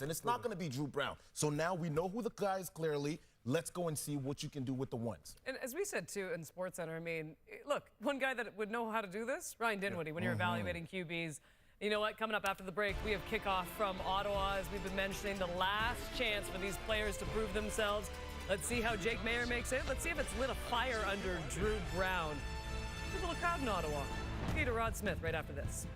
And it's not going to be Drew Brown. So now we know who the guy is clearly. Let's go and see what you can do with the ones. And as we said, too, in SportsCenter, I mean, look, one guy that would know how to do this, Ryan Dinwiddie, when you're evaluating QBs. You know what? Coming up after the break, we have kickoff from Ottawa, as we've been mentioning, the last chance for these players to prove themselves. Let's see how Jake Maier makes it. Let's see if it's lit a fire under Drew Brown. Look at the crowd in Ottawa. Peter Rod Smith right after this.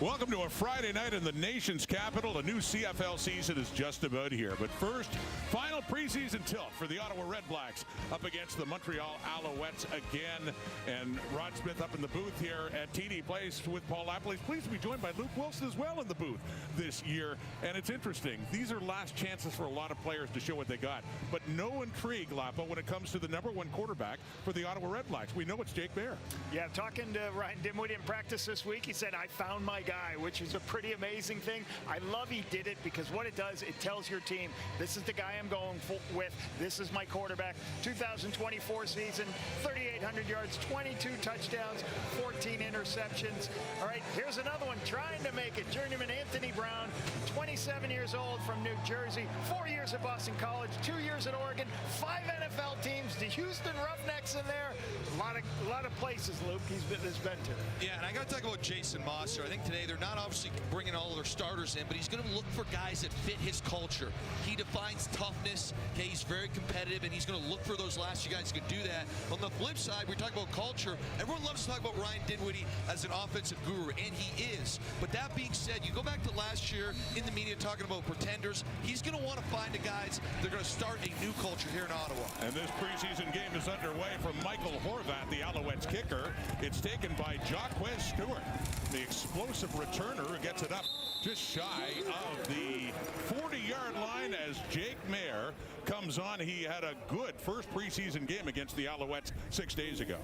Welcome to a Friday night in the nation's capital. The new CFL season is just about here. But first, final preseason tilt for the Ottawa REDBLACKS up against the Montreal Alouettes again. And Rod Smith up in the booth here at TD Place with Paul Lappley. Pleased to be joined by Luke Wilson as well in the booth this year. And it's interesting. These are last chances for a lot of players to show what they got. But no intrigue, Lappa, when it comes to the #1 quarterback for the Ottawa REDBLACKS. We know it's Jake Maier. Yeah, talking to Ryan Dinwiddie in practice this week, he said, I found my guy, which is a pretty amazing thing. I love he did it because what it does, it tells your team, this is the guy I'm going with. This is my quarterback. 2024 season, 3,800 yards, 22 touchdowns, 14 interceptions. All right, here's another one trying to make it. Journeyman Anthony Brown, 27 years old from New Jersey, 4 years at Boston College, 2 years at Oregon, 5 NFL teams, the Houston Roughnecks in there. A lot of places, Luke, he's been to. Yeah, and I got to talk about Jason Moss here. I think today they're not obviously bringing all of their starters in, but he's going to look for guys that fit his culture. He defines toughness. Okay, he's very competitive, and he's going to look for those last few guys who can do that. On the flip side, we talk about culture. Everyone loves to talk about Ryan Dinwiddie as an offensive guru, and he is. But that being said, you go back to last year in the media talking about pretenders. He's going to want to find the guys that are going to start a new culture here in Ottawa. And this preseason game is underway from Michael Horvat, the Alouettes kicker. It's taken by Jacquez Stewart, the explosive returner who gets it up just shy of the 40-yard line as Jake Maier comes on. He had a good first preseason game against the Alouettes 6 days ago.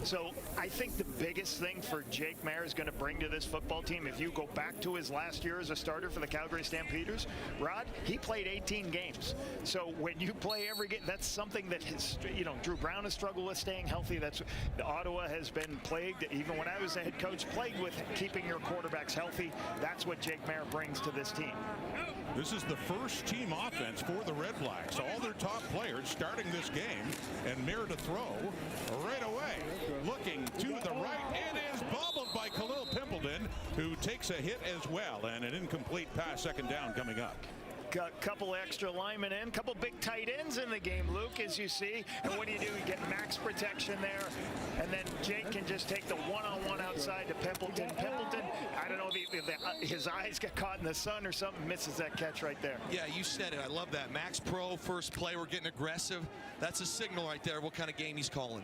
So I think the biggest thing for Jake Maier is going to bring to this football team, if you go back to his last year as a starter for the Calgary Stampeders, Rod, he played 18 games. So when you play every game, that's something that his, Drew Brown has struggled with staying healthy. That's Ottawa has been plagued, even when I was a head coach, plagued with keeping your quarterbacks healthy. That's what Jake Maier brings to this team. This is the first team offense for the REDBLACKS. All their top players starting this game, and Maier to throw right away. Looking to the right, it is bobbled by Khalil Pimpleton, who takes a hit as well, and an incomplete pass, second down coming up. Got a couple extra linemen in, couple big tight ends in the game, Luke, as you see. And what do? You get max protection there, and then Jake can just take the one-on-one outside to Pimpleton. Pimpleton, I don't know if his eyes got caught in the sun or something, misses that catch right there. Yeah, you said it. I love that. Max Pro, first play, we're getting aggressive. That's a signal right there what kind of game he's calling.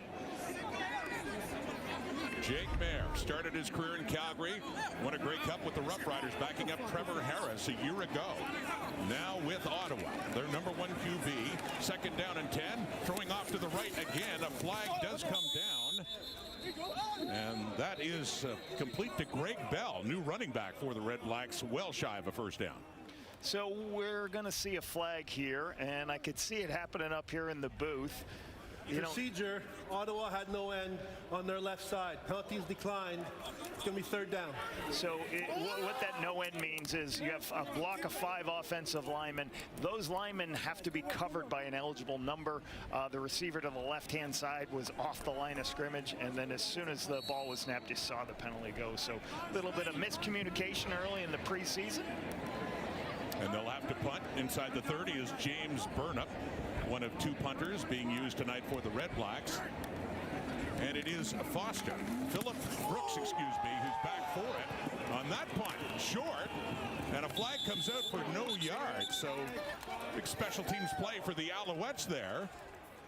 Jake Maier started his career in Calgary, won a Grey Cup with the Rough Riders, backing up Trevor Harris a year ago. Now with Ottawa, their #1 QB, second down and 10, throwing off to the right again. A flag does come down, and that is complete to Greg Bell, new running back for the REDBLACKS, well shy of a first down. So we're going to see a flag here, and I could see it happening up here in the booth. Procedure, Ottawa had no end on their left side. Penalties declined. It's going to be third down. So what that no end means is you have a block of 5 offensive linemen. Those linemen have to be covered by an eligible number. The receiver to the left-hand side was off the line of scrimmage, and then as soon as the ball was snapped, you saw the penalty go. So a little bit of miscommunication early in the preseason. And they'll have to punt inside the 30 is James Burnup, one of 2 punters being used tonight for the REDBLACKS. And it is Foster, Philip Brooks, who's back for it. On that punt, short, and a flag comes out for no yards. So big special teams play for the Alouettes there,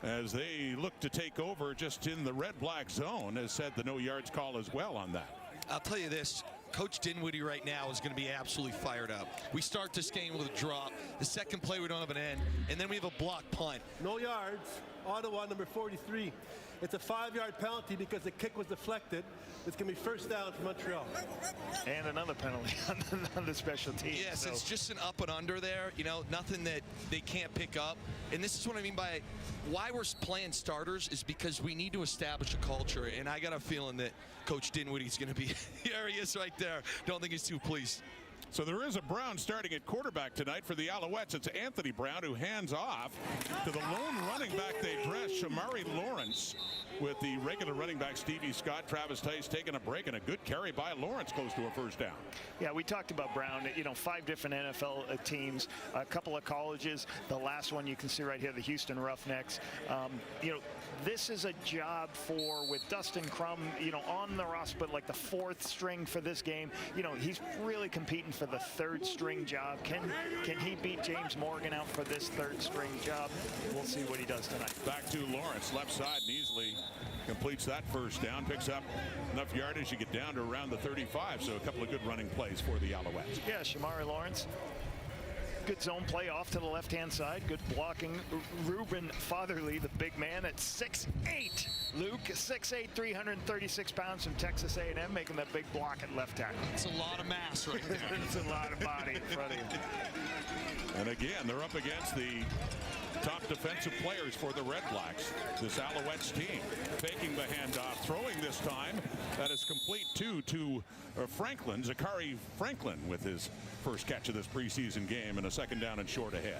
as they look to take over just in the REDBLACK zone, as said the no yards call as well on that. I'll tell you this, Coach Dinwiddie right now is going to be absolutely fired up. We start this game with a drop. The second play, we don't have an end. And then we have a block punt. No yards. Ottawa, number 43. It's a 5-yard penalty because the kick was deflected. It's going to be first down for Montreal. And another penalty on the special teams. Yes, so. It's just an up and under there. You know, nothing that they can't pick up. And this is what I mean by why we're playing starters is because we need to establish a culture. And I got a feeling that Coach Dinwiddie's going to be, there he is right there. Don't think he's too pleased. So there is a Brown starting at quarterback tonight for the Alouettes. It's Anthony Brown who hands off to the lone running back they dress, Shamari Lawrence, with the regular running back Stevie Scott. Travis Tice taking a break, and a good carry by Lawrence close to a first down. Yeah, we talked about Brown. You know, 5 different NFL teams, a couple of colleges. The last one you can see right here, the Houston Roughnecks. You know, this is a job for, with Dustin Crum, you know, on the roster, but like the 4th string for this game. You know, he's really competing for the 3rd string job. Can he beat James Morgan out for this 3rd string job? We'll see what he does tonight. Back to Lawrence, left side, and easily completes that first down, picks up enough yardage to get down to around the 35. So a couple of good running plays for the Alouettes. Yeah, Shamari Lawrence. Good zone play off to the left-hand side. Good blocking. Ruben Fatherly, the big man at 6'8". Luke, 6'8", 336 pounds from Texas A&M, making that big block at left tackle. It's a lot of mass right there. It's a lot of body in front of you. And again, they're up against the top defensive players for the REDBLACKS, this Alouettes team. Faking the handoff, throwing this time. That is complete to Franklin, Zachary Franklin, with his first catch of this preseason game, and a second down and short ahead.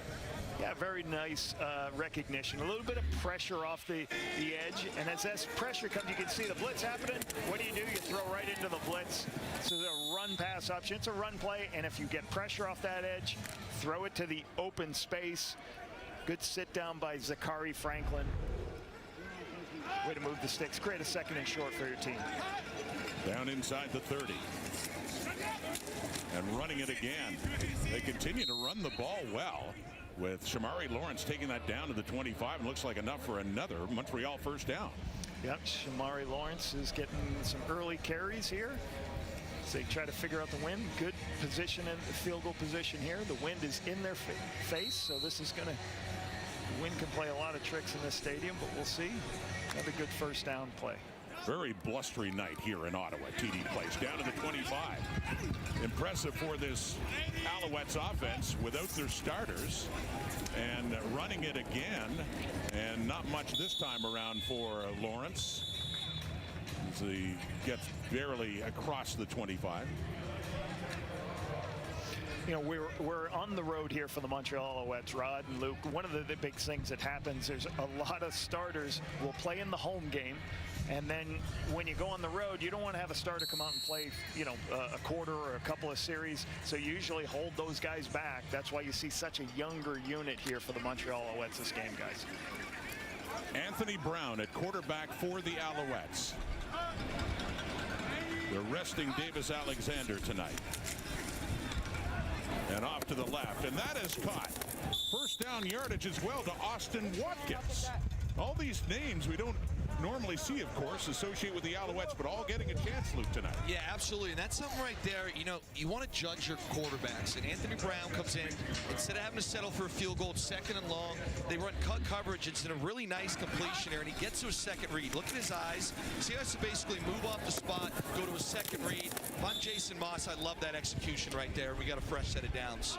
Yeah, very nice recognition. A little bit of pressure off the edge, and as that pressure comes, you can see the blitz happening. What do? You throw right into the blitz. So it's a run-pass option. It's a run play, and if you get pressure off that edge, throw it to the open space. Good sit down by Zachary Franklin. Way to move the sticks. Create a second and short for your team. Down inside the 30. And running it again. They continue to run the ball well, with Shamari Lawrence taking that down to the 25, and looks like enough for another Montreal first down. Yep, Shamari Lawrence is getting some early carries here. So they try to figure out the wind. Good position in the field goal position here. The wind is in their face, so this is going to, the wind can play a lot of tricks in this stadium, but we'll see. Another good first down play. Very blustery night here in Ottawa. TD Place down to the 25. Impressive for this Alouettes offense without their starters, and running it again, and not much this time around for Lawrence, as he gets barely across the 25. You know, we're on the road here for the Montreal Alouettes, Rod and Luke. One of the big things that happens, there's a lot of starters will play in the home game. And then when you go on the road, you don't want to have a starter come out and play, you know, a quarter or a couple of series. So you usually hold those guys back. That's why you see such a younger unit here for the Montreal Alouettes this game, guys. Anthony Brown at quarterback for the Alouettes. They're resting Davis Alexander tonight. And off to the left, and that is caught. First down yardage as well to Austin Watkins. All these names we don't normally see, of course, associate with the Alouettes, but all getting a chance, Luke, tonight. Yeah, absolutely. And that's something right there. You know, you want to judge your quarterbacks. And Anthony Brown comes in. Instead of having to settle for a field goal, it's second and long. They run cut coverage. It's in a really nice completion here, and he gets to a second read. Look at his eyes. See how he has to basically move off the spot, go to a second read. If I'm Jason Moss, I love that execution right there. We got a fresh set of downs.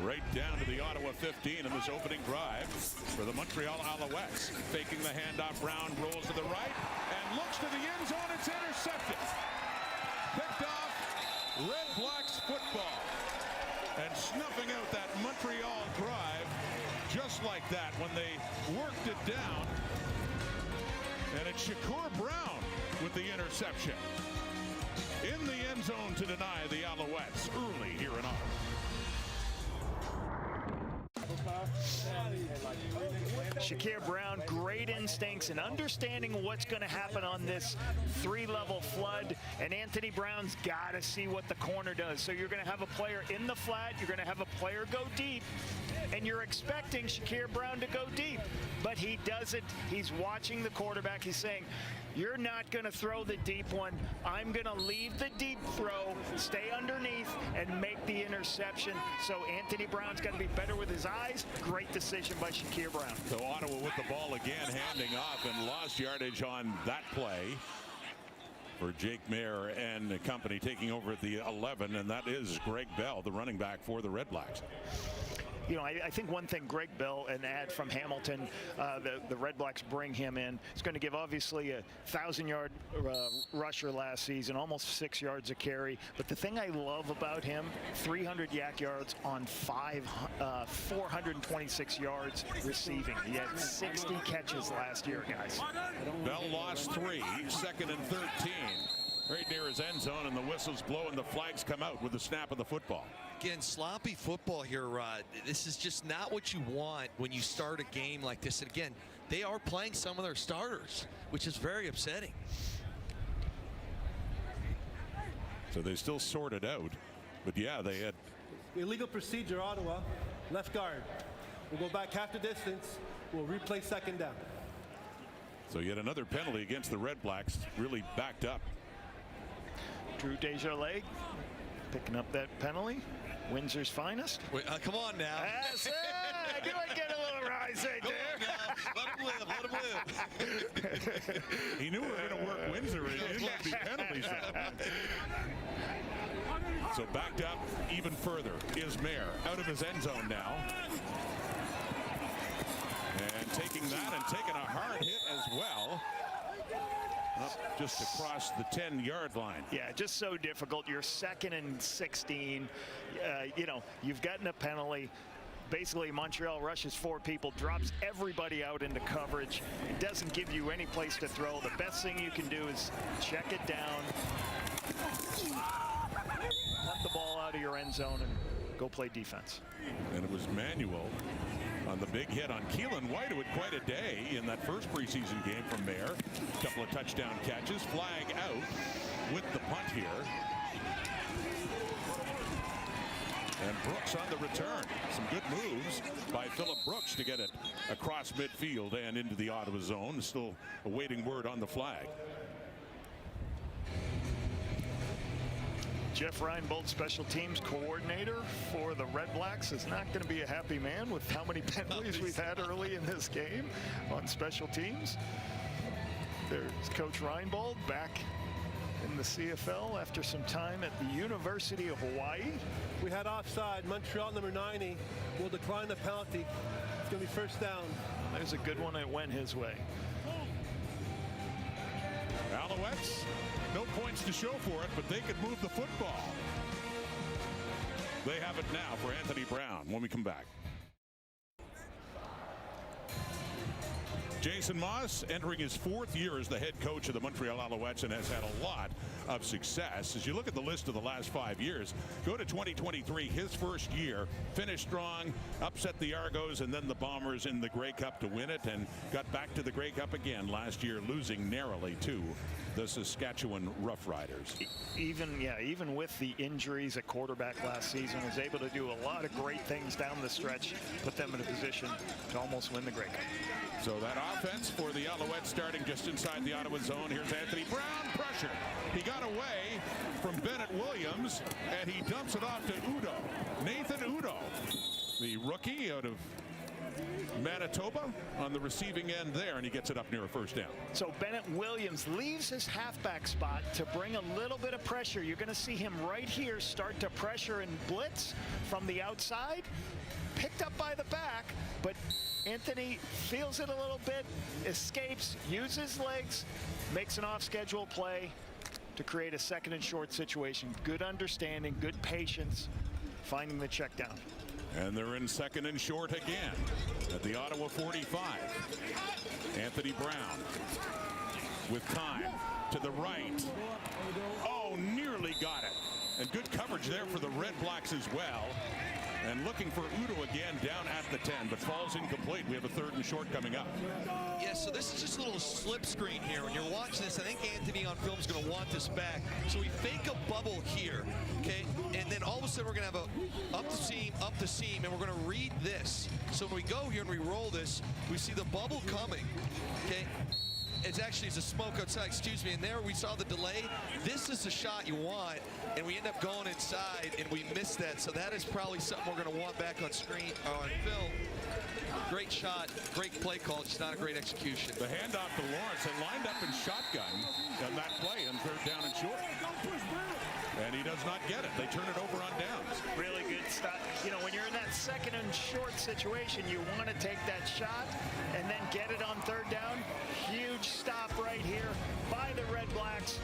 Right down to the Ottawa 15 in this opening drive for the Montreal Alouettes. Faking the handoff, Brown rolls to the right and looks to the end zone. It's intercepted. Picked off REDBLACKS football. And snuffing out that Montreal drive just like that when they worked it down. And it's Shakur Brown with the interception in the end zone to deny the Alouettes early here in Ottawa. Shakir Brown, great instincts and understanding what's going to happen on this 3-level flood. And Anthony Brown's got to see what the corner does. So you're going to have a player in the flat. You're going to have a player go deep. And you're expecting Shakir Brown to go deep. But he doesn't. He's watching the quarterback. He's saying, you're not going to throw the deep one. I'm going to leave the deep throw, stay underneath, and make the interception. So Anthony Brown's got to be better with his eyes. Great decision by Shakir Brown. So Ottawa with the ball again, handing off, and lost yardage on that play for Jake Mayer and company, taking over at the 11, and that is Greg Bell, the running back for the REDBLACKS. You know, I think one thing Greg Bell, an ad from Hamilton, the REDBLACKS bring him in. It's going to give obviously a 1,000-yard rusher last season, almost 6 yards a carry. But the thing I love about him, 300 yak yards on 426 yards receiving. He had 60 catches last year, guys. Bell lost 3, 2nd and 13. Right near his end zone, and the whistles blow and the flags come out with the snap of the football. Again, sloppy football here, Rod. This is just not what you want when you start a game like this. And again, they are playing some of their starters, which is very upsetting. So they still sort it out. But yeah, they had Illegal procedure, Ottawa. Left guard. We'll go back half the distance. We'll replay second down. so yet another penalty against the REDBLACKS, really backed up. Drew Desjardins picking up that penalty. Windsor's finest. Wait, come on now. That's it. I knew I'd get a little rise right there. Let him live. Let him live. He knew we were going to work Windsor. It didn't have to be penalties. So backed up even further is Mayer out of his end zone now. And taking that and taking a hard hit as well. Up just across the 10-yard line. Yeah, just so difficult. You're 2nd and 16. You know, you've gotten a penalty. Basically, Montreal rushes 4 people, drops everybody out into coverage. It doesn't give you any place to throw. The best thing you can do is check it down, punt the ball out of your end zone, and go play defense. And it was Manuel on the big hit on Keelan White, who had quite a day in that first preseason game from Mayer. A couple of touchdown catches. Flag out with the punt here. And Brooks on the return. Some good moves by Phillip Brooks to get it across midfield and into the Ottawa zone. Still awaiting word on the flag. Jeff Reinbold, special teams coordinator for the REDBLACKS, is not going to be a happy man with how many penalties we've had early in this game on special teams. There's Coach Reinbold back in the CFL after some time at the University of Hawaii. We had offside. Montreal number 90 will decline the penalty. It's going to be first down. There's a good one that went his way. Alouettes, no points to show for it, but they could move the football. They have it now for Anthony Brown when we come back. Jason Moss entering his 4th year as the head coach of the Montreal Alouettes and has had a lot of success. As you look at the list of the last 5 years, go to 2023, his first year, finished strong, upset the Argos and then the Bombers in the Grey Cup to win it, and got back to the Grey Cup again last year, losing narrowly to the Saskatchewan Roughriders. Even with the injuries at quarterback last season, was able to do a lot of great things down the stretch, put them in a position to almost win the Grey Cup. So that offense for the Alouettes starting just inside the Ottawa zone. Here's Anthony Brown, pressure. He got away from Bennett Williams, and he dumps it off to Udo. Nathan Udo, the rookie out of Manitoba, on the receiving end there, and he gets it up near a first down. So Bennett Williams leaves his halfback spot to bring a little bit of pressure. You're going to see him right here start to pressure and blitz from the outside. Picked up by the back, but Anthony feels it a little bit, escapes, uses legs, makes an off-schedule play to create a 2nd and short situation. Good understanding, good patience, finding the check down. And they're in 2nd and short again at the Ottawa 45. Anthony Brown with time to the right. Oh, nearly got it. And good coverage there for the REDBLACKS as well. And looking for Udo again down at the 10, but falls incomplete. We have a 3rd and short coming up. Yeah, so this is just a little slip screen here. When you're watching this, I think Anthony on film is going to want this back. So we fake a bubble here, okay? And then all of a sudden we're going to have a up the seam, and we're going to read this. So when we go here and we roll this, we see the bubble coming, okay? It's a smoke outside, excuse me, and there we saw the delay. This is the shot you want, and we end up going inside, and we missed that. So that is probably something we're going to want back on screen, or on film. Great shot, great play call, just not a great execution. The handoff to Lawrence, and lined up in shotgun on that play, and 3rd down and short. And he does not get it. They turn it over on downs. Really good stuff. You know, when you're in that 2nd and short situation, you want to take that shot and then get it on 3rd down. Huge stop right here by the Red Blacks,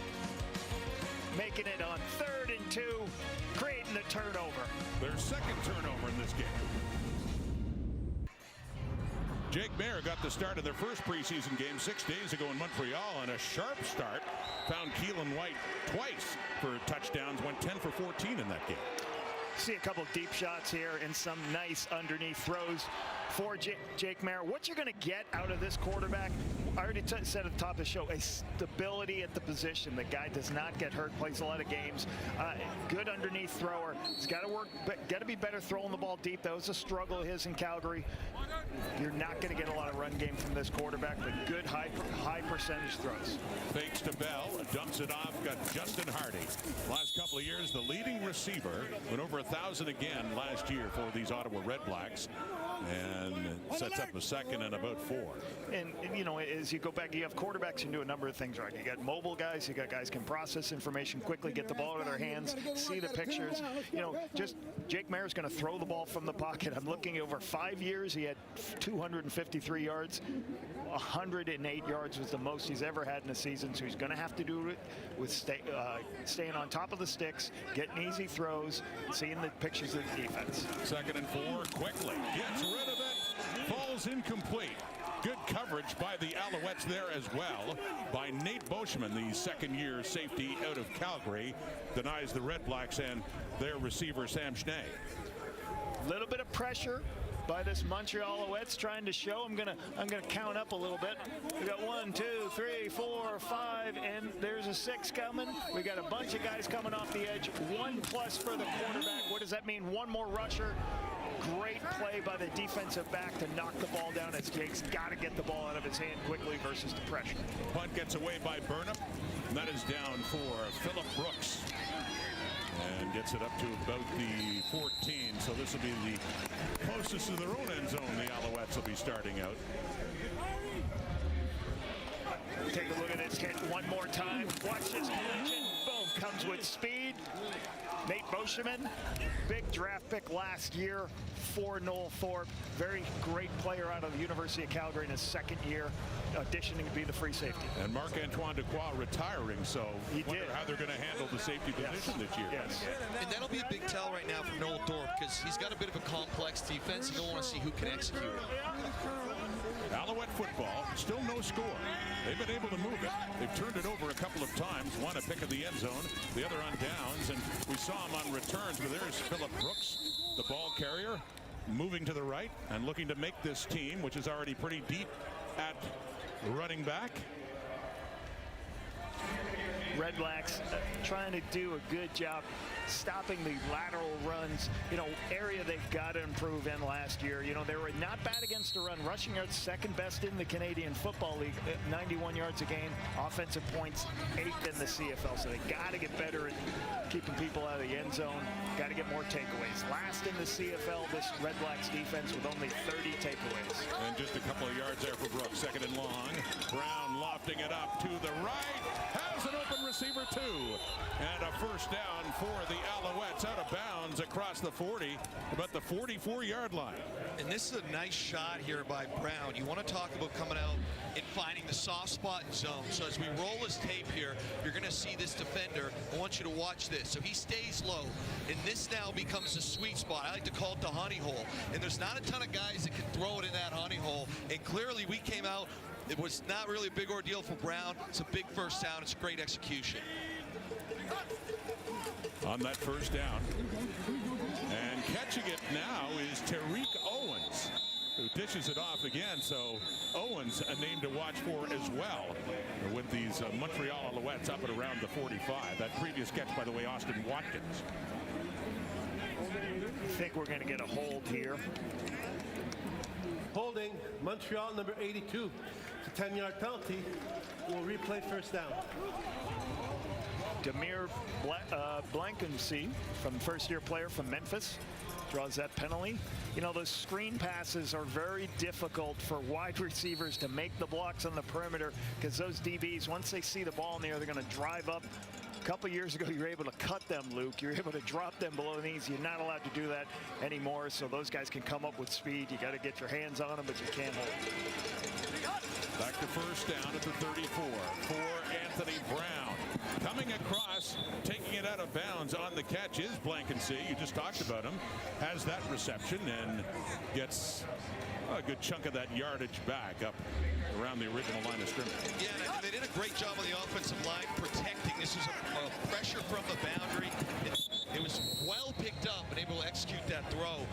making it on 3rd and 2, creating the turnover. Their 2nd turnover in this game. Jake Mayer got the start of their first preseason game 6 days ago in Montreal, and a sharp start. Found Keelan White twice for touchdowns, went 10 for 14 in that game. See a couple of deep shots here and some nice underneath throws for Jake Mayer. What you're going to get out of this quarterback, I already said at the top of the show, a stability at the position. The guy does not get hurt, plays a lot of games. Good underneath thrower. He's got to work, got to be better throwing the ball deep. That was a struggle of his in Calgary. You're not going to get a lot of run game from this quarterback, but good high percentage throws. Fakes to Bell, dumps it off, got Justin Hardy. Last couple of years, the leading receiver, went over 1,000 again last year for these Ottawa REDBLACKS, and sets up a 2nd and about 4. And you know, as you go back, you have quarterbacks who do a number of things right. You got mobile guys, you got guys can process information quickly, get the ball out of their hands, see the pictures. You know, just Jake Mayer's going to throw the ball from the pocket. I'm looking over 5 years, he had 253 yards. 108 yards was the most he's ever had in a season, so he's going to have to do it with staying on top of the sticks, getting easy throws, seeing the pictures of the defense. 2nd and 4, quickly gets rid of it, falls incomplete. Good coverage by the Alouettes there as well, by Nate Boschman, the 2nd-year safety out of Calgary, denies the REDBLACKS and their receiver Sam Schnee. Little bit of pressure by this Montreal Alouettes trying to show. I'm gonna count up a little bit. We got 1, 2, 3, 4, 5, and there's a 6 coming. We got a bunch of guys coming off the edge. 1+ for the quarterback. What does that mean? 1 more rusher. Great play by the defensive back to knock the ball down, as Jake's got to get the ball out of his hand quickly versus the pressure. Punt gets away by Burnham, and that is down for Phillip Brooks. And gets it up to about the 14. So this will be the closest to their own end zone the Alouettes will be starting out. Take a look at this hit one more time. Watch this collision. Boom. Comes with speed. Nate Boschman, big draft pick last year for Noel Thorpe. Very great player out of the University of Calgary in his 2nd year, auditioning to be the free safety. And Marc-Antoine Dequoy retiring, so wonder how they're going to handle the safety position this year. Yes. And that'll be a big tell right now for Noel Thorpe, because he's got a bit of a complex defense. You don't want to see who can execute it. Alouette football, still no score. They've been able to move it. They've turned it over a couple of times. One a pick of the end zone, the other on downs, and we saw him on returns. But there's Phillip Brooks, the ball carrier, moving to the right and looking to make this team, which is already pretty deep at running back. REDBLACKS trying to do a good job stopping the lateral runs. You know, area they've got to improve in last year. You know, they were not bad against the run. Rushing yards 2nd best in the Canadian Football League, 91 yards a game. Offensive points 8th in the CFL. So they got to get better at keeping people out of the end zone. Got to get more takeaways. Last in the CFL, this REDBLACKS defense with only 30 takeaways. And just a couple of yards there for Brooks. 2nd and long. Brown lofting it up to the right. Has an open receiver too. And a 1st down for the Alouettes, out of bounds across the 40, about the 44-yard line. And this is a nice shot here by Brown. You want to talk about coming out and finding the soft spot in zone. So as we roll this tape here, you're going to see this defender. I want you to watch this. So he stays low, and this now becomes the sweet spot. I like to call it the honey hole. And there's not a ton of guys that can throw it in that honey hole. And clearly we came out. It was not really a big ordeal for Brown. It's a big 1st down. It's great execution. On that 1st down, And catching it now is Tariq Owens, who dishes it off again. So Owens, a name to watch for as well with these Montreal Alouettes up at around the 45. That previous catch, by the way, Austin Watkins. I think we're going to get a hold here. Holding, Montreal, number 82. It's a 10-yard penalty. We'll replay first down. Demir Blankensee, from first-year player from Memphis, draws that penalty. You know, those screen passes are very difficult for wide receivers to make the blocks on the perimeter, because those DBs, once they see the ball in the air, they're going to drive up. A couple years ago, you were able to cut them, Luke. You're able to drop them below the knees. You're not allowed to do that anymore, so those guys can come up with speed. You got to get your hands on them, but you can't hold. Back to first down at the 34 for Anthony Brown. Coming across, taking it out of bounds on the catch is Blankensee. You just talked about him. Has that reception and gets a good chunk of that yardage back up around the original line of scrimmage. Yeah, and they did a great job on the offensive line protecting. This was a pressure from the boundary. It was well picked up and able to execute that throw.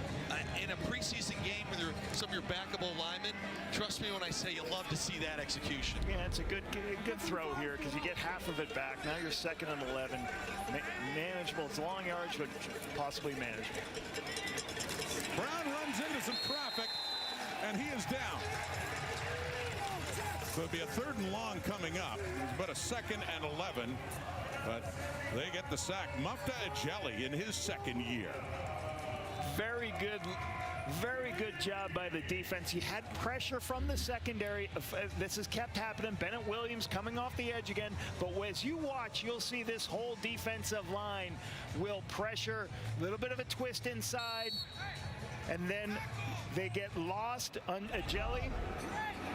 In a preseason game with some of your backable linemen, trust me when I say you love to see that execution. Yeah, it's a good throw here, because you get half of it back. Now you're 2nd and 11. Manageable. It's long yards, but possibly manageable. Brown runs into some traffic, and he is down. So it'll be a 3rd and long coming up, but a 2nd and 11. But they get the sack. Mufta Ajeli in his 2nd year. Very good job by the defense. He had pressure from the secondary. This has kept happening. Bennett Williams coming off the edge again. But as you watch, you'll see this whole defensive line will pressure. A little bit of a twist inside. And then they get lost on Ajeli.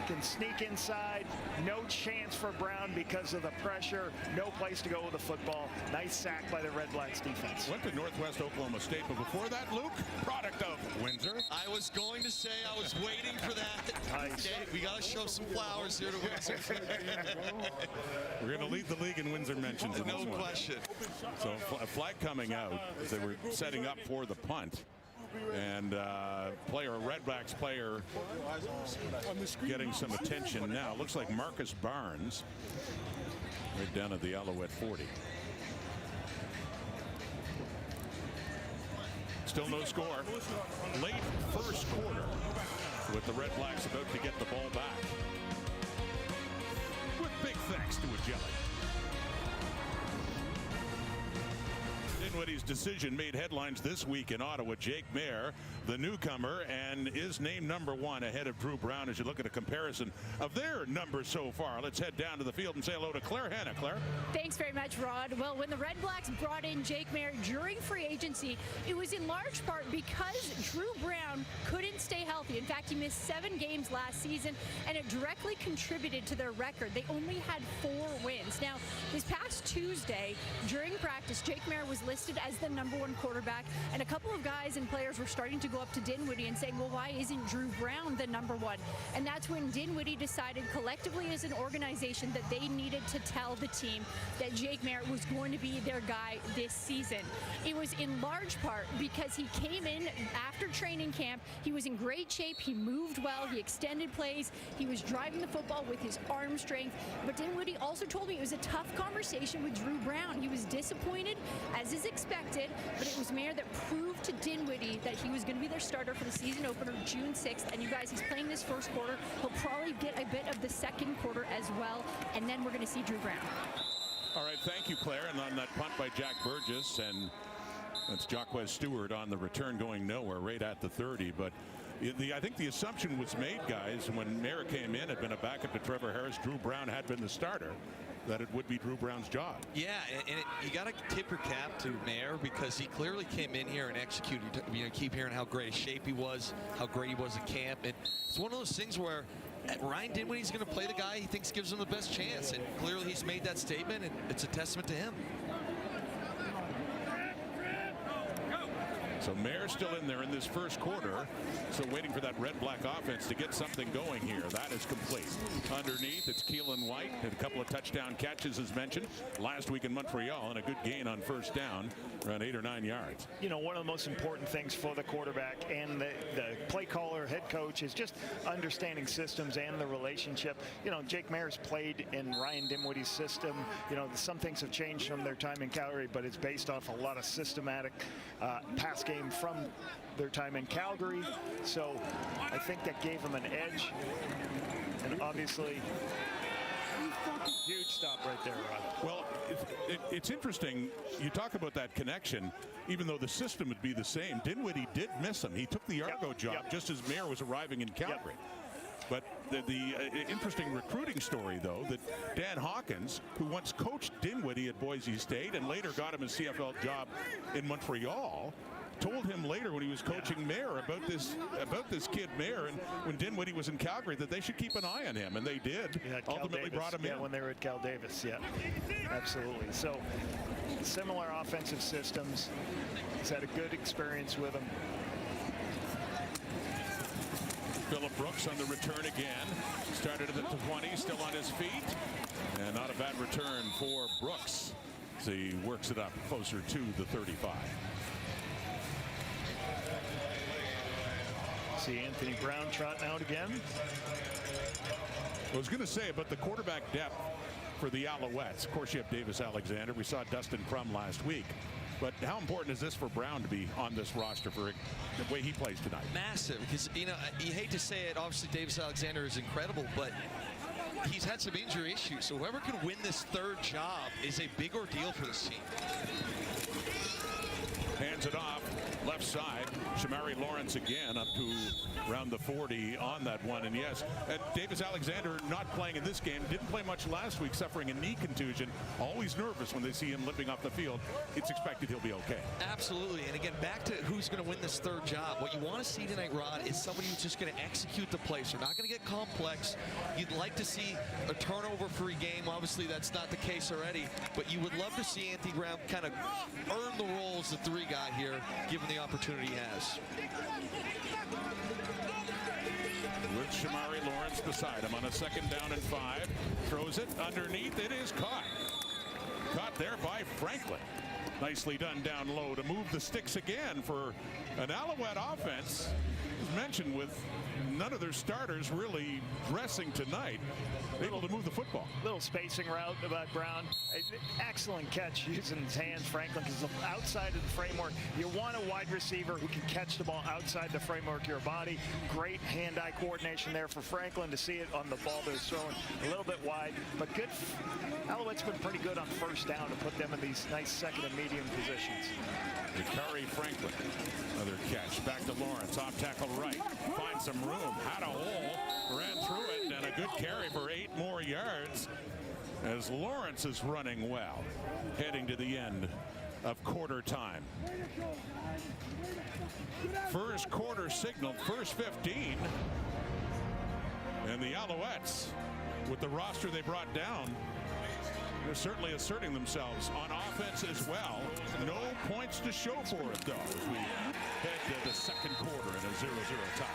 Can sneak inside. No chance for Brown because of the pressure. No place to go with the football. Nice sack by the Red Blacks defense. Went to Northwest Oklahoma State, but before that, Luke, product of Windsor. I was going to say, I was waiting for that. Nice. Okay, we got to show some flowers here to Windsor. We're going to lead the league in Windsor mentions in this No one. question. So a flag coming out as they were setting up for the punt. And a Red Blacks player getting some attention now. Looks like Marcus Barnes right down at the Alouette 40. Still no score. Late first quarter with the Red Blacks about to get the ball back. With big thanks to Ajeli. Dinwiddie's decision made headlines this week in Ottawa. Jake Mayer, the newcomer, and is named number 1 ahead of Drew Brown as you look at a comparison of their numbers so far. Let's head down to the field and say hello to Claire Hanna. Claire? Thanks very much, Rod. Well, when the Red Blacks brought in Jake Mayer during free agency, it was in large part because Drew Brown couldn't stay healthy. In fact, he missed 7 games last season, and it directly contributed to their record. They only had 4 wins. Now, this past Tuesday, during practice, Jake Mayer was listed as the number 1 quarterback, and a couple of guys and players were starting to go up to Dinwiddie and saying, well, why isn't Drew Brown the number 1? And that's when Dinwiddie decided collectively as an organization that they needed to tell the team that Jake Mayer was going to be their guy this season. It was in large part because he came in after training camp. He was in great shape. He moved well. He extended plays. He was driving the football with his arm strength. But Dinwiddie also told me it was a tough conversation with Drew Brown. He was disappointed, as is expected, but it was Mayer that proved to Dinwiddie that he was going to be their starter for the season opener June 6th. And you guys, he's playing this first quarter. He'll probably get a bit of the second quarter as well. And then we're going to see Drew Brown. All right, thank you, Claire. And on that punt by Jack Burgess, and that's Jacquez Stewart on the return going nowhere right at the 30. But I think the assumption was made, guys, when Mayer came in, had been a backup to Trevor Harris. Drew Brown had been the starter, that it would be Drew Brown's job. Yeah, and you got to tip your cap to Mayer because he clearly came in here and executed. You know, keep hearing how great a shape he was, how great he was at camp. And it's one of those things where Ryan Dinwiddie's going to play the guy he thinks gives him the best chance. And clearly he's made that statement, and it's a testament to him. So Mayer's still in there in this first quarter. So waiting for that Red Black offense to get something going here. That is complete. underneath. It's Keelan White. Had a couple of touchdown catches, as mentioned, last week in Montreal, and a good gain on first down, around 8 or 9 yards. You know, one of the most important things for the quarterback and the play caller, head coach, is just understanding systems and the relationship. You know, Jake Mayer's played in Ryan Dinwiddie's system. You know, some things have changed from their time in Calgary, but it's based off a lot of systematic pass game from their time in Calgary. So I think that gave him an edge. And obviously, huge stop right there, Rod. Well, it's interesting. You talk about that connection. Even though the system would be the same, Dinwiddie did miss him. He took the Argo job just as Mayer was arriving in Calgary. But the interesting recruiting story, though, that Dan Hawkins, who once coached Dinwiddie at Boise State and later got him a CFL job in Montreal, told him later when he was coaching Mayer about this kid Mayer, and when Dinwiddie was in Calgary, that they should keep an eye on him, and they did. Ultimately brought him in when they were at Cal Davis. Yeah, absolutely. So similar offensive systems. He's had a good experience with them. Phillip Brooks on the return again. Started at the 20, still on his feet. And not a bad return for Brooks. So he works it up closer to the 35. See Anthony Brown trotting out again. I was going to say about the quarterback depth for the Alouettes. Of course, you have Davis Alexander. We saw Dustin Crum last week. But how important is this for Brown to be on this roster for the way he plays tonight? Massive, because, you know, you hate to say it, obviously Davis Alexander is incredible, but he's had some injury issues. So whoever can win this third job is a big ordeal for this team. Hands it off, left side. Shamari Lawrence again up to around the 40 on that one. And yes, Davis Alexander not playing in this game. Didn't play much last week, suffering a knee contusion. Always nervous when they see him limping off the field. It's expected he'll be okay. Absolutely. And again, back to who's going to win this third job. What you want to see tonight, Rod, is somebody who's just going to execute the plays. They're not going to get complex. You'd like to see a turnover-free game. Obviously, that's not the case already. But you would love to see Anthony Brown kind of earn the role as the three guy here, given the opportunity he has. With Shamari Lawrence beside him on a 2nd down and 5. Throws it underneath. It is caught. Caught there by Franklin. Nicely done down low to move the sticks again for an Alouette offense, as mentioned, with none of their starters really dressing tonight, able to move the football. Little spacing route about Brown. Excellent catch using his hands, Franklin, because outside of the framework, you want a wide receiver who can catch the ball outside the framework of your body. Great hand-eye coordination there for Franklin to see it on the ball that was thrown a little bit wide, but good. Alouette's been pretty good on first down to put them in these nice second and medium positions. Dakari Franklin, another catch. Back to Lawrence, off tackle right. Finds some room, had a hole, ran through it, and a good carry for 8 more yards as Lawrence is running well, heading to the end of quarter time. First quarter signaled, first 15. And the Alouettes, with the roster they brought down, they're certainly asserting themselves on offense as well. No points to show for it, though, as we head to the second quarter in a 0-0 tie.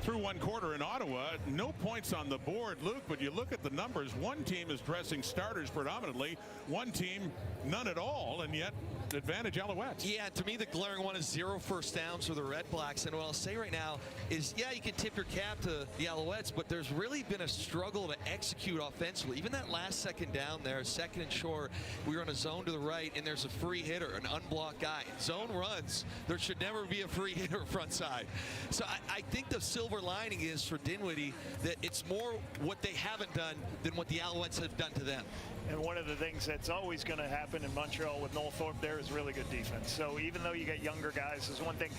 Through one quarter in Ottawa, no points on the board, Luke, but you look at the numbers. One team is dressing starters predominantly, one team none at all, and yet advantage Alouettes. Yeah, to me the glaring one is 0 first downs for the REDBLACKS, and what I'll say right now is, yeah, you can tip your cap to the Alouettes, but there's really been a struggle to execute offensively. Even that last 2nd down there, 2nd and short, we were on a zone to the right, and there's a free hitter, an unblocked guy. Zone runs, there should never be a free hitter front side. So I think the silver lining is for Dinwiddie that it's more what they haven't done than what the Alouettes have done to them. And one of the things that's always going to happen in Montreal with Noel Thorpe there is really good defense. So even though you get younger guys, there's one thing,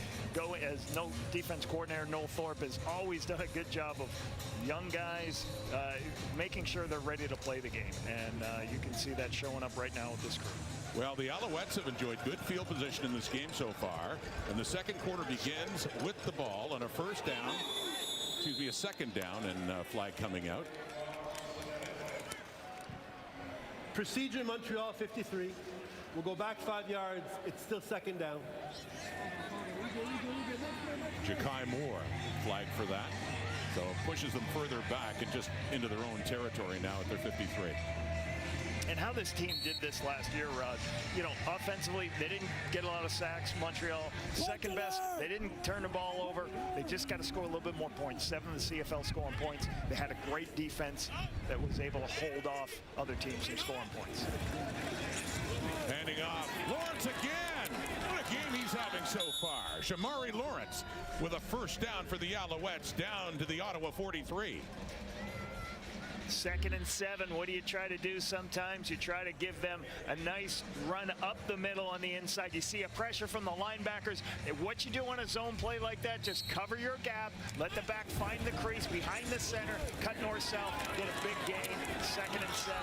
as no defense coordinator, Noel Thorpe has always done a good job of young guys making sure they're ready to play the game. And you can see that showing up right now with this group. Well, the Alouettes have enjoyed good field position in this game so far. And the second quarter begins with the ball on a first down. Excuse me, a 2nd down, and flag coming out. Procedure Montreal 53. We'll go back 5 yards. It's still 2nd down. Ja'Kai Moore flagged for that. So it pushes them further back and just into their own territory now at their 53. And how this team did this last year, Rod, you know, offensively, they didn't get a lot of sacks. Montreal, second best. They didn't turn the ball over. They just got to score a little bit more points. 7 of the CFL scoring points. They had a great defense that was able to hold off other teams from scoring points. Handing off. Lawrence again. What a game he's having so far. Shamari Lawrence with a first down for the Alouettes down to the Ottawa 43. 2nd and 7. What do you try to do sometimes? You try to give them a nice run up the middle on the inside. You see a pressure from the linebackers. And what you do on a zone play like that, just cover your gap. Let the back find the crease behind the center. Cut north-south. Get a big gain. 2nd and 7.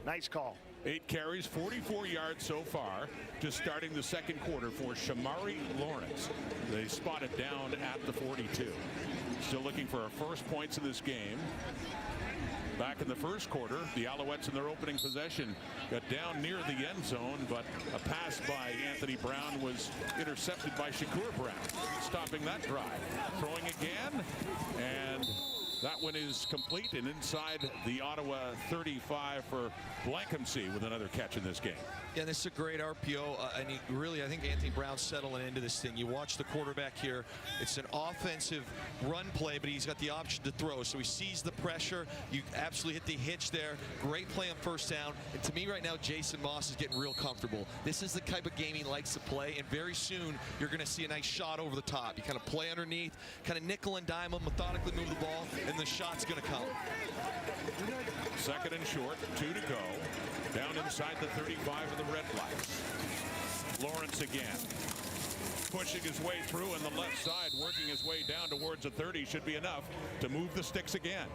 Nice call. 8 carries, 44 yards so far, just starting the second quarter for Shamari Lawrence. They spot it down at the 42. Still looking for our first points in this game. Back in the first quarter, the Alouettes in their opening possession got down near the end zone, but a pass by Anthony Brown was intercepted by Shakur Brown, stopping that drive. Throwing again, and that one is complete and inside the Ottawa 35 for Blankensee with another catch in this game. Yeah, this is a great RPO, and I think Anthony Brown's settling into this thing. You watch the quarterback here. It's an offensive run play, but he's got the option to throw. So he sees the pressure. You absolutely hit the hitch there. Great play on first down. And to me right now, Jason Moss is getting real comfortable. This is the type of game he likes to play, and very soon you're going to see a nice shot over the top. You kind of play underneath, kind of nickel and dime him, methodically move the ball, and the shot's going to come. 2nd and short, 2 to go. Down inside the 35 of the REDBLACKS. Lawrence again. Pushing his way through on the left side, working his way down towards the 30 should be enough to move the sticks again.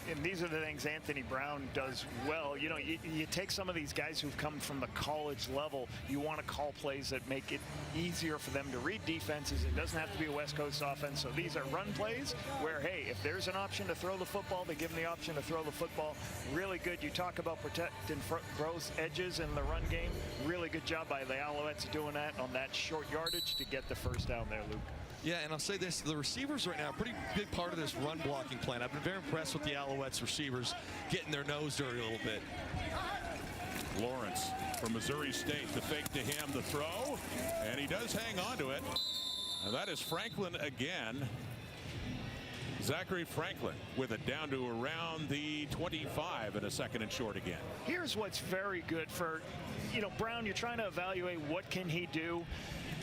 And these are the things Anthony Brown does well. You know, you take some of these guys who've come from the college level. You want to call plays that make it easier for them to read defenses. It doesn't have to be a West Coast offense. So these are run plays where, hey, if there's an option to throw the football, they give them the option to throw the football. Really good. You talk about protecting growth edges in the run game. Really good job by the Alouettes doing that on that short yardage to get the first down there, Luke. Yeah, and I'll say this, the receivers right now are a pretty big part of this run blocking plan. I've been very impressed with the Alouettes receivers getting their nose dirty a little bit. Lawrence from Missouri State, the fake to him, the throw, and he does hang on to it. And that is Franklin again. Zachary Franklin with it down to around the 25 and a 2nd and short again. Here's what's very good for, you know, Brown. You're trying to evaluate what can he do.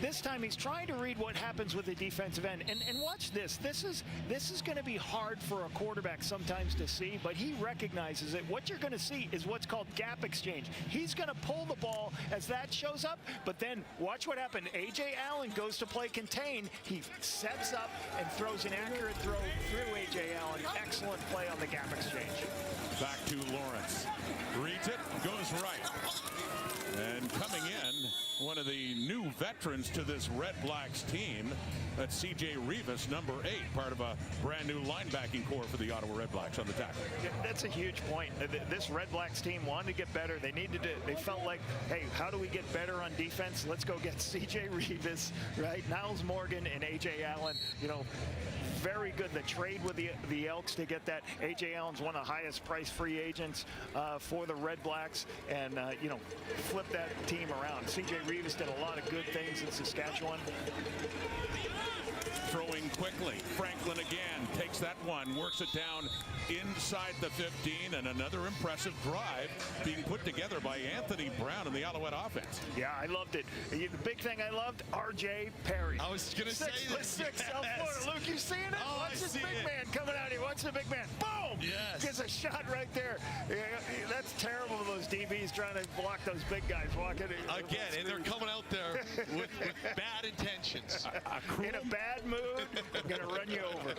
This time he's trying to read what happens with the defensive end. And watch this. This is going to be hard for a quarterback sometimes to see, but he recognizes it. What you're going to see is what's called gap exchange. He's going to pull the ball as that shows up, but then watch what happened. A.J. Allen goes to play contain. He sets up and throws an accurate throw through A.J. Allen. Excellent play on the gap exchange. Back to Lawrence. Reads it, goes right. And coming in, one of the new veterans to this REDBLACKS team, that's C.J. Rivas, number 8, part of a brand new linebacking core for the Ottawa REDBLACKS on the tackle. Yeah, that's a huge point. This REDBLACKS team wanted to get better. They felt like, hey, how do we get better on defense? Let's go get C.J. Rivas, right? Niles Morgan and A.J. Allen, you know, very good. The trade with the Elks to get that. A.J. Allen's one of the highest priced free agents for the REDBLACKS, and you know, flip that team around. C.J. Rivas did a lot of good things in Saskatchewan. Throwing quickly. Franklin again takes that one, works it down inside the 15, and another impressive drive being put together by Anthony Brown and the Alouette offense. Yeah, I loved it. The big thing I loved, R.J. Perry. I was going to say this. 6'6", South Florida. Luke, you seeing it? Oh, Watch this big man coming out here. Watch the big man. Boom! Yes. Gets a shot right there. Yeah, that's terrible, those DBs trying to block those big guys walking. Again, and they're coming out there with bad intentions. In a bad mood, I'm going to run you over.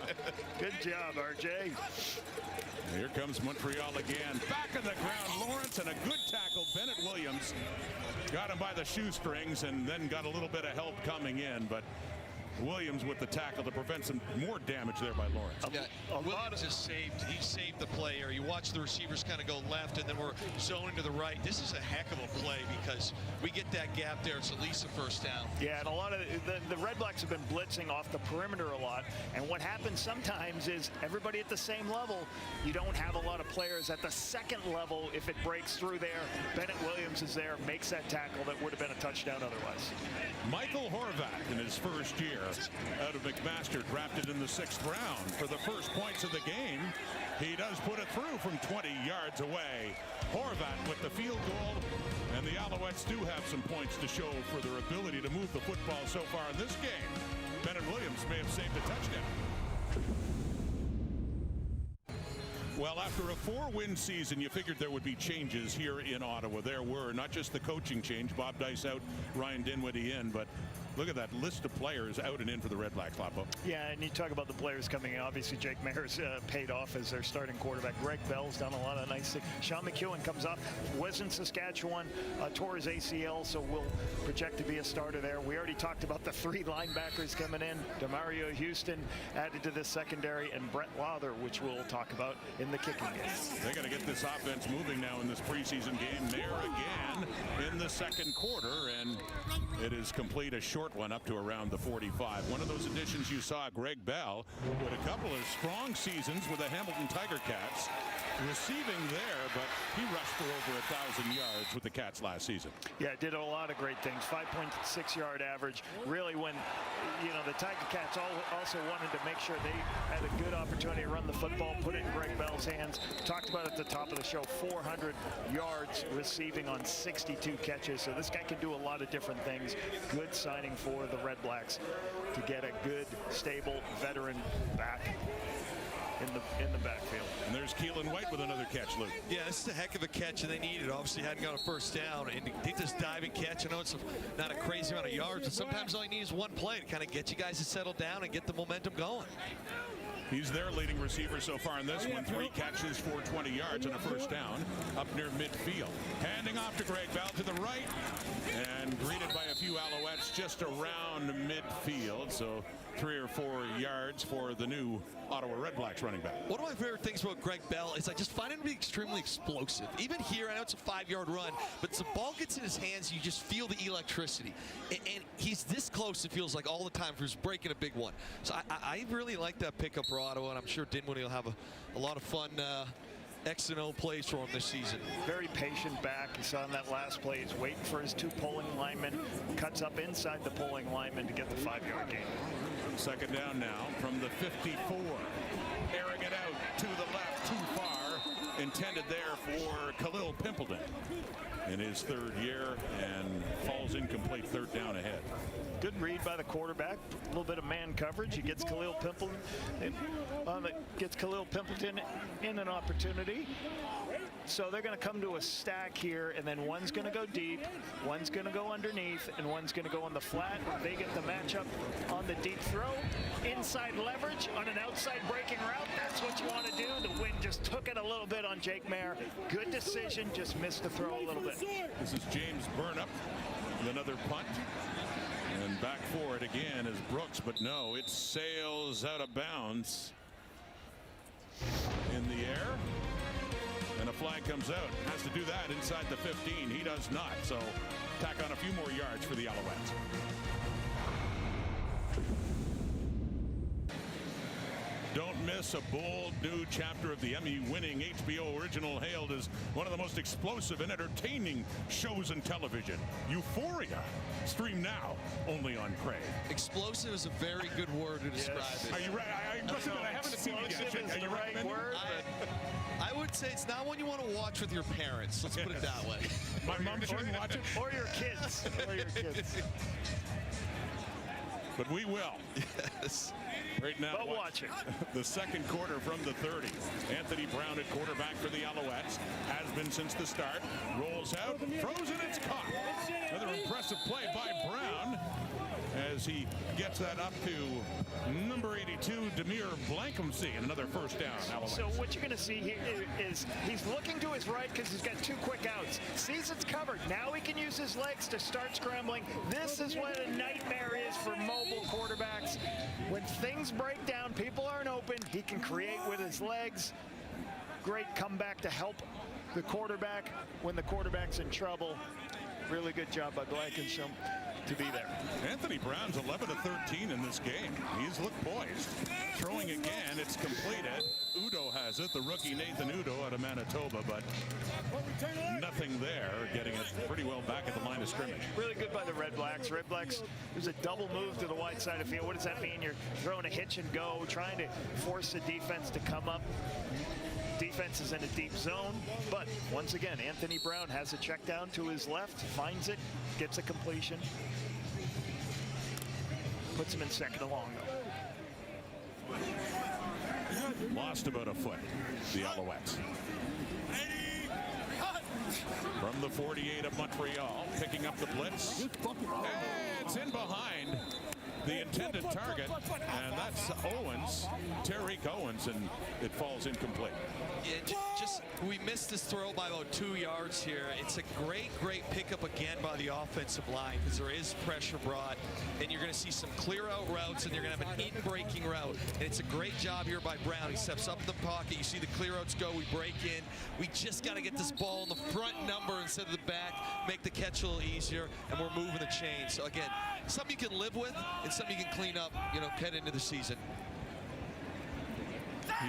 Good job, RJ. Here comes Montreal again. Back on the ground, Lawrence, and a good tackle. Bennett Williams got him by the shoestrings and then got a little bit of help coming in, but Williams with the tackle to prevent some more damage there by Lawrence. Yeah, Williams he saved the play here. You watch the receivers kind of go left, and then we're zoning to the right. This is a heck of a play because we get that gap there. It's at least a first down. Yeah, and a lot of the Red Blacks have been blitzing off the perimeter a lot. And what happens sometimes is everybody at the same level, you don't have a lot of players at the second level. If it breaks through there, Bennett Williams is there, makes that tackle that would have been a touchdown otherwise. Michael Horvat in his first year out of McMaster, drafted in the 6th round. For the first points of the game, he does put it through from 20 yards away. Horvat with the field goal, and the Alouettes do have some points to show for their ability to move the football so far in this game. Bennett Williams may have saved a touchdown. Well, after a 4-win season, you figured there would be changes here in Ottawa. There were, not just the coaching change, Bob Dice out, Ryan Dinwiddie in, but look at that list of players out and in for the Red Blacks, Lapo. Yeah, and you talk about the players coming in. Obviously, Jake Maher's paid off as their starting quarterback. Greg Bell's done a lot of nice things. Sean McEwen comes off, was in Saskatchewan, tore his ACL, so will project to be a starter there. We already talked about the 3 linebackers coming in. DeMario Houston added to this secondary, and Brett Lawther, which we'll talk about in the kicking game. They got to get this offense moving now in this preseason game. Maher again in the second quarter, and it is complete, a short one up to around the 45. One of those additions you saw, Greg Bell, with a couple of strong seasons with the Hamilton Tiger Cats, receiving there, but he rushed for over 1,000 yards with the Cats last season. Yeah, did a lot of great things. 5.6-yard average. Really, when the Tiger Cats also wanted to make sure they had a good opportunity to run the football, put it in Greg Bell's hands. Talked about at the top of the show, 400 yards receiving on 62 catches. So this guy can do a lot of different things. Good signing for the Red Blacks to get a good, stable veteran back in the backfield. And there's Keelan White with another catch, Luke. Yeah, this is a heck of a catch, and they need it. Obviously, hadn't got a first down, and he just diving catch. I know it's not a crazy amount of yards, but sometimes all you need is one play to kind of get you guys to settle down and get the momentum going. He's their leading receiver so far in this one. 3 catches for 20 yards and a first down up near midfield. Handing off to Greg Bell to the right, and greeted by a few Alouettes just around midfield. So 3 or 4 yards for the new Ottawa Red Blacks running back. One of my favorite things about Greg Bell is I just find him to be extremely explosive. Even here, I know it's a 5-yard run, but as the ball gets in his hands, you just feel the electricity. And he's this close, it feels like, all the time for his breaking a big one. So I really like that pickup for Ottawa, and I'm sure Dinwiddie will have a lot of fun X and O plays for him this season. Very patient back. You saw in that last play, he's waiting for his 2 pulling linemen, cuts up inside the pulling linemen to get the 5-yard gain. Second down now from the 54. Airing it out to the left, too far. Intended there for Khalil Pimpleton in his 3rd year, and falls incomplete. 3rd down ahead. Good read by the quarterback. A little bit of man coverage. He gets Khalil Pimpleton. In an opportunity. So they're going to come to a stack here, and then one's going to go deep, one's going to go underneath, and one's going to go on the flat. They get the matchup on the deep throw. Inside leverage on an outside breaking route. That's what you want to do. The wind just took it a little bit on Jake Maher. Good decision, just missed the throw a little bit. This is James Burnup with another punt. And back for it again is Brooks, but no, it sails out of bounds in the air. And a flag comes out. Has to do that inside the 15. He does not. So tack on a few more yards for the Alouettes. Don't miss a bold new chapter of the Emmy-winning HBO original, hailed as one of the most explosive and entertaining shows in television. Euphoria. Stream now, only on Crave. Explosive is a very good word to describe it. Are you right? I must admit, I haven't seen it yet. Explosive is the right word. I would say it's not one you want to watch with your parents. Let's put it that way. My mom shouldn't watch it. Or your kids. But we will. Yes. Right now, but watch it. The second quarter from the 30. Anthony Brown at quarterback for the Alouettes. Has been since the start. Rolls out, throws it, it's caught. Another impressive play by Brown as he gets that up to number 82, Demir Blankumsey, and another first down. Alouettes. So what you're going to see here is he's looking to his right because he's got 2 quick outs. Sees it's covered. Now he can use his legs to start scrambling. This is what a nightmare is for most mobile quarterbacks. When things break down, people aren't open, he can create with his legs. Great comeback to help the quarterback when the quarterback's in trouble. Really good job by Blankenship to be there. Anthony Brown's 11 of 13 in this game. He's looked poised. Throwing again, it's completed. Udo has it, the rookie Nathan Udo out of Manitoba, but nothing there, getting it pretty well back at the line of scrimmage. Really good by the Red Blacks. Red Blacks, there's a double move to the wide side of the field. What does that mean? You're throwing a hitch and go, trying to force the defense to come up. Defense is in a deep zone, but once again, Anthony Brown has a check down to his left, finds it, gets a completion, puts him in second and long, though. Lost about a foot, the Alouettes. From the 48 of Montreal, picking up the blitz. And it's in behind the intended target, and that's Owens, Tariq Owens, and it falls incomplete. Yeah, we missed this throw by about 2 yards here. It's a great pickup again by the offensive line because there is pressure brought, and you're going to see some clear out routes, and you're going to have an in-breaking route. And it's a great job here by Brown. He steps up in the pocket. You see the clear outs go. We break in. We just got to get this ball in the front number instead of the back, make the catch a little easier, and we're moving the chain. So again, something you can live with and something you can clean up, head into the season.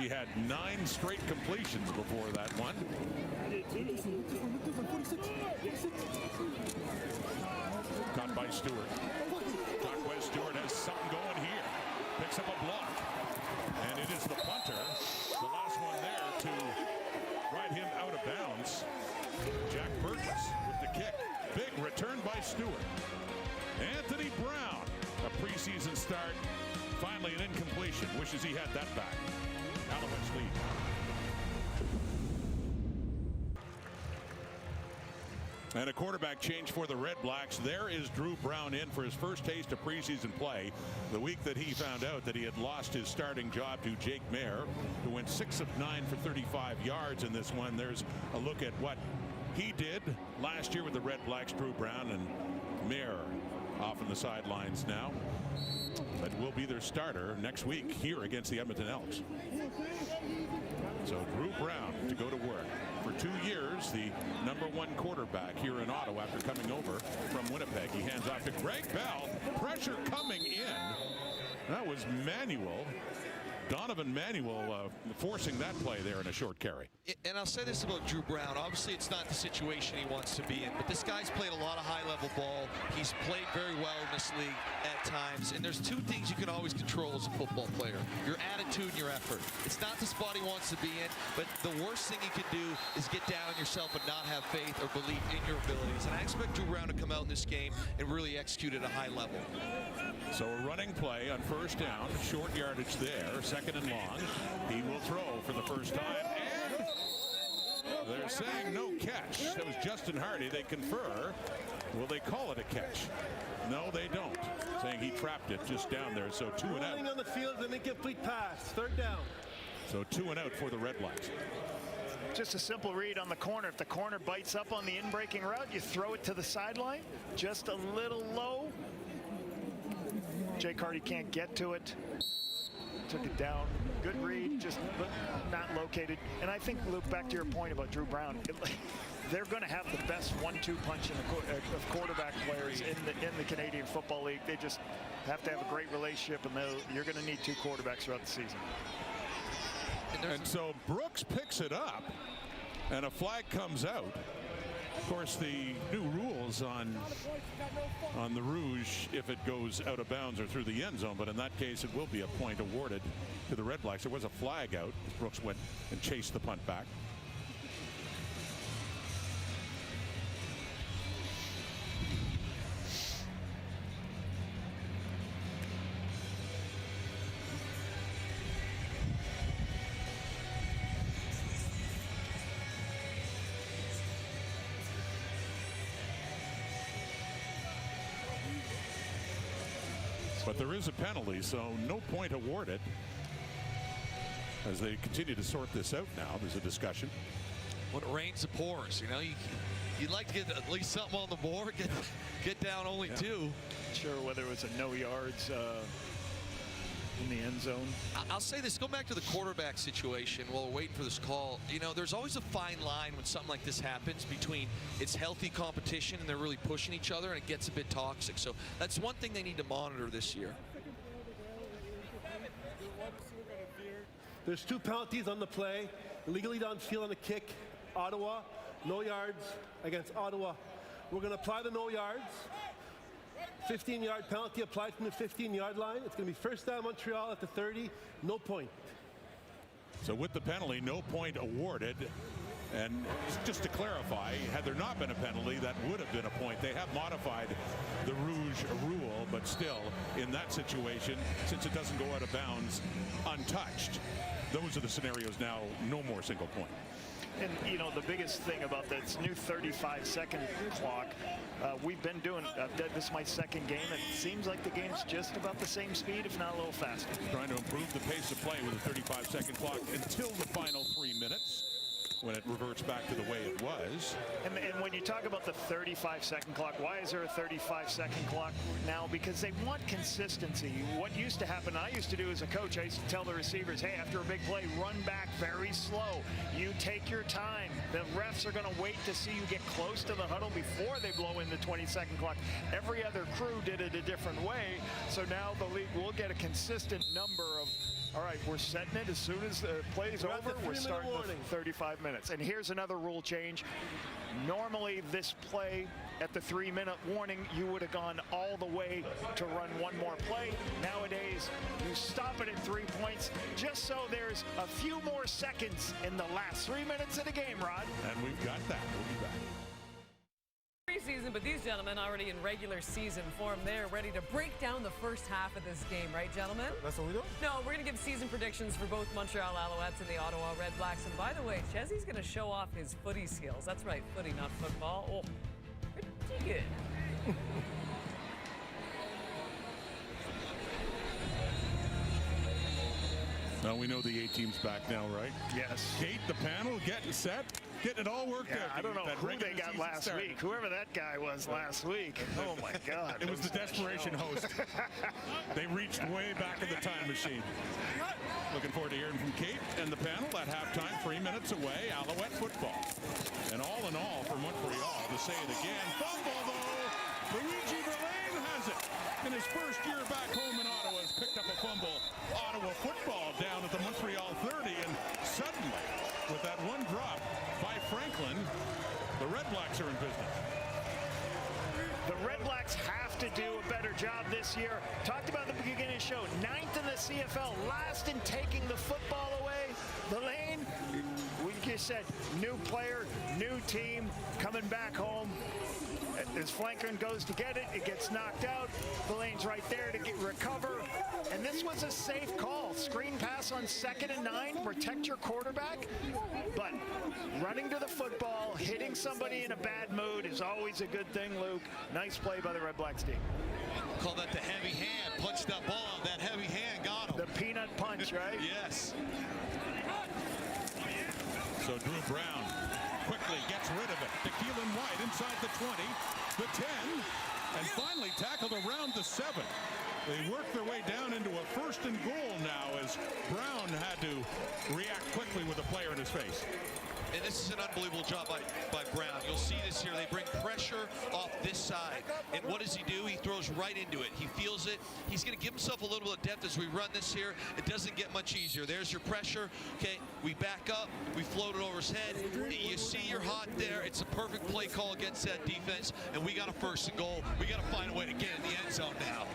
He had 9 straight completions before that one. Caught by Stewart. Jacquez Stewart has something going here. Picks up a block. And it is the punter, the last one there, to ride him out of bounds. Jack Burgess with the kick. Big return by Stewart. Anthony Brown, a preseason start. Finally an incompletion. Wishes he had that back. Alouettes lead. And a quarterback change for the Red Blacks. There is Drew Brown in for his first taste of preseason play. The week that he found out that he had lost his starting job to Jake Mayer, who went 6 of 9 for 35 yards in this one. There's a look at what he did last year with the Red Blacks. Drew Brown and Mayer off on the sidelines now. But will be their starter next week here against the Edmonton Elks. So Drew Brown to go to work. For 2 years, the #1 quarterback here in Ottawa after coming over from Winnipeg. He hands off to Greg Bell. Pressure coming in. That was Manuel. Donovan Manuel forcing that play there in a short carry. And I'll say this about Drew Brown. Obviously, it's not the situation he wants to be in, but this guy's played a lot of high-level ball. He's played very well in this league at times, and there's 2 things you can always control as a football player: your attitude and your effort. It's not the spot he wants to be in, but the worst thing you can do is get down on yourself and not have faith or belief in your abilities. And I expect Drew Brown to come out in this game and really execute at a high level. So a running play on first down, short yardage there, second and long. He will throw for the first time, and they're saying no catch. That was Justin Hardy. They confer. Will they call it a catch? No, they don't. Saying he trapped it just down there. So 2 and out. Running on the field, an incomplete pass. Third down. So 2 and out for the Red Blacks. Just a simple read on the corner. If the corner bites up on the in-breaking route, you throw it to the sideline. Just a little low. Jake Hardy can't get to it. Took it down. Good read, just not located. And I think, Luke, back to your point about Drew Brown, they're going to have the best 1-2 punch of quarterback players in the Canadian Football League. They just have to have a great relationship, and you're going to need 2 quarterbacks throughout the season. And so Brooks picks it up, and a flag comes out. Of course, the new rules on the Rouge, if it goes out of bounds or through the end zone, but in that case, it will be a point awarded to the Red Blacks. There was a flag out. Brooks went and chased the punt back. But there is a penalty, so no point awarded. As they continue to sort this out now, there's a discussion. when it rains, it pours. You know, you'd like to get at least something on the board, get down only 2. Sure, whether it was a no yards in the end zone. I'll say this, go back to the quarterback situation while we're waiting for this call. You know, there's always a fine line when something like this happens between it's healthy competition and they're really pushing each other and it gets a bit toxic. So that's one thing they need to monitor this year. There's 2 penalties on the play. Illegally downfield on the kick. Ottawa, no yards against Ottawa. We're going to apply the no yards. 15-yard penalty applied from the 15-yard line. It's going to be first down Montreal at the 30, no point. So with the penalty, no point awarded. And just to clarify, had there not been a penalty, that would have been a point. They have modified the Rouge rule, but still, in that situation, since it doesn't go out of bounds untouched, those are the scenarios now, no more single point. And, you know, the biggest thing about this new 35-second clock, we've been doing, this is my second game, and it seems like the game's just about the same speed, if not a little faster. Trying to improve the pace of play with a 35-second clock until the final 3 minutes, when it reverts back to the way it was. And when you talk about the 35-second clock, why is there a 35-second clock now? Because they want consistency. What used to happen, I used to do as a coach, I used to tell the receivers, hey, after a big play, run back very slow. You take your time. The refs are going to wait to see you get close to the huddle before they blow in the 20-second clock. Every other crew did it a different way. So now the league will get a consistent number of, all right, we're setting it as soon as the play's over, we're starting with 35 minutes. And here's another rule change. Normally this play at the 3-minute warning, you would have gone all the way to run one more play. Nowadays, you stop it at 3 points just so there's a few more seconds in the last 3 minutes of the game, Rod. And we've got that. We'll be back. Preseason, but these gentlemen already in regular season form. They're ready to break down the first half of this game, right, gentlemen? That's what we do? No, we're going to give season predictions for both Montreal Alouettes and the Ottawa REDBLACKS. And by the way, Chezzy's going to show off his footy skills. That's right, footy, not football. Oh, pretty good. Now we know the A-team's back now, right? Yes. Kate, the panel, getting set, getting it all worked out. I don't know who they got last week. Whoever that guy was last week. Oh, my God. It was the desperation host. They reached way back in the time machine. Looking forward to hearing from Kate and the panel at halftime, 3 minutes away, Alouette football. And all in all, for Montreal, to say it again, fumble though, Luigi Verlaine has it. In his first year back home in Ottawa, has picked up a fumble. Ottawa football down at the Montreal 30, and suddenly, with that one drop by Franklin, the REDBLACKS are in business. The REDBLACKS have to do a better job this year. Talked about at the beginning of the show, 9th in the CFL, last in taking the football away. Verlaine, we just said, new player, new team, coming back home. As Franklin goes to get it, it gets knocked out. Verlaine's right there to recover. And this was a safe call. Screen pass on 2nd and 9. Protect your quarterback. But running to the football, hitting somebody in a bad mood is always a good thing, Luke. Nice play by the REDBLACKS team. Call that the heavy hand. Punch that ball. That heavy hand got him. The peanut punch, right? Yes. So Drew Brown quickly gets rid of it. To Keelan White inside the 20, the 10, and finally tackled around the 7. They work their way down into a 1st and goal now as Brown had to react quickly with a player in his face. And this is an unbelievable job by Brown. You'll see this here. They bring pressure off this side. And what does he do? He throws right into it. He feels it. He's going to give himself a little bit of depth as we run this here. It doesn't get much easier. There's your pressure. Okay, we back up. We float it over his head. You see you're hot there. It's a perfect play call against that defense. And we got a 1st and goal. We got to find a way to get in the end zone now.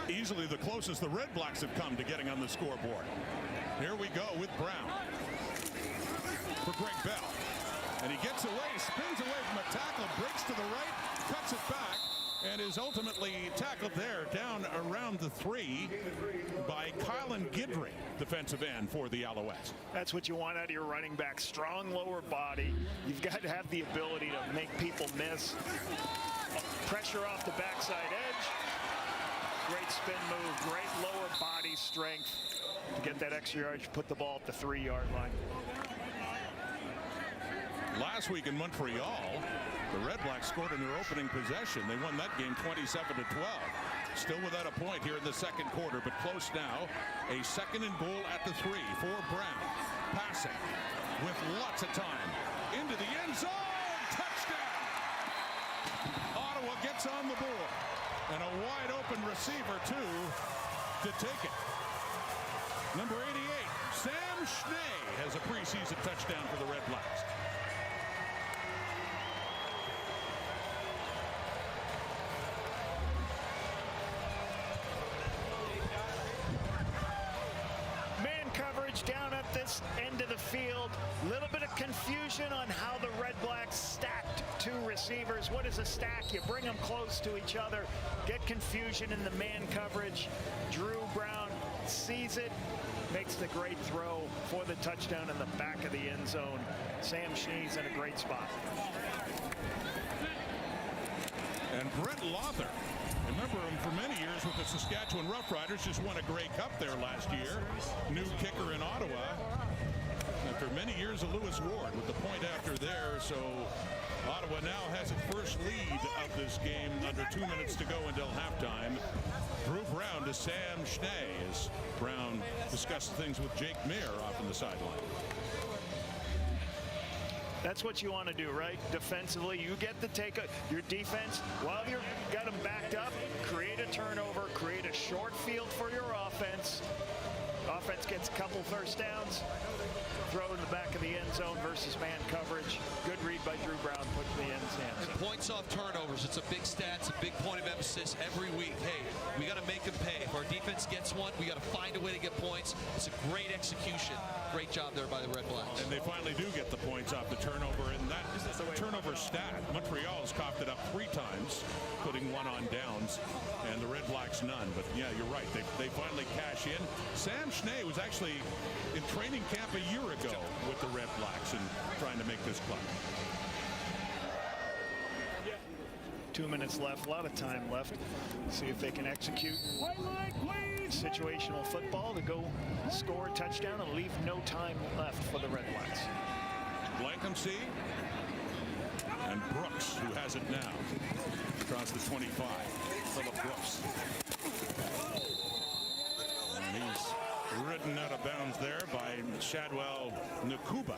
Easily the closest the REDBLACKS have come to getting on the scoreboard. Here we go with Brown. For Greg Bell. And he gets away, spins away from a tackle, breaks to the right, cuts it back, and is ultimately tackled there down around the 3 by Kylan Guidry, defensive end for the Alouettes. That's what you want out of your running back. Strong lower body. You've got to have the ability to make people miss. Pressure off the backside edge. Great spin move, great lower body strength to get that extra yardage, put the ball at the 3-yard line. last week in Montreal, the Red Blacks scored in their opening possession. They won that game 27-12. Still without a point here in the second quarter, but close now. A 2nd and goal at the 3 for Brown. Passing with lots of time into the end zone. Touchdown! Ottawa gets on the board. And a wide open receiver, too, to take it. Number 88, Sam Schnee has a preseason touchdown for the Red Blacks. Man coverage down at this end of the field. Little bit of confusion on how the Red Blacks stacked 2 receivers. What is a stack? You bring them close to each other. Get confusion in the man coverage. Drew Brown sees it, makes the great throw for the touchdown in the back of the end zone. Sam Schnee's in a great spot. And Brett Lother, remember him for many years with the Saskatchewan Roughriders, just won a Grey Cup there last year. New kicker in Ottawa. After many years of Lewis Ward with the point after there, so Ottawa now has its first lead of this game under 2 minutes to go until halftime. Drew Brown to Sam Schnee as Brown discussed things with Jake Mayer off on the sideline. That's what you want to do, right? Defensively, you get the take your defense while you've got them backed up. Create a turnover, create a short field for your offense. Offense gets a couple first downs. Throw in the back of the end zone versus man coverage. Good read by Drew Brown, put the end zone. And points off turnovers. It's a big stat. It's a big point of emphasis every week. Hey, we got to make them pay. If our defense gets one, we got to find a way to get points. It's a great execution. Great job there by the Red Blacks. And they finally do get the points off the turnover. And that turnover stat, Montreal's coughed it up 3 times, putting 1 on downs, and the Red Blacks none. But yeah, you're right. They finally cash in. Sam Schnee was actually in training camp a year ago with the Red Blacks and trying to make this club. 2 minutes left, a lot of time left. See if they can execute situational football to go score a touchdown and leave no time left for the Red Blacks. Blankensee and Brooks, who has it now, across the 25. Phillip Brooks. And he's ridden out of bounds there by Shadwell Nakuba.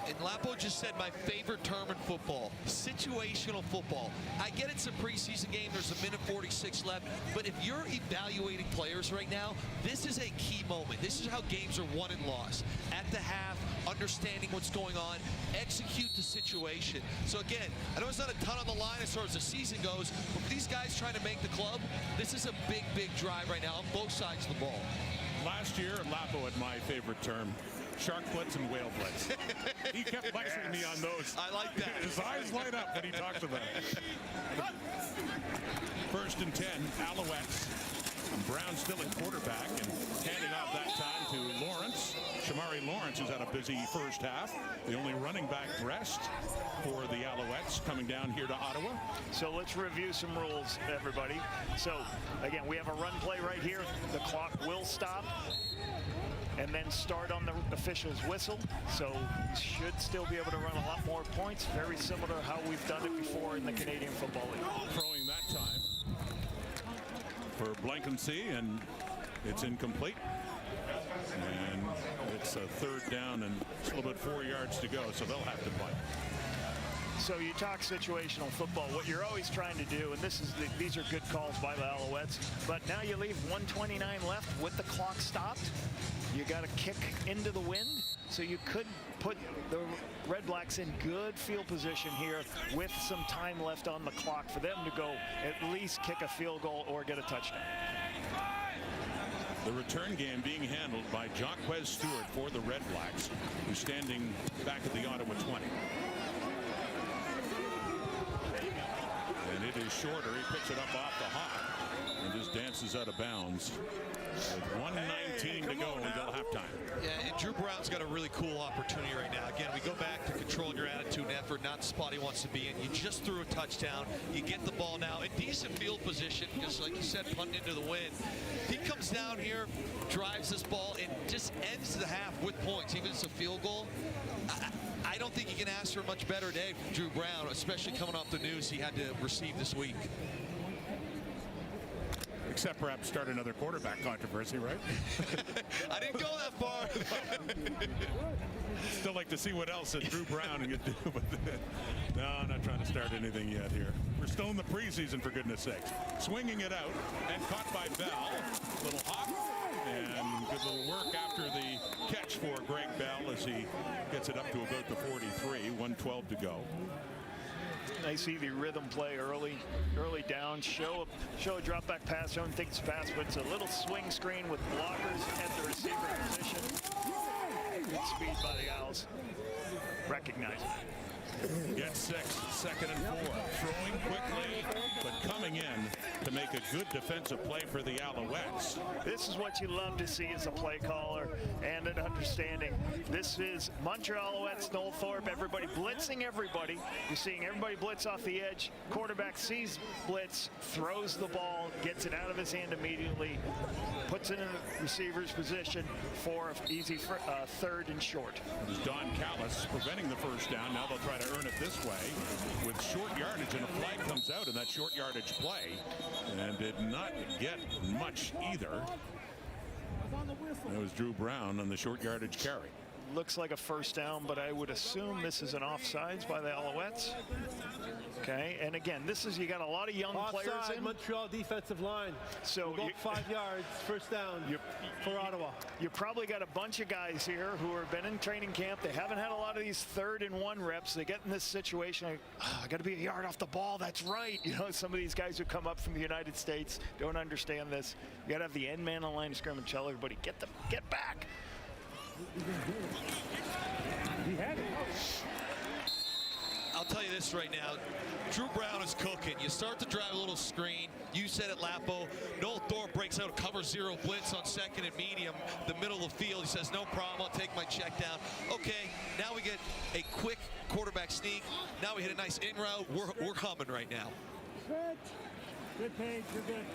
And Lapo just said my favorite term in football, situational football. I get it's a preseason game, there's a minute 46 left, but if you're evaluating players right now, this is a key moment. This is how games are won and lost. At the half, understanding what's going on, execute the situation. So again, I know it's not a ton on the line as far as the season goes, but for these guys trying to make the club, this is a big, big drive right now on both sides of the ball. Last year, Lapo had my favorite term, shark blitz and whale blitz. He kept lecturing me on those. I like that. His eyes light up when he talks about it. 1st and 10, Alouettes. And Brown still at quarterback and handing off that time to Lawrence. Shamari Lawrence has had a busy first half. The only running back rest for the Alouettes coming down here to Ottawa. So let's review some rules, everybody. So again, we have a run play right here. The clock will stop and then start on the official's whistle. So we should still be able to run a lot more points. Very similar to how we've done it before in the Canadian Football League. Throwing that time for Blankensee, and it's incomplete. And it's a 3rd down and a little bit 4 yards to go, so they'll have to punt. So you talk situational football. What you're always trying to do, and these are good calls by the Alouettes, but now you leave 1:29 left with the clock stopped. You got to kick into the wind, so you could put the Red Blacks in good field position here with some time left on the clock for them to go at least kick a field goal or get a touchdown. The return game being handled by Jonquez Stewart for the Red Blacks, who's standing back at the Ottawa 20. And it is shorter. He picks it up off the hop and just dances out of bounds. With 1:19 to go until halftime. Yeah, and Drew Brown's got a really cool opportunity right now. Again, we go back to controlling your attitude and effort, not the spot he wants to be in. You just threw a touchdown. You get the ball now in decent field position because, like you said, punting into the wind. He comes down here, drives this ball and just ends the half with points, even if it's a field goal. I don't think you can ask for a much better day from Drew Brown, especially coming off the news he had to receive this week. Except perhaps start another quarterback controversy, right? I didn't go that far. Still like to see what else that Drew Brown can do. But no, I'm not trying to start anything yet here. We're still in the preseason, for goodness sakes. Swinging it out and caught by Bell. Little hop and good little work after the catch for Greg Bell as he gets it up to about the 43. 1:12 to go. Nice easy rhythm play early down. Show a drop back pass. Don't think it's pass, but it's a little swing screen with blockers at the receiver position. Good speed by the Owls. Recognize it. Gets 6, 2nd and 4. Throwing quickly, but coming in to make a good defensive play for the Alouettes. This is what you love to see as a play caller and an understanding. This is Montreal Alouettes, Noel Thorpe, everybody blitzing everybody. You're seeing everybody blitz off the edge. Quarterback sees blitz, throws the ball, gets it out of his hand immediately, puts it in the receiver's position for an easy 3rd and short. It was Don Callis preventing the first down. Now they'll try to earn it this way with short yardage, and a flag comes out in that short yardage play and did not get much either. That was Drew Brown on the short yardage carry. Looks like a first down, but I would assume this is an offsides by the Alouettes. Okay, and again, this is, you got a lot of young players in. Montreal defensive line. So we'll go 5 yards, first down for Ottawa. You probably got a bunch of guys here who have been in training camp. They haven't had a lot of these 3rd and 1 reps. They get in this situation, like, I got to be a yard off the ball. That's right. You know, some of these guys who come up from the United States don't understand this. You got to have the end man on the line of scrimmage. Tell everybody, get back. I'll tell you this right now. Drew Brown is cooking. You start to drive a little screen. You said it, Lapo. Noel Thorpe breaks out a cover 0 blitz on 2nd and medium, the middle of the field. He says, no problem, I'll take my check down. Okay, now we get a quick quarterback sneak. Now we hit a nice in route. We're humming right now. Good page, you're good.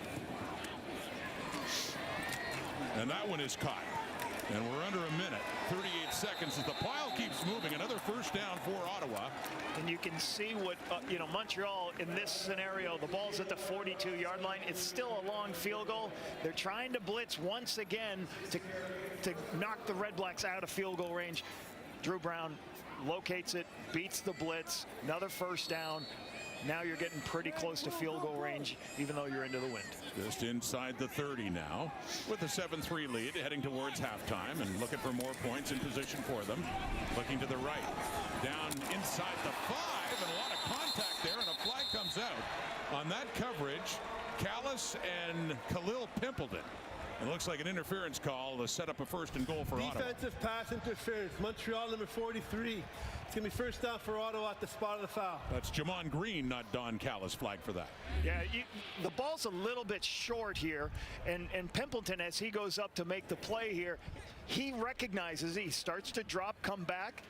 And that one is caught. And we're under a minute, 38 seconds as the pile keeps moving. Another first down for Ottawa. And you can see what, Montreal in this scenario, the ball's at the 42-yard line. It's still a long field goal. They're trying to blitz once again to knock the REDBLACKS out of field goal range. Drew Brown locates it, beats the blitz, another first down. Now you're getting pretty close to field goal range, even though you're into the wind. Just inside the 30 now, with a 7-3 lead, heading towards halftime and looking for more points in position for them. Looking to the right, down inside the 5, and a lot of contact there, and a flag comes out. On that coverage, Callis and Khalil Pimpleton. It looks like an interference call to set up a 1st and goal for Ottawa. Defensive pass interference. Montreal number 43. It's going to be first down for Ottawa at the spot of the foul. That's Jamon Green, not Don Callis, flag for that. Yeah, the ball's a little bit short here, and Pimpleton, as he goes up to make the play here, he recognizes, he starts to drop, come back,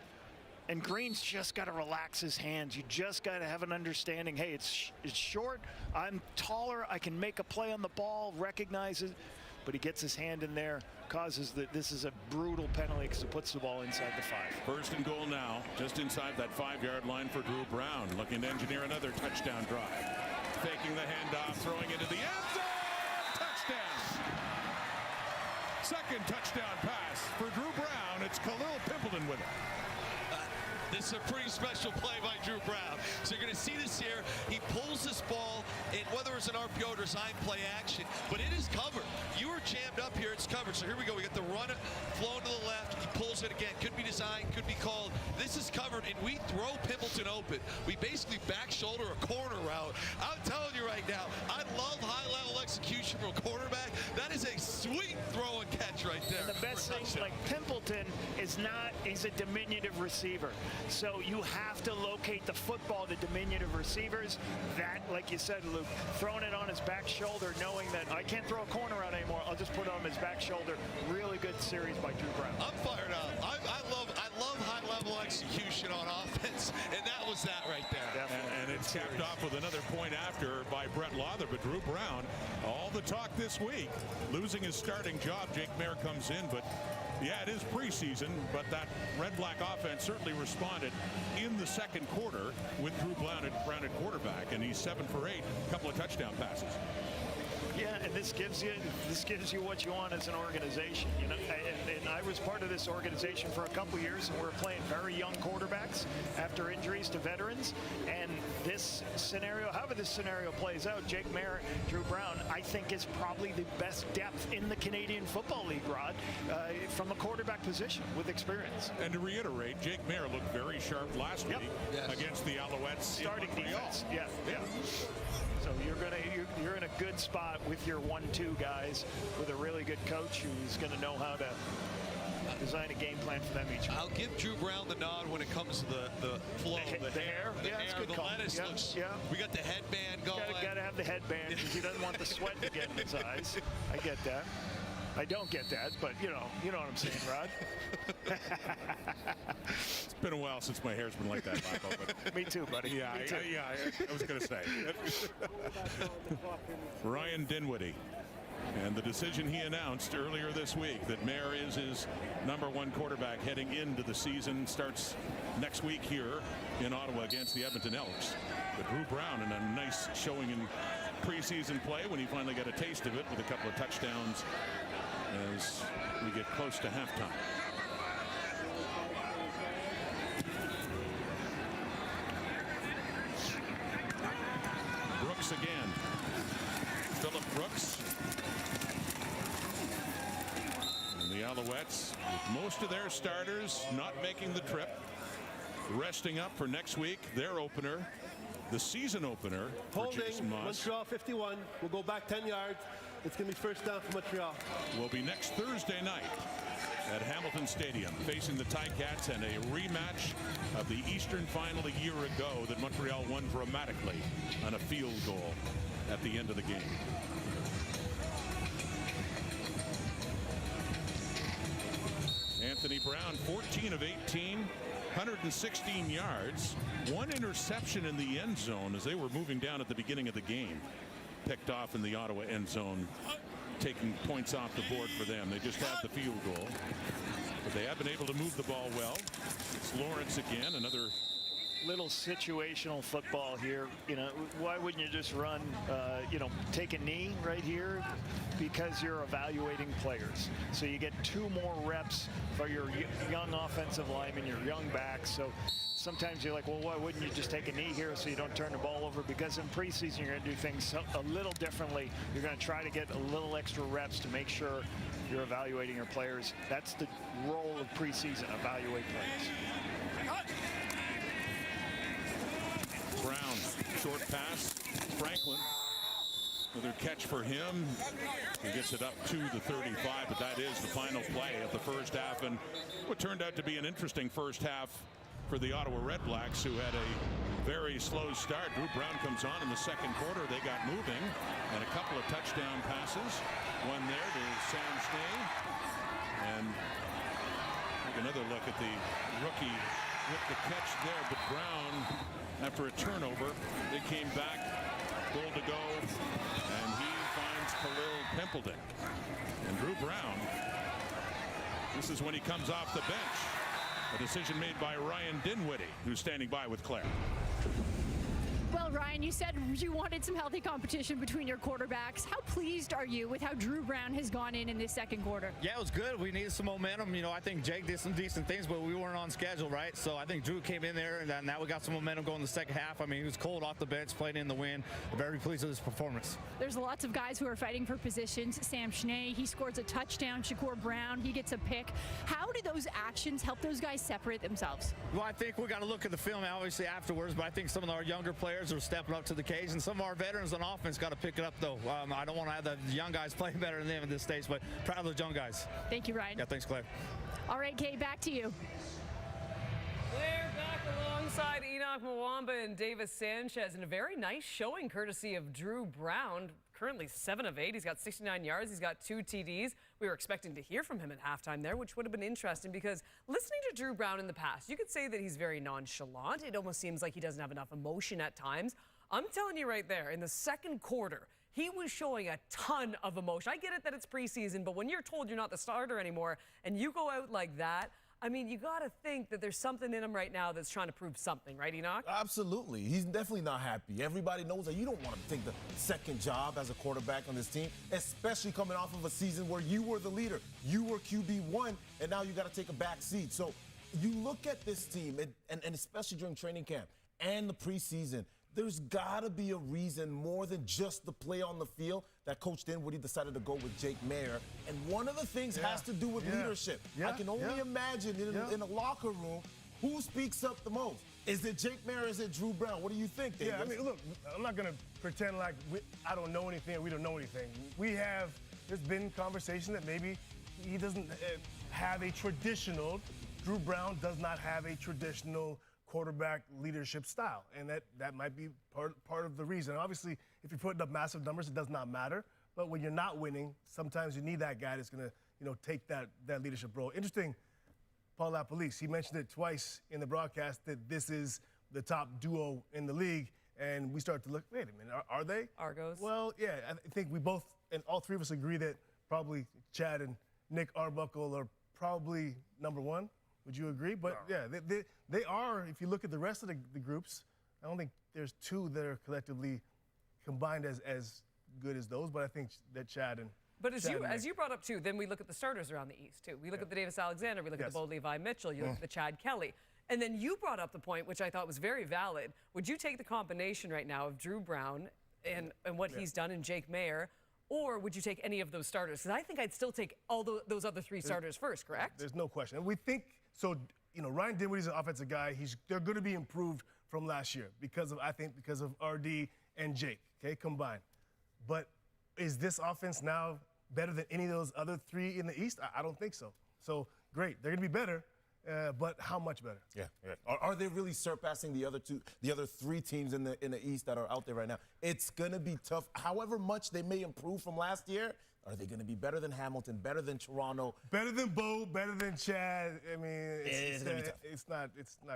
and Green's just got to relax his hands. You just got to have an understanding, hey, it's short, I'm taller, I can make a play on the ball, recognizes, but he gets his hand in there, causes this is a brutal penalty because it puts the ball inside the 5. 1st and goal now, just inside that 5-yard line for Drew Brown, looking to engineer another touchdown drive. Faking the handoff, throwing into the end zone, touchdown! 2nd touchdown pass for Drew Brown. It's Khalil Pimpleton with it. This is a pretty special play by Drew Brown. So you're going to see this here. He pulls this ball, and whether it's an RPO or design play action, but it is covered. You were jammed up here. It's covered. So here we go. We got the run flowing to the left. He pulls it again. Could be designed, could be called. This is covered, and we throw Pimpleton open. We basically back shoulder a corner route. I'm telling you right now, I love high-level execution from a quarterback. That is a sweet throw and catch right there. And the best thing, like Pimpleton is not, he's a diminutive receiver. So you have to locate the football to diminutive receivers. That, like you said, Luke, throwing it on his back shoulder, knowing that I can't throw a corner out anymore. I'll just put it on his back shoulder. Really good series by Drew Brown. I'm fired up. I love high-level execution on offense, and that was that right there. And it's capped off with another point after by Brett Lawther. But Drew Brown, all the talk this week, losing his starting job. Jake Mayer comes in, but yeah, it is preseason, but that Red Black offense certainly responded in the second quarter with Drew Brown at quarterback, and he's 7 for 8, a couple of touchdown passes. Yeah, and this gives you what you want as an organization, you know. And I was part of this organization for a couple years, and we're playing very young quarterbacks after injuries to veterans. And this scenario, however this scenario plays out, Jake Mayer, Drew Brown, I think is probably the best depth in the Canadian Football League, Rod, from a quarterback position with experience. And to reiterate, Jake Mayer looked very sharp last week against the Alouettes. Starting defense. Yeah. So you're in a good spot with your 1-2 guys, with a really good coach who's going to know how to design a game plan for them each week. I'll give Drew Brown the nod when it comes to the flow, the hair, the lettuce looks. Yeah. We got the headband going. Got to have the headband because he doesn't want the sweat to get in his eyes. I get that. I don't get that, but you know what I'm saying, Rod. It's been a while since my hair's been like that, Michael. But me too, buddy. Yeah, I was going to say. Ryan Dinwiddie. And the decision he announced earlier this week that Mayer is his #1 quarterback heading into the season starts next week here in Ottawa against the Edmonton Elks. But Drew Brown in a nice showing in preseason play when he finally got a taste of it with a couple of touchdowns as we get close to halftime. Brooks again. Phillip Brooks. And the Alouettes, with most of their starters not making the trip, resting up for next week, their opener, the season opener for Jason Moss. Montreal 51. We'll go back 10 yards. It's going to be first down for Montreal. Will be next Thursday night at Hamilton Stadium, facing the Ticats and a rematch of the Eastern Final a year ago that Montreal won dramatically on a field goal at the end of the game. Anthony Brown, 14 of 18, 116 yards, 1 interception in the end zone as they were moving down at the beginning of the game. Picked off in the Ottawa end zone, taking points off the board for them. They just had the field goal, but they have been able to move the ball well. It's Lawrence again, another little situational football here. You know, why wouldn't you just run, take a knee right here? Because you're evaluating players. So you get 2 more reps for your young offensive linemen, your young backs. So sometimes you're like, well, why wouldn't you just take a knee here so you don't turn the ball over? Because in preseason, you're going to do things a little differently. You're going to try to get a little extra reps to make sure you're evaluating your players. That's the role of preseason, evaluate players. Brown, short pass. Franklin, another catch for him. He gets it up to the 35, but that is the final play of the first half, and what turned out to be an interesting first half for the Ottawa REDBLACKS, who had a very slow start. Drew Brown comes on in the second quarter. They got moving, and a couple of touchdown passes. One there to Sam Schnee, and take another look at the rookie with the catch there. But Brown, after a turnover, they came back, goal to go, and he finds Khalil Pimpleton. And Drew Brown, this is when he comes off the bench. A decision made by Ryan Dinwiddie, who's standing by with Claire. Well, Ryan, you said you wanted some healthy competition between your quarterbacks. How pleased are you with how Drew Brown has gone in this second quarter? Yeah, it was good. We needed some momentum. You know, I think Jake did some decent things, but we weren't on schedule, right? So I think Drew came in there, and now we got some momentum going in the second half. I mean, he was cold off the bench, played in the wind. Very pleased with his performance. There's lots of guys who are fighting for positions. Sam Schnee, he scores a touchdown. Shakur Brown, he gets a pick. How do those actions help those guys separate themselves? Well, I think we got to look at the film, obviously, afterwards, but I think some of our younger players are stepping up to the occasion. Some of our veterans on offense got to pick it up, though. I don't want to have the young guys play better than them at this stage, but proud of those young guys. Thank you, Ryan. Yeah, thanks, Claire. All right, Kay, back to you. Claire back alongside Enoch Mwamba and Davis Sanchez, and a very nice showing courtesy of Drew Brown. currently 7 of 8. He's got 69 yards. He's got 2 TDs. We were expecting to hear from him at halftime there, which would have been interesting because listening to Drew Brown in the past, you could say that he's very nonchalant. It almost seems like he doesn't have enough emotion at times. I'm telling you right there, in the second quarter, he was showing a ton of emotion. I get it that it's preseason, but when you're told you're not the starter anymore and you go out like that, I mean, you got to think that there's something in him right now that's trying to prove something, right, Enoch? Absolutely. He's definitely not happy. Everybody knows that you don't want to take the second job as a quarterback on this team, especially coming off of a season where you were the leader. You were QB1, and now you got to take a back seat. So you look at this team, and especially during training camp and the preseason, there's got to be a reason more than just the play on the field that Coach Dinwiddie decided to go with Jake Mayer. And one of the things has to do with leadership. I can only imagine in a locker room who speaks up the most. Is it Jake Mayer or is it Drew Brown? What do you think, David? Yeah, I mean, look, I'm not going to pretend like I don't know anything or we don't know anything. There's been conversation that maybe he doesn't have a traditional, Drew Brown does not have a traditional quarterback leadership style, and that might be part of the reason. Obviously, if you're putting up massive numbers, it does not matter. But when you're not winning, sometimes you need that guy that's going to, take that leadership role. Interesting, Paul LaPolice, he mentioned it twice in the broadcast that this is the top duo in the league, and we start to look. Wait a minute, are they? Argos. Well, yeah, I think we both and all three of us agree that probably Chad and Nick Arbuckle are probably number one. Would you agree? But yeah, they are. If you look at the rest of the groups, I don't think there's two that are collectively combined as good as those. But I think that Chad and But as you brought up too, then we look at the starters around the East too. We look at the Davis Alexander, we look at the Bo Levi Mitchell, you look at the Chad Kelly. And then you brought up the point, which I thought was very valid. Would you take the combination right now of Drew Brown and what he's done in Jake Mayer, or would you take any of those starters? Because I think I'd still take all those other 3 starters first, correct? There's no question. And we think, so, Ryan Dinwiddie's an offensive guy. They're going to be improved from last year because of RD and Jake, combined. But is this offense now better than any of those other 3 in the East? I don't think so. So, great. They're going to be better. But how much better? Yeah. Are they really surpassing the other 3 teams in the East that are out there right now? It's gonna be tough. However much they may improve from last year, are they gonna be better than Hamilton, better than Toronto, better than Bo, better than Chad? I mean, it's gonna be tough. It's not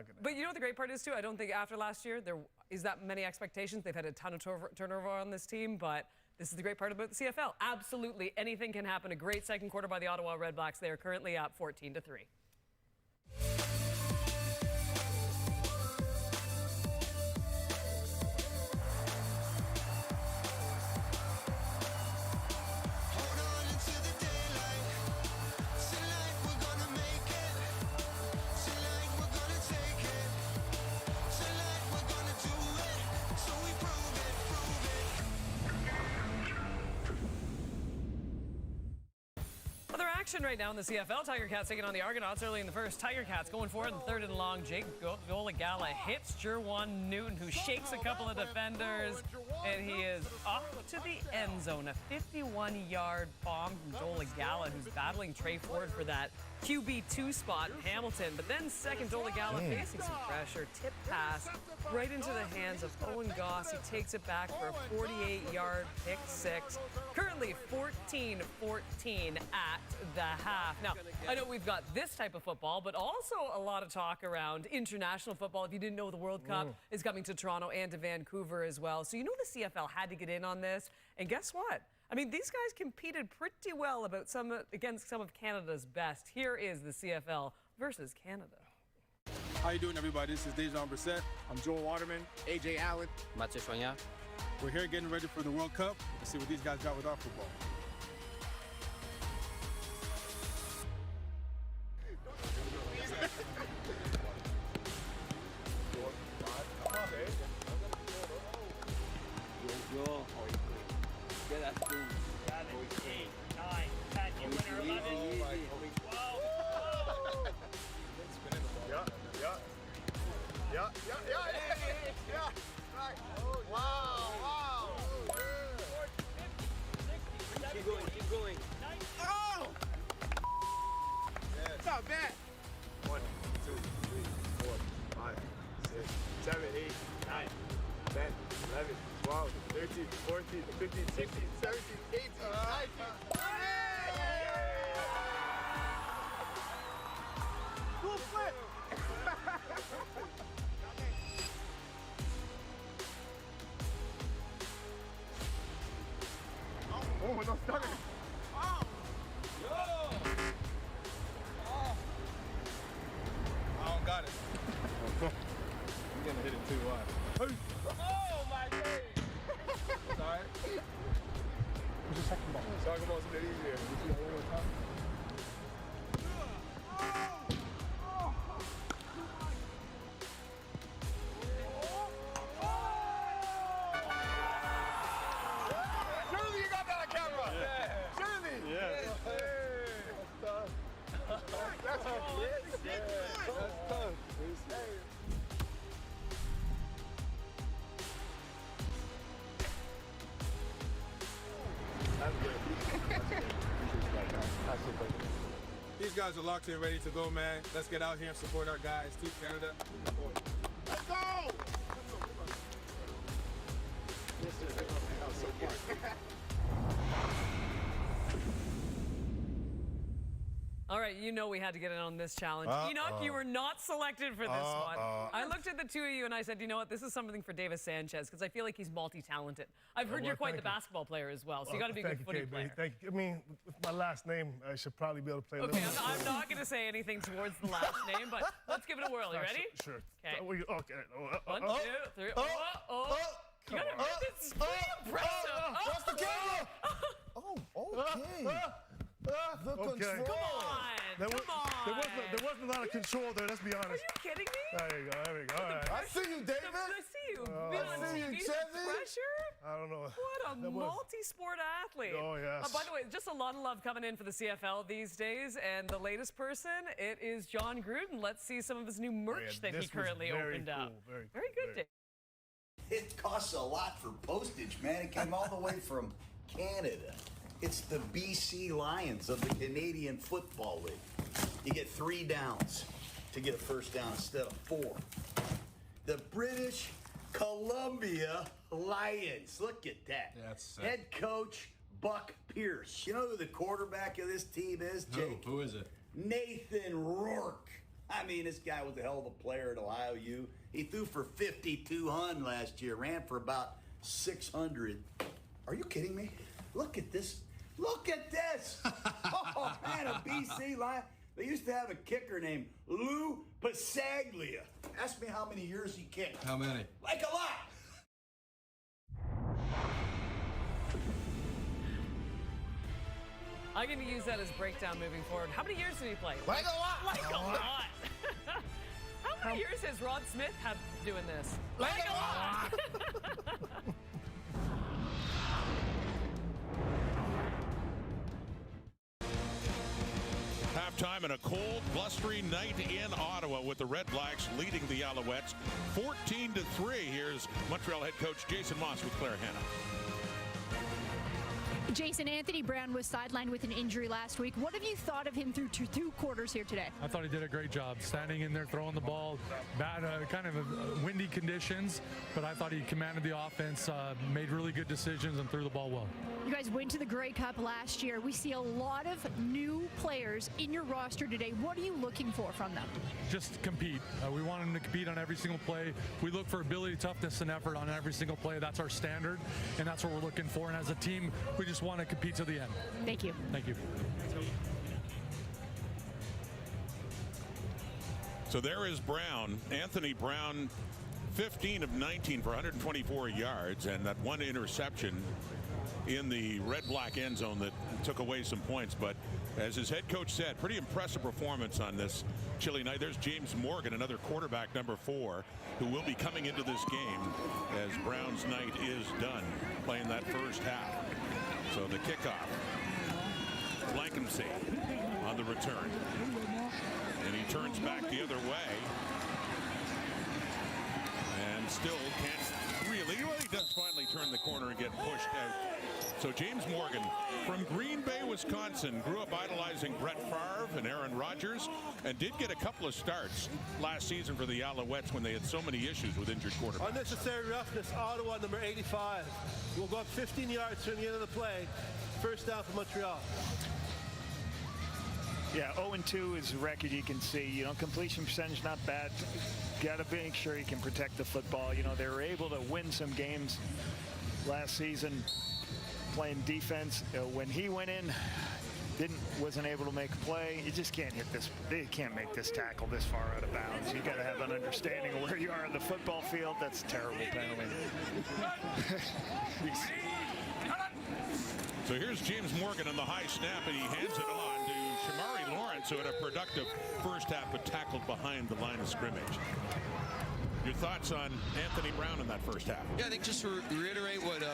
gonna. But you know what the great part is too? I don't think after last year there is that many expectations. They've had a ton of turnover on this team, but this is the great part about the CFL. Absolutely anything can happen. A great second quarter by the Ottawa REDBLACKS. They are currently up 14-3. Action right now in the CFL. Tiger Cats taking on the Argonauts early in the first. Tiger Cats going for it in 3rd and long. Jake Goligala hits Jerwan Newton, who shakes a couple of defenders, and he is off to the end zone. A 51-yard bomb from Goligala, who's battling Trey Ford for that QB2 spot in Hamilton. But then second, Goligala facing some pressure. Tip pass right into the hands of Owen Goss. He takes it back for a 48-yard pick 6. Currently 14-14 at the half. Now, I know we've got this type of football, but also a lot of talk around international football. If you didn't know, the World Cup is coming to Toronto and to Vancouver as well. So you know the CFL had to get in on this. And guess what? I mean, these guys competed pretty well against some of Canada's best. Here is the CFL versus Canada. How you doing, everybody? This is Dejan Brissett. I'm Joel Waterman. AJ Allen. Mathieu Choignard. We're here getting ready for the World Cup. Let's see what these guys got with our football. Keep going. Oh! It's not bad. 1, 2, 3, 4, 5, 6, 7, 8, 9, 10, 11, 12, 13, 13, 14, 15, 16, 17, 18, 19. Cool flip. Oh, no stutter. Oh. Yo. Oh. I don't got it. I'm gonna hit it too wide. Oh my God. It's all right. What's the second ball? Second ball's a bit easier. You see that one more time? Surely you got that on camera. Yeah. Surely. Yeah. That's tough. That's tough. That's tough. These guys are locked in, ready to go, man. Let's get out here and support our guys. Team Canada. Let's go! All right, you know we had to get in on this challenge. Enoch, you were not selected for this one. I looked at the two of you and I said, you know what, this is something for Davis Sanchez because I feel like he's multi-talented. I've heard you're quite the basketball player as well, so you got to be a good footy player. Thank you. I mean, with my last name, I should probably be able to play a little. Okay, I'm not going to say anything towards the last name, but let's give it a whirl. You ready? Sure. Okay. Okay. 1, 2, 3. You got to read this. It's pretty impressive. That's the camera. Okay. The control. Come on. There wasn't a lot of control there, let's be honest. Are you kidding me? There you go, there we go. All right. I see you, David. I see you. I see you, Chevy. Pressure? I don't know. What a multi-sport athlete. Oh, yes. By the way, just a lot of love coming in for the CFL these days. And the latest person, it is John Gruden. Let's see some of his new merch that he currently opened up. Very good, Dave. It costs a lot for postage, man. It came all the way from Canada. It's the BC Lions of the Canadian Football League. You get 3 downs to get a first down instead of 4. The British Columbia Lions. Look at that. That's sick. Head coach Buck Pierce. You know who the quarterback of this team is, Jake? Who is it? Nathan Rourke. I mean, this guy was a hell of a player at Ohio U. He threw for 5,200 last year, ran for about 600. Are you kidding me? Look at this. Look at this. Oh, man, a BC Lion. They used to have a kicker named Lou Pasaglia. Ask me how many years he kicked. How many? Like a lot. I'm going to use that as breakdown moving forward. How many years did he play? Like a lot. Like a lot. How many years has Rod Smith had doing this? Like a lot. Halftime in a cold, blustery night in Ottawa with the REDBLACKS leading the Alouettes 14-3. Here's Montreal head coach Jason Moss with Claire Hanna. Jason, Anthony Brown was sidelined with an injury last week. What have you thought of him through two quarters here today? I thought he did a great job standing in there, throwing the ball. Bad, kind of windy conditions, but I thought he commanded the offense, made really good decisions, and threw the ball well. You guys went to the Grey Cup last year. We see a lot of new players in your roster today. What are you looking for from them? Just compete. We want them to compete on every single play. We look for ability, toughness, and effort on every single play. That's our standard, and that's what we're looking for. And as a team, we just want to compete to the end. Thank you. Thank you. So there is Brown, Anthony Brown, 15 of 19 for 124 yards, and that one interception in the red-black end zone that took away some points. But as his head coach said, pretty impressive performance on this chilly night. There's James Morgan, another quarterback, number 4, who will be coming into this game as Brown's night is done, playing that first half. So the kickoff, Blankenship on the return. And he turns back the other way. and still can't really. Well, he does finally turn the corner and get pushed out. So James Morgan from Green Bay, Wisconsin, grew up idolizing Brett Favre and Aaron Rodgers, and did get a couple of starts last season for the Alouettes when they had so many issues with injured quarterbacks. Unnecessary roughness, Ottawa, number 85. We'll go up 15 yards from the end of the play. First down for Montreal. Yeah, 0-2 is a record you can see. You know, completion percentage not bad. Got to make sure you can protect the football. You know, they were able to win some games last season playing defense. When he went in, wasn't able to make a play. You just can't hit this. They can't make this tackle this far out of bounds. You got to have an understanding of where you are on the football field. That's a terrible penalty. So here's James Morgan on the high snap, and he hands it on to Shamari Lawrence, who had a productive first half but tackled behind the line of scrimmage. Your thoughts on Anthony Brown in that first half? Yeah, I think just to reiterate what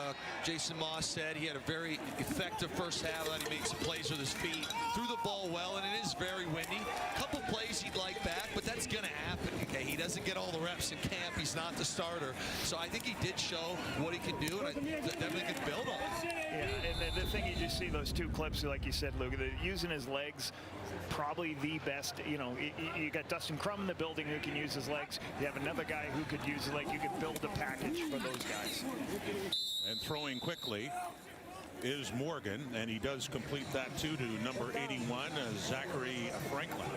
Jason Moss said, he had a very effective first half. He made some plays with his feet, threw the ball well, and it is very windy. A couple plays he'd like back, but that's going to happen. Okay, he doesn't get all the reps in camp. He's not the starter. So I think he did show what he can do, and I definitely can build on it. Yeah, and the thing you just see those two clips, like you said, Luke, using his legs, probably the best. You know, you got Dustin Crum in the building who can use his legs. You have another guy who could use his legs. You could build a package for those guys. And throwing quickly is Morgan, and he does complete that too to number 81, Zachary Franklin.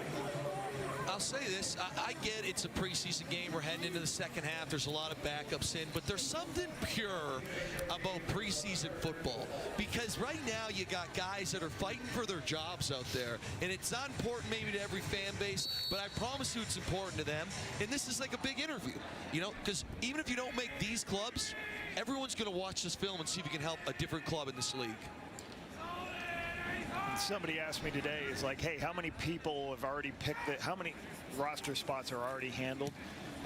I'll say this, I get it's a preseason game. We're heading into the second half. There's a lot of backups in, but there's something pure about preseason football, because right now you got guys that are fighting for their jobs out there, and it's not important maybe to every fan base, but I promise you it's important to them. And this is like a big interview, you know, because even if you don't make these clubs, everyone's going to watch this film and see if you can help a different club in this league. Somebody asked me today, is like, hey, how many people have already picked it? How many roster spots are already handled?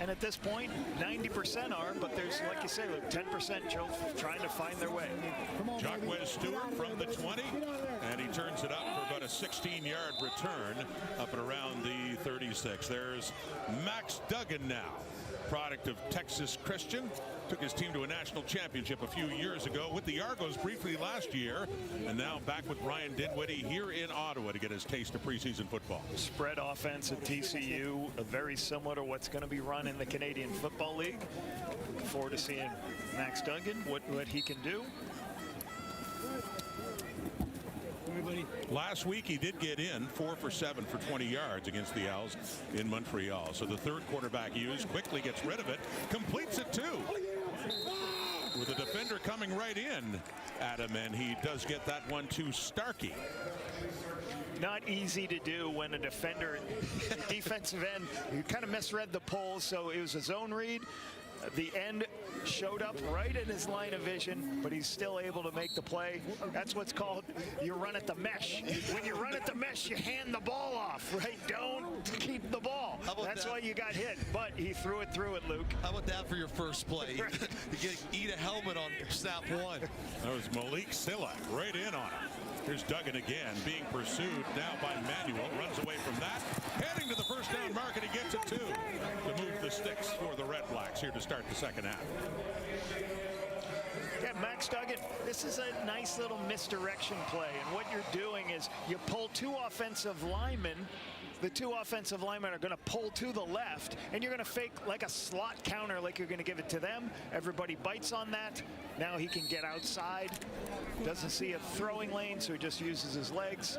And at this point, 90% are, but there's, like you say, like 10% trying to find their way. Jacquez Stewart from the 20, and he turns it up for about a 16-yard return up and around the 36. There's Max Duggan now, product of Texas Christian. Took his team to a national championship a few years ago with the Argos briefly last year, and now back with Brian Dinwiddie here in Ottawa to get his taste of preseason football. Spread offense at TCU, very similar to what's going to be run in the Canadian Football League. Looking forward to seeing Max Duggan, what he can do. Last week he did get in 4 for 7 for 20 yards against the Owls in Montreal. So the third quarterback used, quickly gets rid of it, completes it too. With a defender coming right in at him, and he does get that one to Starkey. Not easy to do when a defender, defensive end, you kind of misread the pull, so it was a zone read. The end showed up right in his line of vision, but he's still able to make the play. That's what's called you run at the mesh. When you run at the mesh, you hand the ball off, right? Don't keep the ball. That's why you got hit, but he threw it through it, Luke. How about that for your first play? You eat a helmet on snap one. That was Malik Silla right in on him. Here's Duggan again, being pursued now by Manuel. Runs away from that, heading to the first down mark, and he gets it too to move the sticks for the REDBLACKS here to start the second half. Yeah, Max Duggan, this is a nice little misdirection play, and what you're doing is you pull two offensive linemen. The two offensive linemen are going to pull to the left, and you're going to fake like a slot counter, like you're going to give it to them. Everybody bites on that. Now he can get outside. Doesn't see a throwing lane, so he just uses his legs.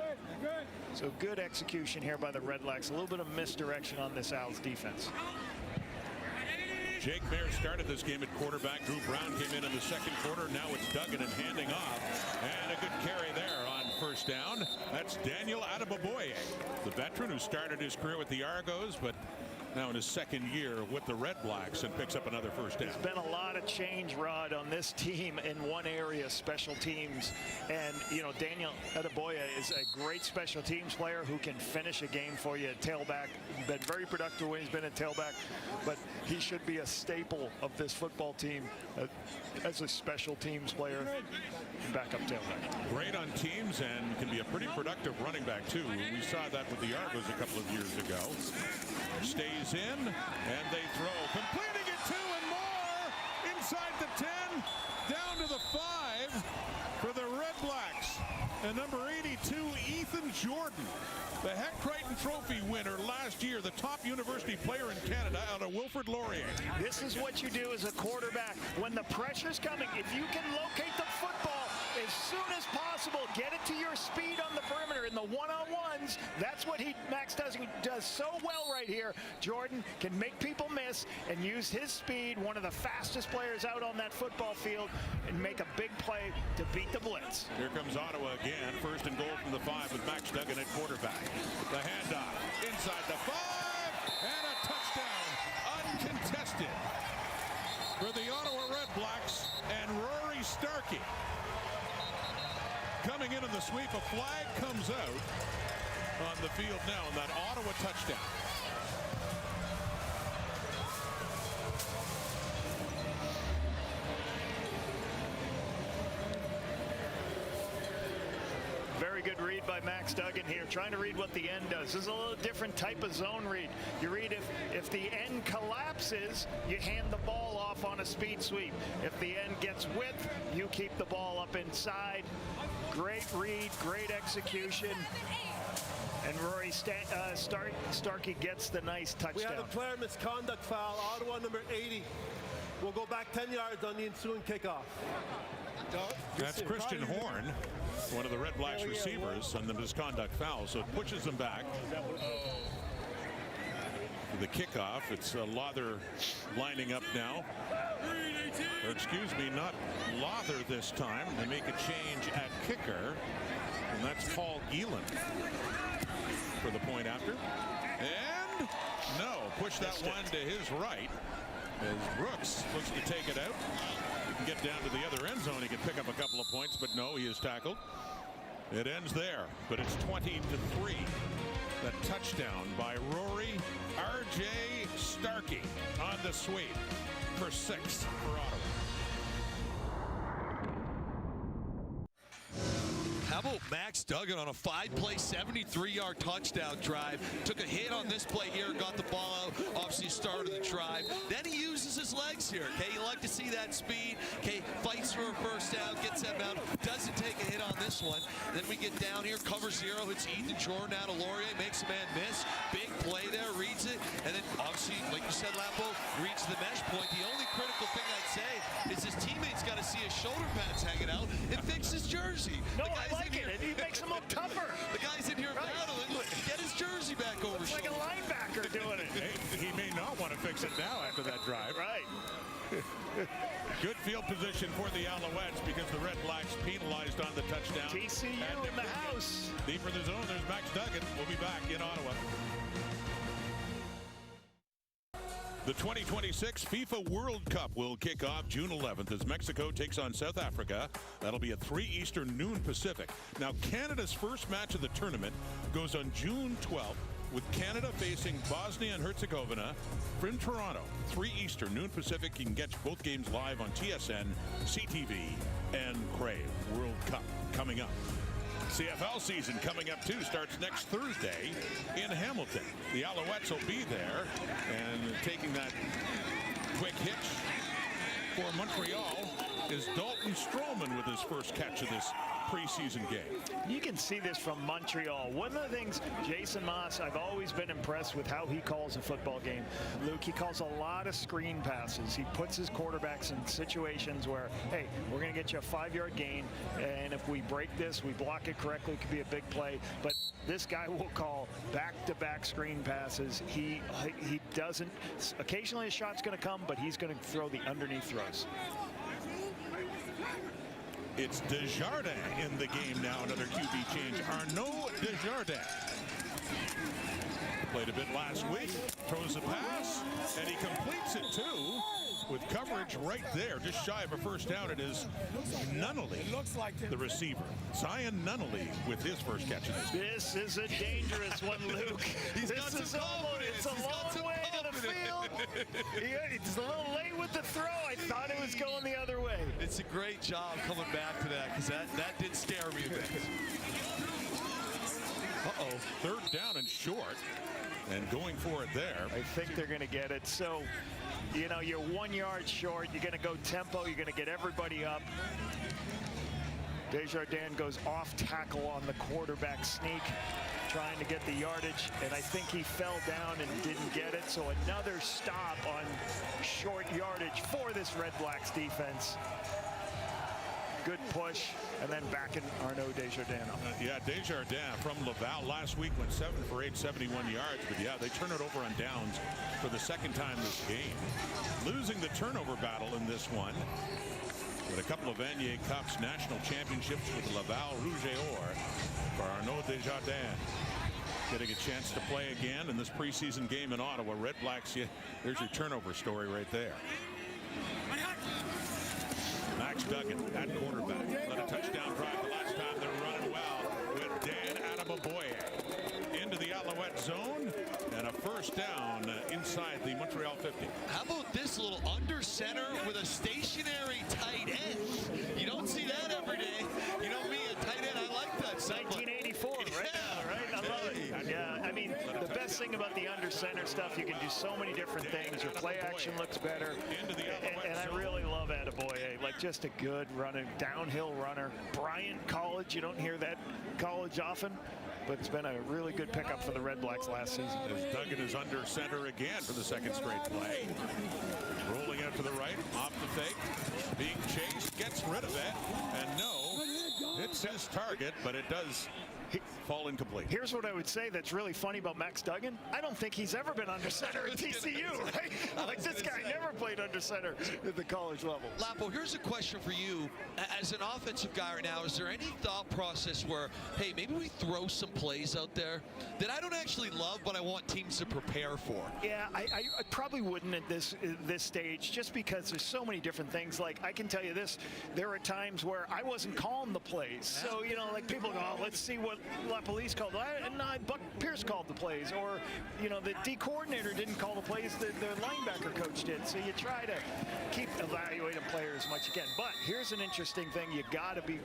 So good execution here by the REDBLACKS. A little bit of misdirection on this Owls defense. Jake Mayer started this game at quarterback. Drew Brown came in the second quarter. Now it's Duggan and handing off. And a good carry there on first down. That's Daniel Adebaboye, the veteran who started his career with the Argos, but now in his second year with the REDBLACKS, and picks up another first down. There's been a lot of change, Rod, on this team in one area, special teams. And, you know, Daniel Adebaboye is a great special teams player who can finish a game for you at tailback. Been very productive when he's been at tailback, but he should be a staple of this football team as a special teams player and backup tailback. Great on teams and can be a pretty productive running back, too. We saw that with the Argos a couple of years ago. Stays in, and they throw. Completing it to, and inside the 10, down to the 5 for the Red Blacks. And number 82, Ethan Jordan, the Heck Crichton Trophy winner last year, the top university player in Canada out of Wilfrid Laurier. This is what you do as a quarterback. When the pressure's coming, if you can locate the football as soon as possible, get it to your speed on the perimeter in the one-on-ones. That's what Max does so well right here. Jordan can make people miss and use his speed, one of the fastest players out on that football field, and make a big play to beat the blitz. Here comes Ottawa again. First and goal from the 5 with Max Duggan at quarterback. The handoff inside the 5 and a touchdown uncontested for the Ottawa Red Blacks and Rory Starkey. Coming in on the sweep, a flag comes out on the field now on that Ottawa touchdown. Very good read by Max Duggan here, trying to read what the end does. This is a little different type of zone read. You read if the end collapses, you hand the ball off on a speed sweep. If the end gets width, you keep the ball up inside. Great read, great execution. And Rory Starkey gets the nice touchdown. We had a player misconduct foul, Ottawa number 80. We'll go back 10 yards on the ensuing kickoff. That's Christian Horn, one of the Red Blacks receivers, on the misconduct foul, so it pushes them back. For the kickoff, it's Lawther lining up now. Or excuse me, not Lawther this time. They make a change at kicker, and that's Paul Geelan for the point after. And no, push that one to his right as Brooks looks to take it out. He can get down to the other end zone. He can pick up a couple of points, but no, he is tackled. It ends there, but it's 20-3. That touchdown by Rory R.J. Starkey on the sweep for 6 for Ottawa. How about Max Duggan on a 5-play, 73-yard touchdown drive? Took a hit on this play here, got the ball out, obviously started the drive. Then he uses his legs here, okay? You like to see that speed, okay? Fights for a first down, gets them out, doesn't take a hit on this one. Then we get down here, cover 0, hits Ethan Jordan out of Laurier, makes a man miss. Big play there, reads it, and then obviously, like you said, Lapo, reads the mesh point. The only critical thing I'd say is his teammates got to see his shoulder pads hanging out and fix his jersey. No, I like it. He makes him look tougher. The guy's in here battling. Get his jersey back over. Looks like a linebacker doing it. He may not want to fix it now after that drive. Right. Good field position for the Alouettes because the Red Blacks penalized on the touchdown. TCU in the house. Deeper in the zone, there's Max Duggan. We'll be back in Ottawa. The 2026 FIFA World Cup will kick off June 11th as Mexico takes on South Africa. That'll be at 3 Eastern, noon Pacific. Now, Canada's first match of the tournament goes on June 12th with Canada facing Bosnia and Herzegovina from Toronto. 3 Eastern, noon Pacific. You can catch both games live on TSN, CTV, and Crave. World Cup coming up. CFL season coming up too, starts next Thursday in Hamilton. The Alouettes will be there, and taking that quick hitch for Montreal is Dalton Stroman with his first catch of this preseason game. You can see this from Montreal. One of the things, Jason Moss, I've always been impressed with how he calls a football game. Luke, he calls a lot of screen passes. He puts his quarterbacks in situations where, hey, we're going to get you a 5-yard gain, and if we break this, we block it correctly, it could be a big play. But this guy will call back-to-back screen passes. He doesn't, occasionally a shot's going to come, but he's going to throw the underneath throws. It's Desjardins in the game now. Another QB change. Arnaud Desjardins. Played a bit last week. Throws a pass, and he completes it too. With coverage right there, just shy of a first down. It is Nunnally, the receiver. Zion Nunnally with his first catch of this game. This is a dangerous one, Luke. It's a long way to the field. It's a little late with the throw. I thought it was going the other way. It's a great job coming back to that, because that did scare me a bit. Uh-oh, third down and short, and going for it there. I think they're going to get it. So, you know, you're 1 yard short. You're going to go tempo. You're going to get everybody up. Desjardins goes off tackle on the quarterback sneak, trying to get the yardage, and I think he fell down and didn't get it. So another stop on short yardage for this Redblacks defense. Good push, and then back in Arnaud Desjardins. Yeah, Desjardins from Laval last week went 7 for 8, 71 yards. But yeah, they turn it over on downs for the second time this game. Losing the turnover battle in this one. With a couple of Vanier Cups national championships with Laval Rouge et Or for Arnaud Desjardins. Getting a chance to play again in this preseason game in Ottawa. Redblacks, yeah, there's your turnover story right there. Max Duggan at quarterback. Led a touchdown drive the last time. They're running well with Dan Adamaboye into the Alouette zone, and a first down inside the Montreal 50. How about this little under center with a stationary tight end? You don't see that every day. You know me, a tight end, I like that. 1984 right now, right? I love it. Yeah, I mean, the best thing about the under center stuff, you can do so many different things. Your play action looks better. And I really love Adamaboye. Like, just a good runner, downhill runner. Bryant College, you don't hear that college often, but it's been a really good pickup for the Redblacks last season. As Duggan is under center again for the second straight play. Rolling out to the right, off the fake, being chased, gets rid of it, and no, hits his target, but it does fall incomplete. Here's what I would say that's really funny about Max Duggan. I don't think he's ever been under center at TCU, right? Like, this guy never played under center at the college level. Lapo, here's a question for you. As an offensive guy right now, is there any thought process where, hey, maybe we throw some plays out there that I don't actually love, but I want teams to prepare for? Yeah, I probably wouldn't at this stage, just because there's so many different things. Like, I can tell you this, there are times where I wasn't calling the plays. So, you know, like, people go, oh, let's see what La Police called. And Buck Pierce called the plays. Or, you know, the D coordinator didn't call the plays, the linebacker coach did. So you try to keep evaluating players as much as you can. But here's an interesting thing you got to be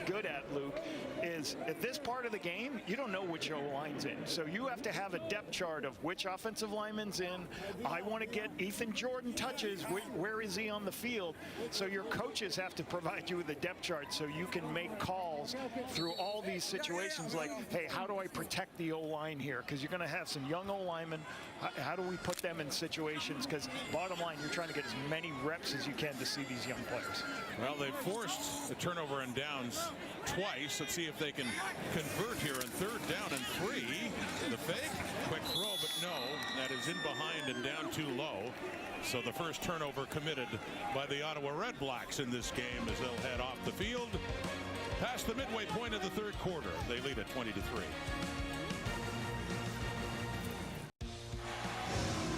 good at, Luke, is at this part of the game, you don't know which O-line's in. So you have to have a depth chart of which offensive lineman's in. I want to get Ethan Jordan touches. Where is he on the field? So your coaches have to provide you with a depth chart so you can make calls through all these situations like, hey, how do I protect the O-line here? Because you're going to have some young O-linemen. How do we put them in situations? Because bottom line, you're trying to get as many reps as you can to see these young players. Well, they forced the turnover and downs twice. Let's see if they can convert here on third down and 3. The fake, quick throw, but no, that is in behind and down too low. So the first turnover committed by the Ottawa Redblacks in this game as they'll head off the field. Past the midway point of the third quarter, they lead at 20-3.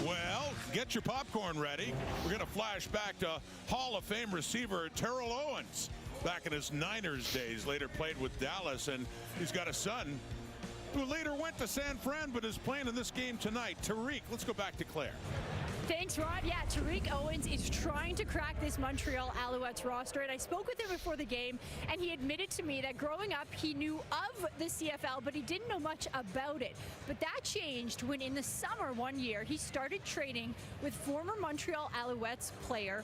Well, get your popcorn ready. We're going to flash back to Hall of Fame receiver Terrell Owens. Back in his Niners days, later played with Dallas, and he's got a son who later went to San Fran but is playing in this game tonight. Tariq, let's go back to Claire. Thanks, Rod. Yeah, Tariq Owens is trying to crack this Montreal Alouettes roster, and I spoke with him before the game, and he admitted to me that growing up, he knew of the CFL, but he didn't know much about it. But that changed when in the summer one year, he started training with former Montreal Alouettes player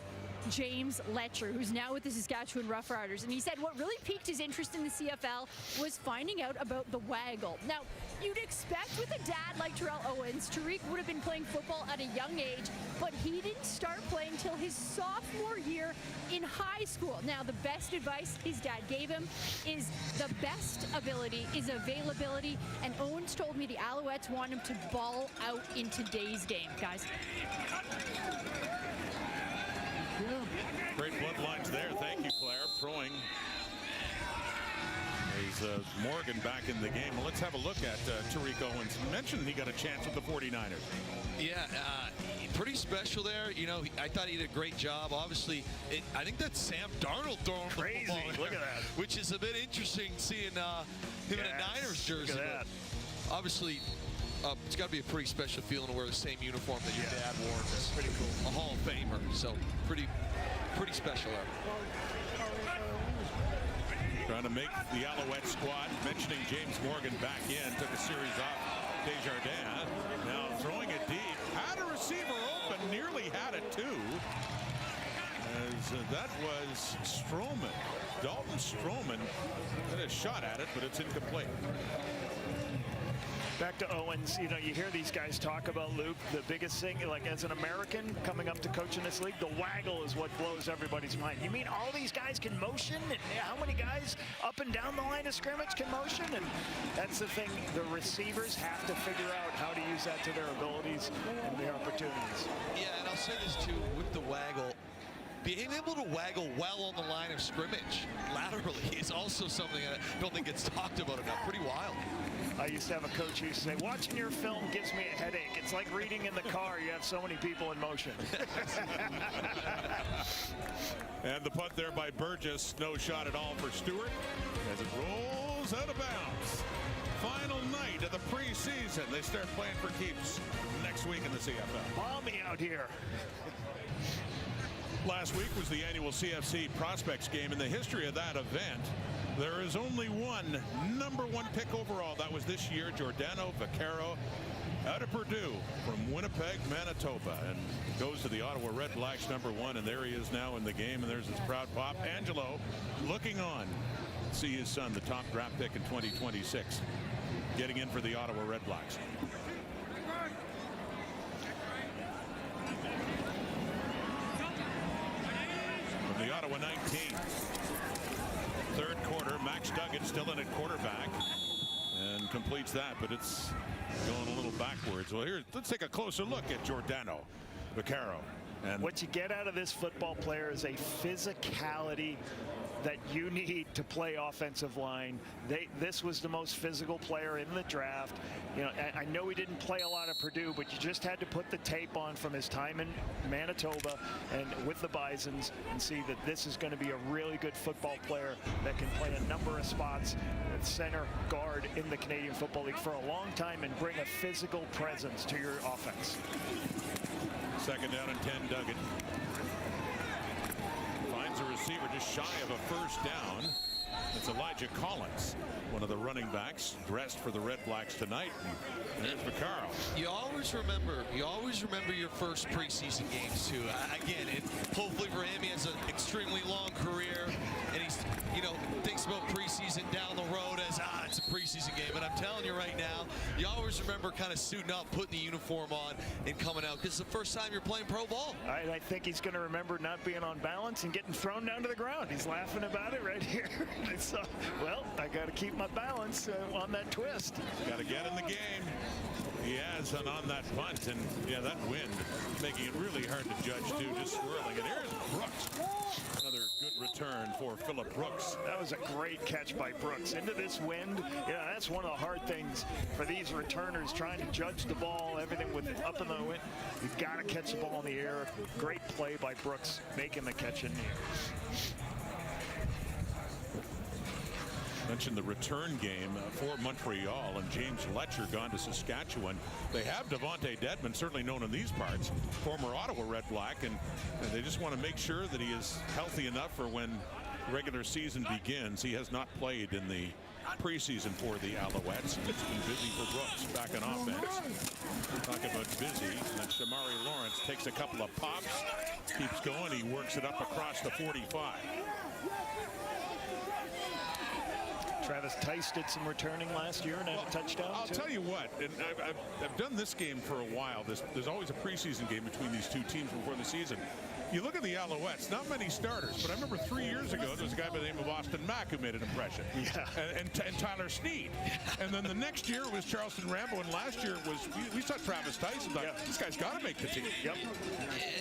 James Letcher, who's now with the Saskatchewan Roughriders. And he said what really piqued his interest in the CFL was finding out about the waggle. Now, you'd expect with a dad like Terrell Owens, Tariq would have been playing football at a young age, but he didn't start playing till his sophomore year in high school. Now, the best advice his dad gave him is the best ability is availability, and Owens told me the Alouettes want him to ball out in today's game, guys. Great bloodlines there. Thank you, Claire. Throwing is Morgan back in the game. Well, let's have a look at Tariq Owens. You mentioned he got a chance with the 49ers. Yeah, pretty special there. You know, I thought he did a great job. Obviously, I think that's Sam Darnold throwing crazy. The football Look at that. Which is a bit interesting seeing him in a Niners jersey. Look at that. Obviously, it's got to be a pretty special feeling to wear the same uniform that your dad wore. That's pretty cool. A Hall of Famer, so pretty special there. trying to make the Alouette squad. Mentioning James Morgan back in. Took a series off Desjardins. Now throwing it deep. Had a receiver open. Nearly had it too. As that was Stroman. Dalton Stroman had a shot at it, but it's incomplete. Back to Owens, you know, you hear these guys talk about, Luke, the biggest thing, like as an American coming up to coach in this league, the waggle is what blows everybody's mind. You mean all these guys can motion? And how many guys up and down the line of scrimmage can motion? And that's the thing, the receivers have to figure out how to use that to their abilities and their opportunities. Yeah, and I'll say this too, with the waggle, being able to waggle well on the line of scrimmage laterally is also something I don't think gets talked about enough. Pretty wild. I used to have a coach who used to say, watching your film gives me a headache. It's like reading in the car. You have so many people in motion. And the punt there by Burgess. No shot at all for Stewart as it rolls out of bounds. Final night of the preseason. They start playing for keeps next week in the CFL. Balmy out here. Last week was the annual CFC Prospects game. In the history of that event, there is only one #1 pick overall. That was this year, Giordano Vaccaro out of Purdue from Winnipeg, Manitoba, and goes to the Ottawa REDBLACKS #1, and there he is now in the game, and there's his proud pop. Angelo looking on. See his son, the top draft pick in 2026, getting in for the Ottawa REDBLACKS. From the Ottawa 19. Third quarter, Max Duggan still in at quarterback and completes that, but it's going a little backwards. Well, here, let's take a closer look at Giordano Vaccaro. And what you get out of this football player is a physicality that you need to play offensive line. This was the most physical player in the draft. You know, I know he didn't play a lot at Purdue, but you just had to put the tape on from his time in Manitoba and with the Bisons and see that this is going to be a really good football player that can play a number of spots at center, guard in the Canadian Football League for a long time and bring a physical presence to your offense. Second down and 10, Duggan. Finds a receiver just shy of a first down. It's Elijah Collins, one of the running backs, dressed for the REDBLACKS tonight. And there's Vaccaro. You always remember your first preseason games too. Again, hopefully for him, he has an extremely long career, and he's, you know, thinks about preseason down the road as it's a preseason game. And I'm telling you right now, you always remember kind of suiting up, putting the uniform on, and coming out because it's the first time you're playing pro ball. I think he's going to remember not being on balance and getting thrown down to the ground. He's laughing about it right here. So, well, I got to keep my balance on that twist. Got to get in the game. He has on that punt, and yeah, that wind making it really hard to judge too, just swirling. And here's Brooks. Another good return for Phillip Brooks. That was a great catch by Brooks. Into this wind, yeah, that's one of the hard things for these returners, trying to judge the ball, everything with it up in the wind. You've got to catch the ball in the air. Great play by Brooks, making the catch in the air. Mentioned the return game for Montreal, and James Letcher gone to Saskatchewan. They have Devontae Dedmon, certainly known in these parts, former Ottawa REDBLACK, and they just want to make sure that he is healthy enough for when regular season begins. He has not played in the preseason for the Alouettes. It's been busy for Brooks back on offense. Talk about busy. And Shamari Lawrence takes a couple of pops, keeps going. He works it up across the 45. Travis Tice did some returning last year and had a touchdown. I'll tell you what, and I've done this game for a while. There's always a preseason game between these two teams before the season. You look at the Alouettes, not many starters, but I remember 3 years ago, there was a guy by the name of Austin Mack who made an impression. Yeah. And Tyler Snead. And then the next year it was Charleston Rambo, and last year it was, we saw Travis Tice and thought, this guy's got to make the team. Yep.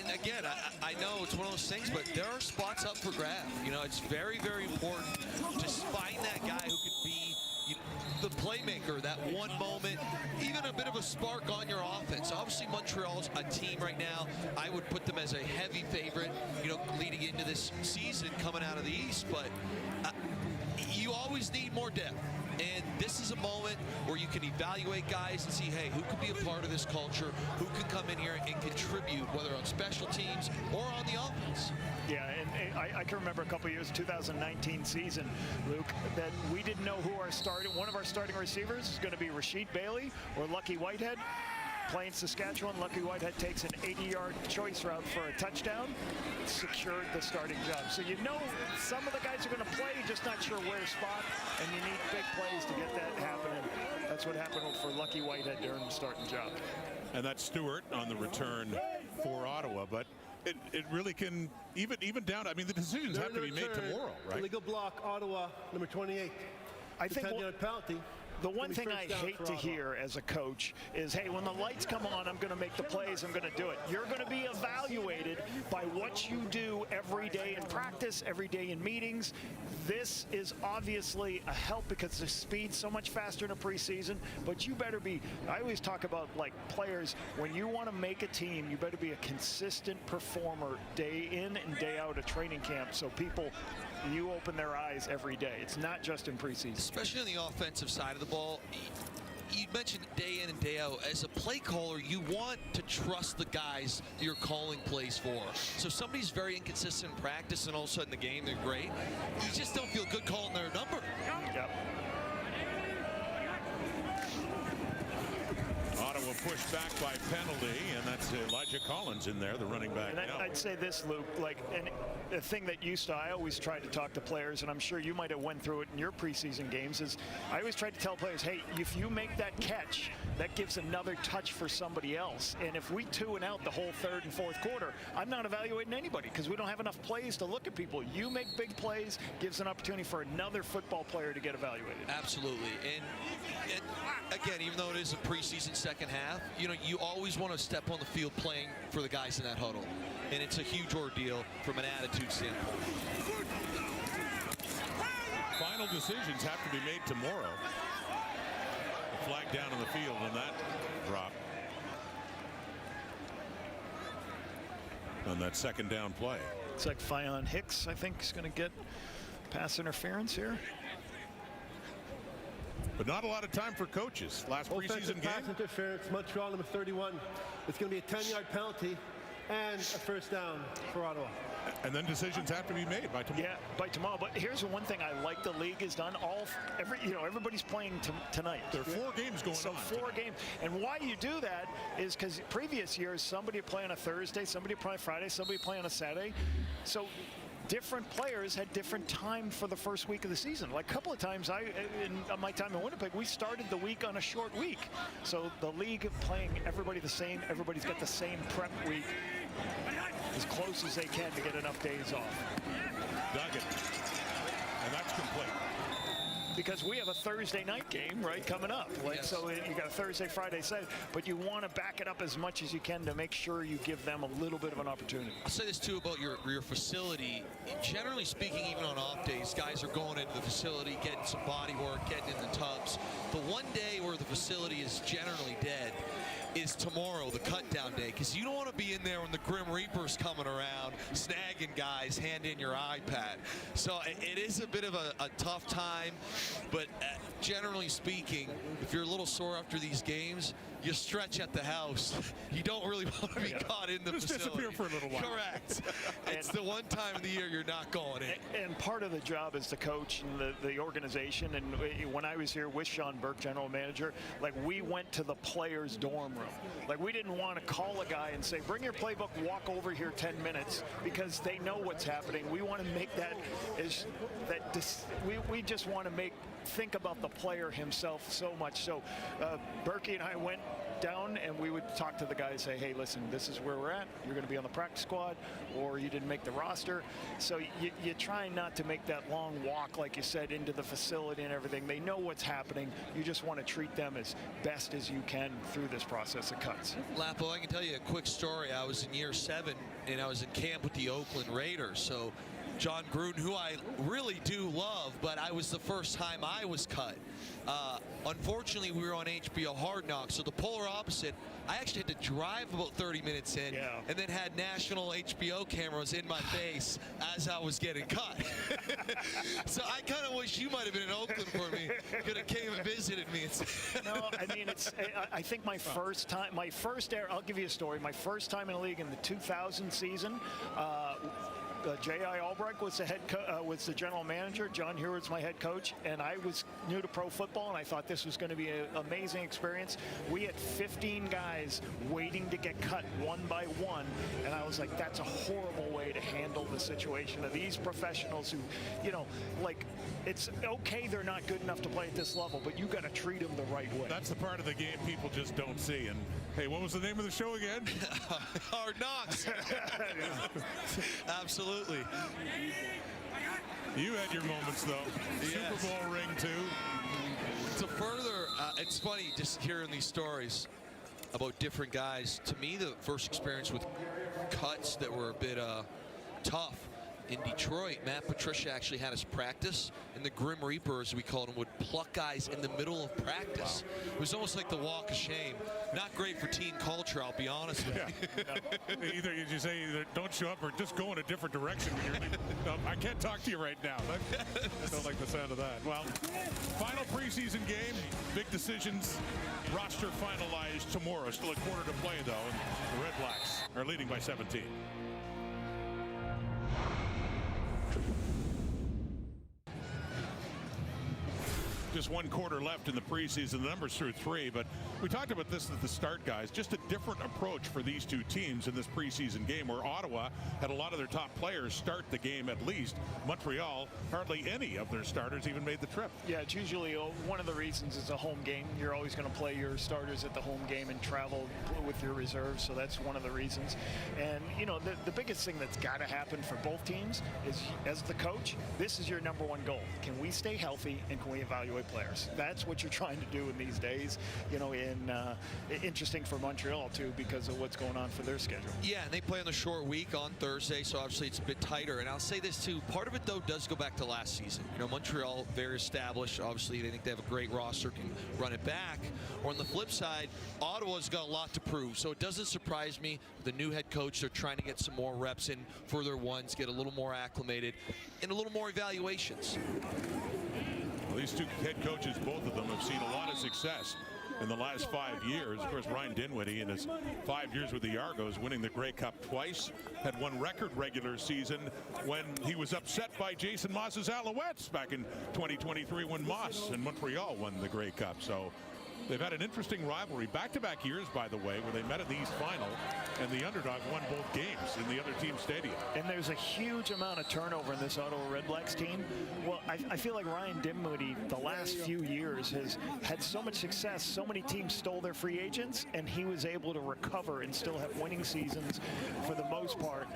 And again, I know it's one of those things, but there are spots up for grab. You know, it's very, very important to find that guy who could be the playmaker, that one moment, even a bit of a spark on your offense. Obviously, Montreal's a team right now. I would put them as a heavy favorite, you know, leading into this season coming out of the East. But you always need more depth. And this is a moment where you can evaluate guys and see, hey, who could be a part of this culture, who can come in here and contribute, whether on special teams or on the offense. Yeah, and I can remember a couple of years, 2019 season, Luke, that we didn't know who one of our starting receivers is going to be Rasheed Bailey or Lucky Whitehead. Playing Saskatchewan, Lucky Whitehead takes an 80-yard choice route for a touchdown, secured the starting job. So you know some of the guys are going to play, just not sure where to spot, and you need big plays to get that happening. That's what happened for Lucky Whitehead during the starting job. And that's Stewart on the return for Ottawa, but it really can even down. I mean, the decisions have to be made tomorrow, right? Illegal block, Ottawa, number 28. I think penalty. The one thing I hate to hear as a coach is, hey, when the lights come on, I'm going to make the plays, I'm going to do it. You're going to be evaluated by what you do every day in practice, every day in meetings. This is obviously a help because the speed's so much faster in a preseason, but you better be, I always talk about like players, when you want to make a team, you better be a consistent performer day in and day out of training camp so people, you open their eyes every day. It's not just in preseason. Especially on the offensive side of the ball. You mentioned day in and day out. As a play caller, you want to trust the guys you're calling plays for. So if somebody's very inconsistent in practice and all of a sudden the game, they're great, you just don't feel good calling their number. Yep. Ottawa pushed back by penalty, and that's Elijah Collins in there, the running back. And I'd say this, Luke, like, and the thing that I always try to talk to players, and I'm sure you might have went through it in your preseason games, is I always try to tell players, hey, if you make that catch, that gives another touch for somebody else. And if we two and out the whole third and fourth quarter, I'm not evaluating anybody because we don't have enough plays to look at people. You make big plays, gives an opportunity for another football player to get evaluated. Absolutely. And again, even though it is a preseason second half, you know, you always want to step on the field playing for the guys in that huddle. And it's a huge ordeal from an attitude standpoint. Final decisions have to be made tomorrow. The flag down in the field on that drop. On that second down play. It's like Fionn Hicks, I think, is going to get pass interference here. But not a lot of time for coaches. Last preseason game. Pass interference, Montreal number 31. It's going to be a 10-yard penalty and a first down for Ottawa. And then decisions have to be made by tomorrow. Yeah, by tomorrow. But here's the one thing I like the league has done. Everybody's playing tonight. There are 4 games going on. So 4 games. And why you do that is because previous years somebody would play on a Thursday, somebody would play on Friday, somebody would play on a Saturday. So different players had different time for the first week of the season. Like a couple of times in my time in Winnipeg, we started the week on a short week. So the league playing everybody the same. Everybody's got the same prep week as close as they can to get enough days off. Duggan. And that's complete. Because we have a Thursday night game, right, coming up. Like, yes. So you got a Thursday, Friday, Saturday, but you want to back it up as much as you can to make sure you give them a little bit of an opportunity. I'll say this, too, about your facility. Generally speaking, even on off days, guys are going into the facility, getting some body work, getting in the tubs. The one day where the facility is generally dead is tomorrow, the cut down day, because you don't want to be in there when the Grim Reaper's coming around, snagging guys, hand in your iPad. So it is a bit of a tough time, but generally speaking, if you're a little sore after these games, you stretch at the house. You don't really want to be caught in the facility. Just disappear for a little while. Correct. It's the one time of the year you're not going in. And part of the job is the coach and the organization. And when I was here with Sean Burke, general manager, like we went to the players' dorm room. Like we didn't want to call a guy and say, bring your playbook, walk over here 10 minutes, because they know what's happening. We want to make we just want to think about the player himself so much. So Berkey and I went down and we would talk to the guys, say, hey, listen, this is where we're at. You're going to be on the practice squad, or you didn't make the roster. So you try not to make that long walk, like you said, into the facility and everything. They know what's happening. You just want to treat them as best as you can through this process of cuts. Lapo, I can tell you a quick story. I was in year 7 and I was in camp with the Oakland Raiders. So John Gruden, who I really do love, but I was the first time I was cut. Unfortunately, we were on HBO Hard Knocks, so the polar opposite. I actually had to drive about 30 minutes in and then had national HBO cameras in my face as I was getting cut. So I kind of wish you might have been in Oakland for me. Could have came and visited me. No, I mean, I think my first time, I'll give you a story. My first time in the league in the 2000 season, J.I. Albrecht was the general manager. John Heward's my head coach, and I was new to pro football, and I thought this was going to be an amazing experience. We had 15 guys waiting to get cut one by one, and I was like, that's a horrible way to handle the situation of these professionals who, you know, like, it's okay they're not good enough to play at this level, but you got to treat them the right way. That's the part of the game people just don't see. And hey, what was the name of the show again? Hard Knocks. Absolutely. You had your moments, though. Yes. Super Bowl ring, too. To further, it's funny just hearing these stories about different guys. To me, the first experience with cuts that were a bit tough in Detroit, Matt Patricia actually had us practice, and the Grim Reaper, as we called him, would pluck guys in the middle of practice. Wow. It was almost like the walk of shame. Not great for team culture, I'll be honest with you. Either you say either don't show up or just go in a different direction when you're leaving. No, I can't talk to you right now. I don't like the sound of that. Well, final preseason game, big decisions. Roster finalized tomorrow. Still a quarter to play, though, and the REDBLACKS are leading by 17. Just one quarter left in the preseason. The numbers through 3, but we talked about this at the start, guys. Just a different approach for these two teams in this preseason game, where Ottawa had a lot of their top players start the game at least. Montreal, hardly any of their starters even made the trip. Yeah, it's usually one of the reasons is a home game. You're always going to play your starters at the home game and travel with your reserves, so that's one of the reasons. And, you know, the biggest thing that's got to happen for both teams is, as the coach, this is your number one goal. Can we stay healthy, and can we evaluate players? That's what you're trying to do in these days. You know, interesting for Montreal too because of what's going on for their schedule. Yeah, and they play on the short week on Thursday, so obviously it's a bit tighter. And I'll say this too, part of it though does go back to last season. You know, Montreal, very established. Obviously they think they have a great roster, can run it back. Or on the flip side, Ottawa's got a lot to prove. So it doesn't surprise me. The new head coach, they're trying to get some more reps in for their ones, get a little more acclimated, and a little more evaluations. Well, these two head coaches, both of them, have seen a lot of success in the last 5 years. Of course, Ryan Dinwiddie in his 5 years with the Argos, winning the Grey Cup twice, had one record regular season when he was upset by Jason Moss's Alouettes back in 2023 when Moss and Montreal won the Grey Cup. So they've had an interesting rivalry, back-to-back years, by the way, where they met in the East Final, and the underdog won both games in the other team's stadium. And there's a huge amount of turnover in this Ottawa REDBLACKS team. Well, I feel like Ryan Dinwiddie, the last few years, has had so much success. So many teams stole their free agents, and he was able to recover and still have winning seasons for the most part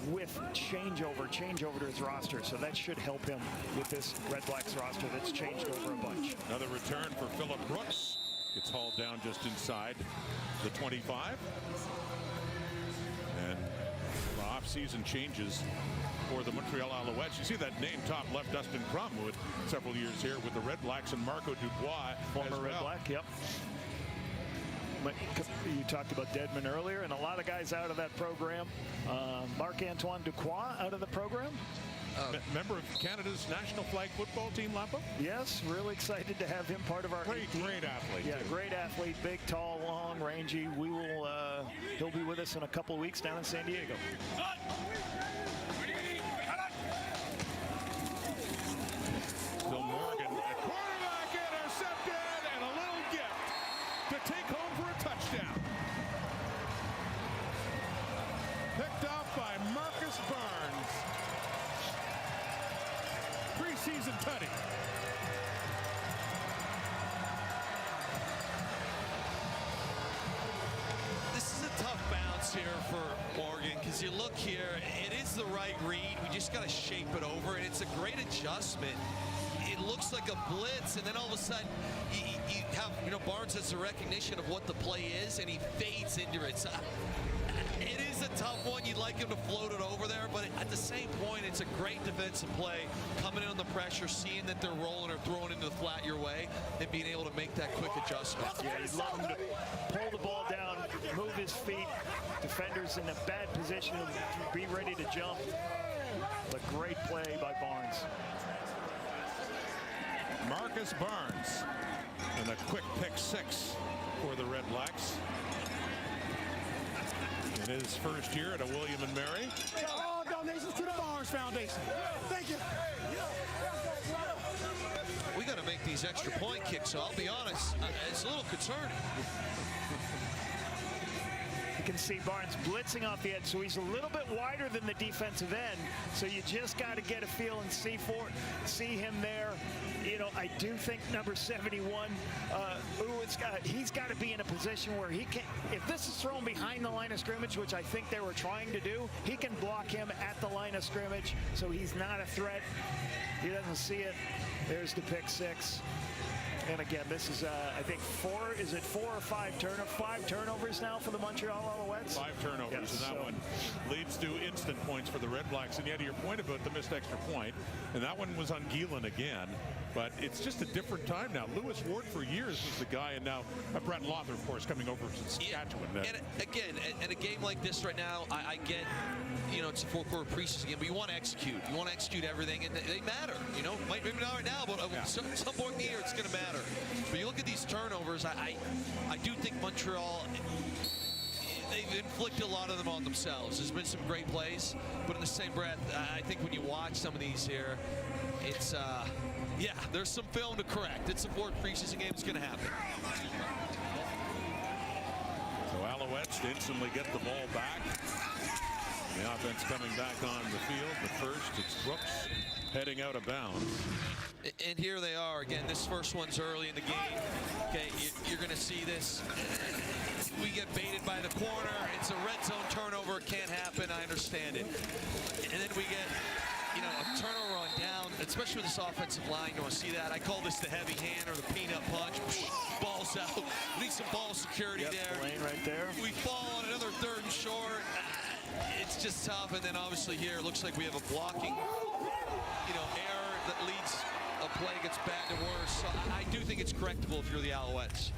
with changeover to his roster. So that should help him with this REDBLACKS roster that's changed over a bunch. Another return for Phillip Brooks. Gets hauled down just inside the 25. And off-season changes for the Montreal Alouettes. You see that name top left, Dustin Crum, with several years here with the REDBLACKS, and Marco Dubois, former as well. REDBLACK, yep. You talked about Dedmon earlier, and a lot of guys out of that program. Marc-Antoine Dubois out of the program. Member of Canada's national flag football team, Lampa? Yes, really excited to have him part of our great athlete. Yeah, too. Great athlete, big, tall, long, rangy. We will. He'll be with us in a couple of weeks down in San Diego. Still Morgan, a quarterback intercepted, and a little gift to take home for a touchdown. Picked off by Marcus Barnes. Preseason tutty. This is a tough bounce here for Morgan, because you look here, it is the right read. We just got to shape it over, and it's a great adjustment. It looks like a blitz, and then all of a sudden you have, Barnes has the recognition of what the play is, and he fades into it. So, it is a tough one. You'd like him to float it over there, but at the same point, it's a great defensive play. Coming in on the pressure, seeing that they're rolling or throwing into the flat your way, and being able to make that quick adjustment. Yeah, you'd love him to pull the ball down, move his feet. Defenders in a bad position to be ready to jump. But great play by Barnes. Marcus Barnes and a quick pick 6 for the Red Blacks. In his first year at a William & Mary. All donations to the Barnes Foundation. Thank you. We got to make these extra point kicks, so I'll be honest, it's a little concerning. You can see Barnes blitzing off the edge, so he's a little bit wider than the defensive end. So you just got to get a feel and see him there. I do think number 71, he's got to be in a position where he can. If this is thrown behind the line of scrimmage, which I think they were trying to do, he can block him at the line of scrimmage, so he's not a threat. He doesn't see it. There's the pick 6. And again, this is, I think, 4 or 5 turnovers? 5 turnovers now for the Montreal Alouettes? 5 turnovers, yes, and that one leads to instant points for the Red Blacks. And yet, to your point about the missed extra point, and that one was on Gielan again. But it's just a different time now. Lewis Ward for years was the guy, and now Brett Lother, of course, coming over from Saskatchewan. And again, in a game like this right now, I get, it's a 4-quarter preseason game, but you want to execute. You want to execute everything, and they matter. Maybe not right now, but at some point in the year, it's going to matter. But you look at these turnovers, I do think Montreal, they've inflicted a lot of them on themselves. There's been some great plays, but in the same breath, I think when you watch some of these here, it's, yeah, there's some film to correct. It's a 4th preseason game. It's going to happen. So Alouettes instantly get the ball back. The offense coming back on the field, but first it's Brooks heading out of bounds. And here they are again. This first one's early in the game. Okay, you're going to see this. We get baited by the corner. It's a red zone turnover. It can't happen. I understand it. And then we get, a turnover on down, especially with this offensive line. You want to see that? I call this the heavy hand or the peanut punch. Balls out. We need some ball security there. Lane right there. We fall on another 3rd and short. It's just tough. And then obviously here it looks like we have a blocking, error that leads a play gets bad to worse. So I do think it's correctable if you're the Alouettes.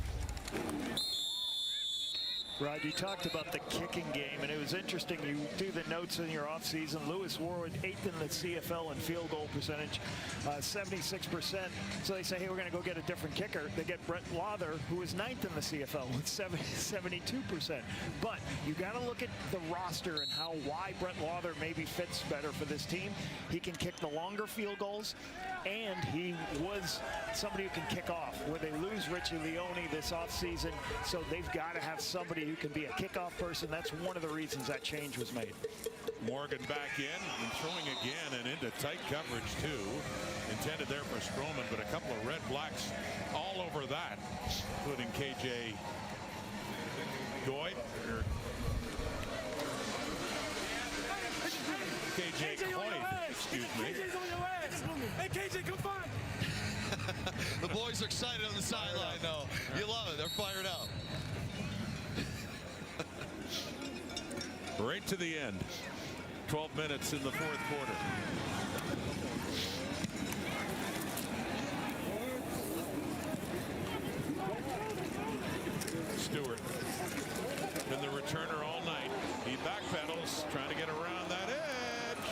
Rod, you talked about the kicking game, and it was interesting. You do the notes in your offseason. Lewis Ward, 8th in the CFL in field goal percentage, 76%. So they say, hey, we're going to go get a different kicker. They get Brett Lother, who is 9th in the CFL with 72%. But you got to look at the roster and why Brett Lother maybe fits better for this team. He can kick the longer field goals, and he was somebody who can kick off. Where they lose Richie Leone this offseason, so they've got to have somebody who can be a kickoff person. That's one of the reasons that change was made. Morgan back in and throwing again and into tight coverage too. Intended there for Stroman, but a couple of Red Blacks all over that, including KJ Goy. KJ Coy, excuse me. KJ's on your ass. Hey, KJ, come find. The boys are excited on the sideline, though. You love it. They're fired up. Right to the end. 12 minutes in the 4th quarter. Stewart been the returner all night. He backpedals, trying to get around that edge.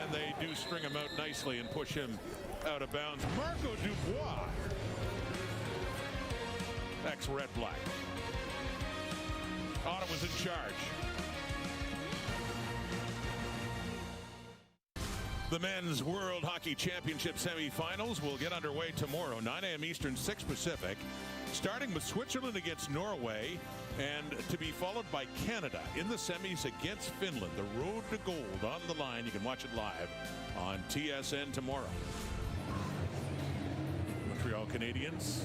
And they do string him out nicely and push him out of bounds. Marco Dubois, ex-Red Black. Ottawa's in charge. The Men's World Hockey Championship semifinals will get underway tomorrow, 9 a.m. Eastern, 6 Pacific, starting with Switzerland against Norway, and to be followed by Canada in the semis against Finland. The road to gold on the line. You can watch it live on TSN tomorrow. Montreal Canadiens,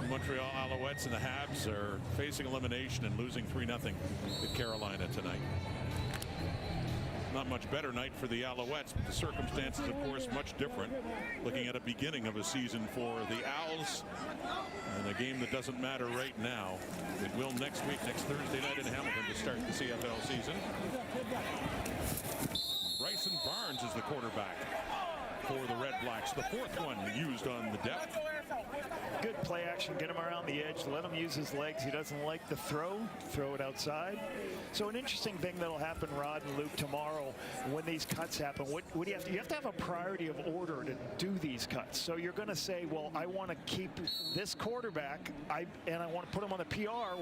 Montreal Alouettes, and the Habs are facing elimination and losing 3-0 at Carolina tonight. not much better night for the Alouettes, but the circumstances, of course, much different. Looking at a beginning of a season for the Owls, and a game that doesn't matter right now. It will next week, next Thursday night in Hamilton to start the CFL season. Bryson Barnes is the quarterback for the Red Blacks, the fourth one used on the depth. Good play action, get him around the edge, let him use his legs. He doesn't like the throw it outside. So an interesting thing that'll happen, Rod and Luke, tomorrow when these cuts happen. What do you have to? You have to have a priority of order to do these cuts. So you're going to say, well, I want to keep this quarterback, and I want to put him on the PR.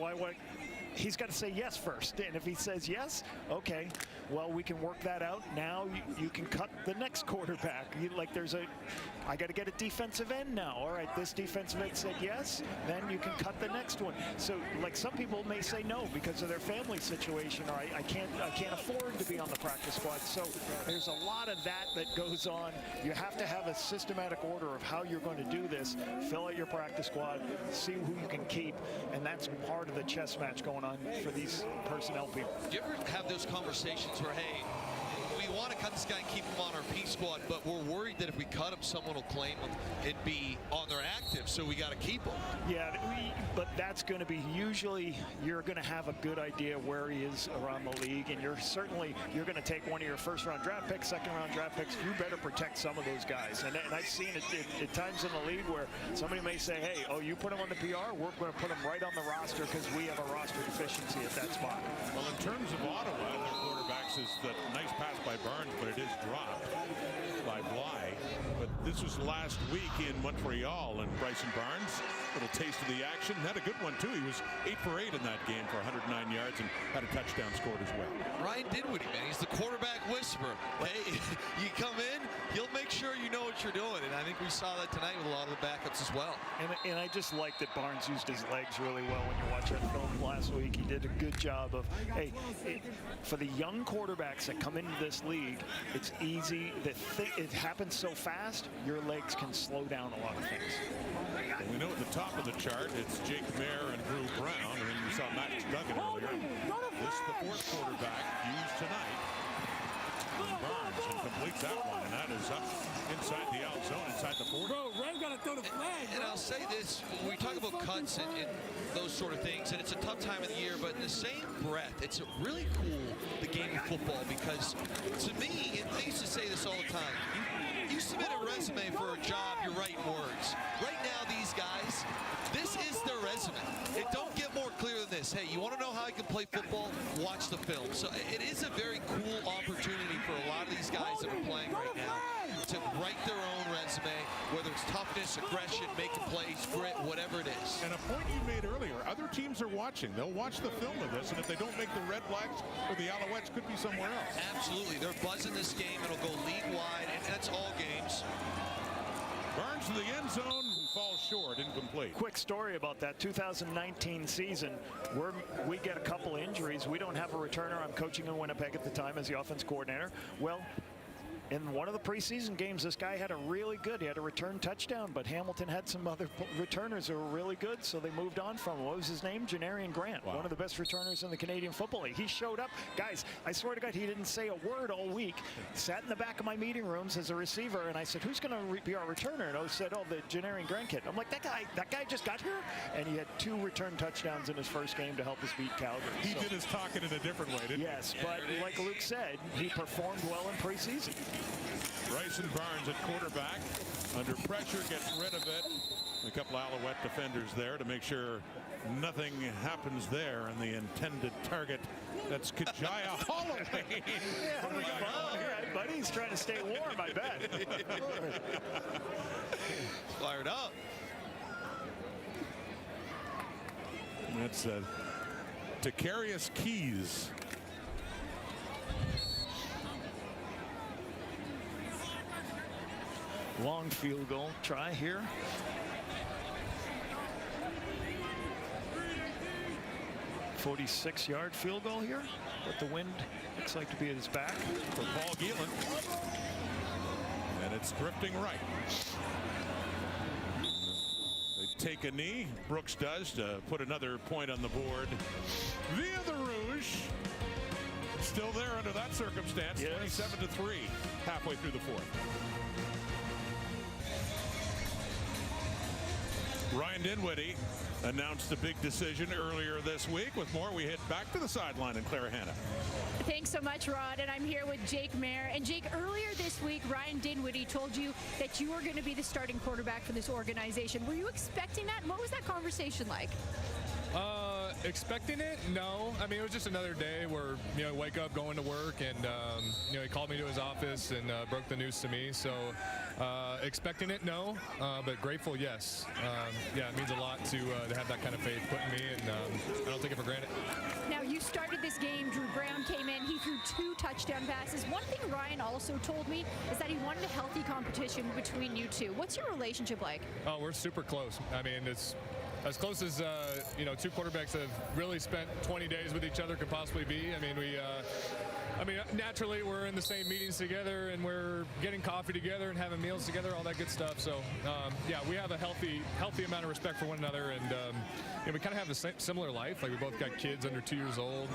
He's got to say yes first. And if he says yes, okay, well, we can work that out. Now you can cut the next quarterback. I got to get a defensive end now. All right, this defensive end said yes, then you can cut the next one. So, like, some people may say no because of their family situation, or I can't afford to be on the practice squad. So there's a lot of that goes on. You have to have a systematic order of how you're going to do this. Fill out your practice squad, see who you can keep, and that's part of the chess match going on for these personnel people. Do you ever have those conversations where, hey, we want to cut this guy and keep him on our P squad, but we're worried that if we cut him, someone will claim him and be on their active, so we got to keep him? Yeah, but that's going to be usually you're going to have a good idea where he is around the league, and you're going to take one of your first-round draft picks, second-round draft picks. You better protect some of those guys, and I've seen it at times in the league where somebody may say, hey, oh, you put him on the PR, we're going to put him right on the roster because we have a roster deficiency at that spot. Well, in terms of Ottawa, their quarterbacks is the nice pass by Barnes, but it is dropped by Bly. But this was last week in Montreal, and Bryson Barnes, little taste of the action, had a good one too. He was 8 for 8 in that game for 109 yards and had a touchdown scored as well. Ryan Dinwiddie, man, he's the quarterback whisperer. Hey, you come in, he'll make sure you know what you're doing, and I think we saw that tonight with a lot of the backups as well. And I just like that Barnes used his legs really well when you watch that film last week. He did a good job of, hey, for the young quarterbacks that come into this league, it's easy. It happens so fast, your legs can slow down a lot of things. And we know at the top of the chart, it's Jake Mayer and Drew Brown, and then you saw Matt Duggan earlier. This is the fourth quarterback used tonight. And Barnes completes that one, and that is up inside the out zone, inside the 40. Bro, Ray got to throw the flag. And I'll say this, when we talk about cuts and those sort of things, and it's a tough time of the year, but in the same breath, it's really cool, the game of football, because to me, and I used to say this all the time, you submit a resume for a job, you're writing words. Right now, these guys, this is their resume. It don't get more clear than this. Hey, you want to know how I can play football? Watch the film. So it is a very cool opportunity for a lot of these guys that are playing right now to write their own resume, whether it's toughness, aggression, making plays, grit, whatever it is. And a point you made earlier, other teams are watching. They'll watch the film of this, and if they don't make the Red Blacks or the Alouettes, could be somewhere else. Absolutely. They're buzzing this game. It'll go league-wide, and that's all games. Barnes to the end zone and falls short, incomplete. Quick story about that 2019 season. We get a couple injuries. We don't have a returner. I'm coaching in Winnipeg at the time as the offense coordinator. Well, in one of the preseason games, this guy had he had a return touchdown, but Hamilton had some other returners who were really good, so they moved on from him. What was his name? Janarian Grant, one of the best returners in the Canadian Football League. He showed up. Guys, I swear to God, he didn't say a word all week. Sat in the back of my meeting rooms as a receiver, and I said, who's going to be our returner? And I said, oh, the Janarian Grant kid. I'm like, that guy just got here? And he had 2 return touchdowns in his first game to help us beat Calgary. He did his talking in a different way, didn't he? Yes, but like Luke said, he performed well in preseason. Bryson Barnes at quarterback. Under pressure, gets rid of it. A couple Alouette defenders there to make sure nothing happens there. And the intended target, that's Kajaya Holloway. Yeah, all right, buddy. He's trying to stay warm, I bet. Fired up. That's Takarius Keys. Long field goal try here. .46-yard field goal here, but the wind looks like to be at his back. For Paul Geelan. And it's drifting right. They take a knee. Brooks does to put another point on the board via the Rouge. Still there under that circumstance. Yes. 27-3 halfway through the fourth. Ryan Dinwiddie announced a big decision earlier this week. With more, we head back to the sideline in Clara Hanna. Thanks so much, Rod. And I'm here with Jake Mayer. And Jake, earlier this week, Ryan Dinwiddie told you that you were going to be the starting quarterback for this organization. Were you expecting that? And what was that conversation like? Expecting it? No. I mean, it was just another day where, wake up, going to work, and, he called me to his office and broke the news to me. So expecting it? No. But grateful? Yes. Yeah, it means a lot to have that kind of faith put in me, and I don't take it for granted. Now, you started this game. Drew Brown came in. He threw 2 touchdown passes. One thing Ryan also told me is that he wanted a healthy competition between you two. What's your relationship like? Oh, we're super close. I mean, it's as close as, two quarterbacks that have really spent 20 days with each other could possibly be. I mean, naturally, we're in the same meetings together, and we're getting coffee together and having meals together, all that good stuff. So, yeah, we have a healthy amount of respect for one another, and we kind of have the similar life. Like, we both got kids under 2 years old.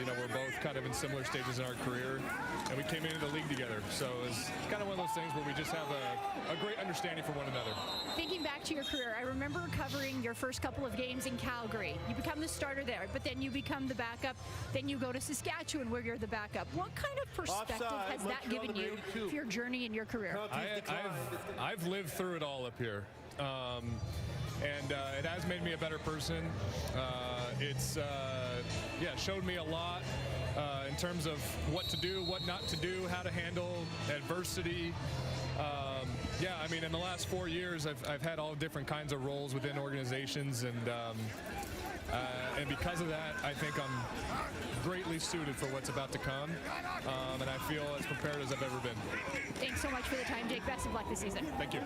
We're both kind of in similar stages in our career, and we came into the league together. So it's kind of one of those things where we just have a great understanding for one another. Thinking back to your career, I remember covering your first couple of games in Calgary. You become the starter there, but then you become the backup. Then you go to Saskatchewan where you're the backup. What kind of perspective has that given you for your journey in your career? I've lived through it all up here. And it has made me a better person. It's showed me a lot in terms of what to do, what not to do, how to handle adversity. I mean, in the last 4 years, I've had all different kinds of roles within organizations, and because of that, I think I'm greatly suited for what's about to come, and I feel as prepared as I've ever been. Thanks so much for the time, Jake. Best of luck this season. Thank you.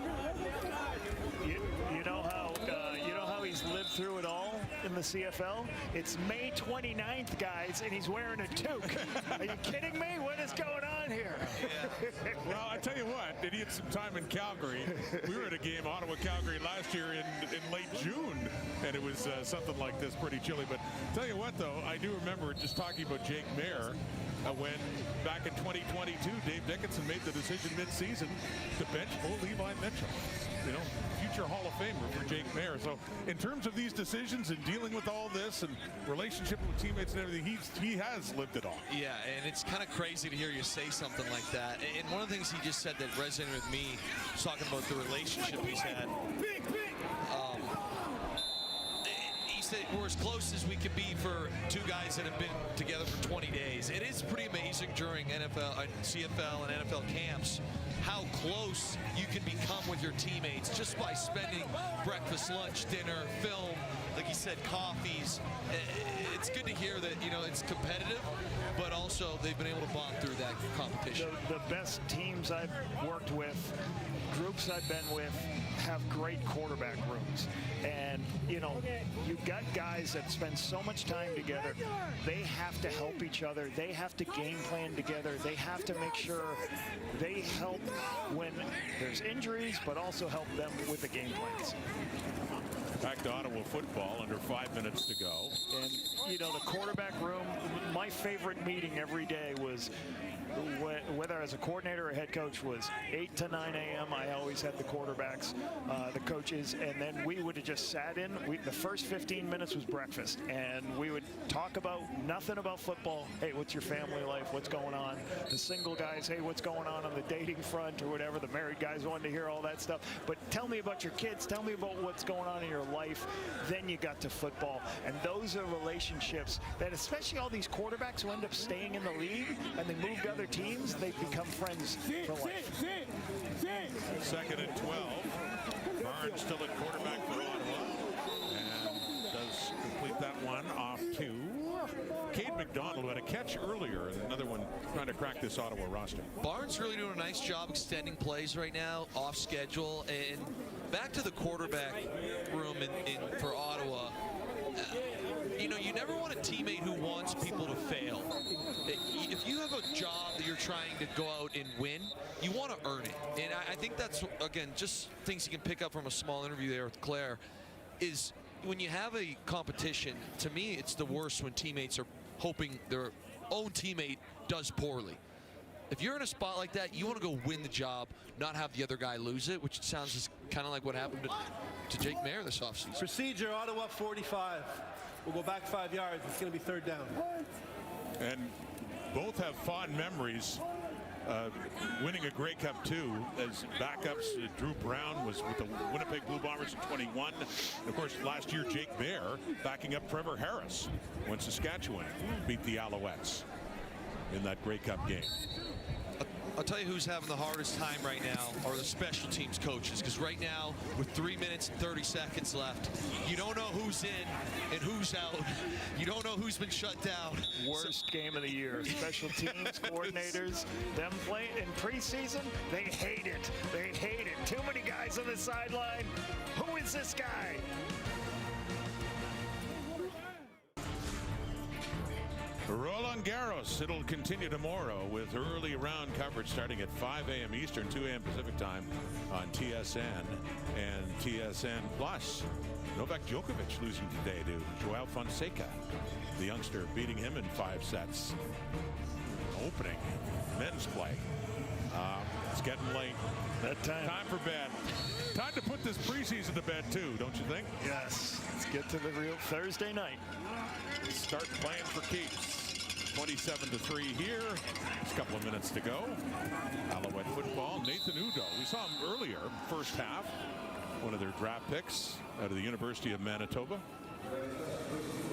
You know how he's lived through it all in the CFL? It's May 29th, guys, and he's wearing a toque. Are you kidding me? What is going on here? Yeah. Well, I tell you what, he had some time in Calgary. We were at a game, Ottawa-Calgary, last year in late June, and it was something like this, pretty chilly. But tell you what, though, I do remember just talking about Jake Mayer when back in 2022, Dave Dickinson made the decision mid-season to bench Levi Mitchell. Future Hall of Famer for Jake Mayer. So in terms of these decisions and dealing with all this and relationship with teammates and everything, he has lived it all. Yeah, and it's kind of crazy to hear you say something like that. And one of the things he just said that resonated with me, was talking about the relationship he's had. He said we're as close as we could be for 2 guys that have been together for 20 days. It is pretty amazing during CFL and NFL camps how close you can become with your teammates just by spending breakfast, lunch, dinner, film, like he said, coffees. It's good to hear that, it's competitive, but also they've been able to bond through that competition. The best teams I've worked with, groups I've been with, have great quarterback rooms. And, you've got guys that spend so much time together. They have to help each other. They have to game plan together. They have to make sure they help when there's injuries, but also help them with the game plans. Back to Ottawa football, under 5 minutes to go. And, the quarterback room, my favorite meeting every day was, whether as a coordinator or head coach, was 8 to 9 a.m. I always had the quarterbacks, the coaches, and then we would have just sat in. The first 15 minutes was breakfast, and we would talk about nothing about football. Hey, what's your family life? What's going on? The single guys, hey, what's going on the dating front or whatever? The married guys wanted to hear all that stuff. But tell me about your kids. Tell me about what's going on in your life. Then you got to football, and those are relationships that, especially all these quarterbacks who end up staying in the league and they move to other teams, they become friends for life. 2nd and 12. Barnes still at quarterback for Ottawa, and does complete that one off to Cade McDonald, who had a catch earlier, and another one trying to crack this Ottawa roster. Barnes really doing a nice job extending plays right now, off schedule. And back to the quarterback room for Ottawa. You never want a teammate who wants people to fail. If you have a job that you're trying to go out and win, you want to earn it. And I think that's, again, just things you can pick up from a small interview there with Claire, is when you have a competition, to me, it's the worst when teammates are hoping they're own teammate does poorly. If you're in a spot like that, you want to go win the job, not have the other guy lose it, which sounds kind of like what happened to Jake Maier this offseason. Procedure, Ottawa 45. We'll go back 5 yards. It's going to be 3rd down. And both have fond memories winning a Grey Cup too as backups. Drew Brown was with the Winnipeg Blue Bombers in 21. And of course, last year, Jake Maier backing up Trevor Harris when Saskatchewan beat the Alouettes in that Grey Cup game. I'll tell you who's having the hardest time right now are the special teams coaches, because right now, with 3 minutes and 30 seconds left, you don't know who's in and who's out. You don't know who's been shut down. Worst game of the year. Special teams coordinators, them playing in preseason, they hate it. They hate it. Too many guys on the sideline. Who is this guy? Roland Garros, it'll continue tomorrow with early round coverage starting at 5 a.m. Eastern, 2 a.m. Pacific time on TSN and TSN Plus. Novak Djokovic losing today to Joao Fonseca, the youngster beating him in 5 sets. Opening men's play. It's getting late. That time for bed. Time to put this preseason to bed too, don't you think? Yes. Let's get to the real Thursday night. Start playing for keeps. 27-3 here. Just a couple of minutes to go. Alouette football. Nathan Udo. We saw him earlier, first half. One of their draft picks out of the University of Manitoba.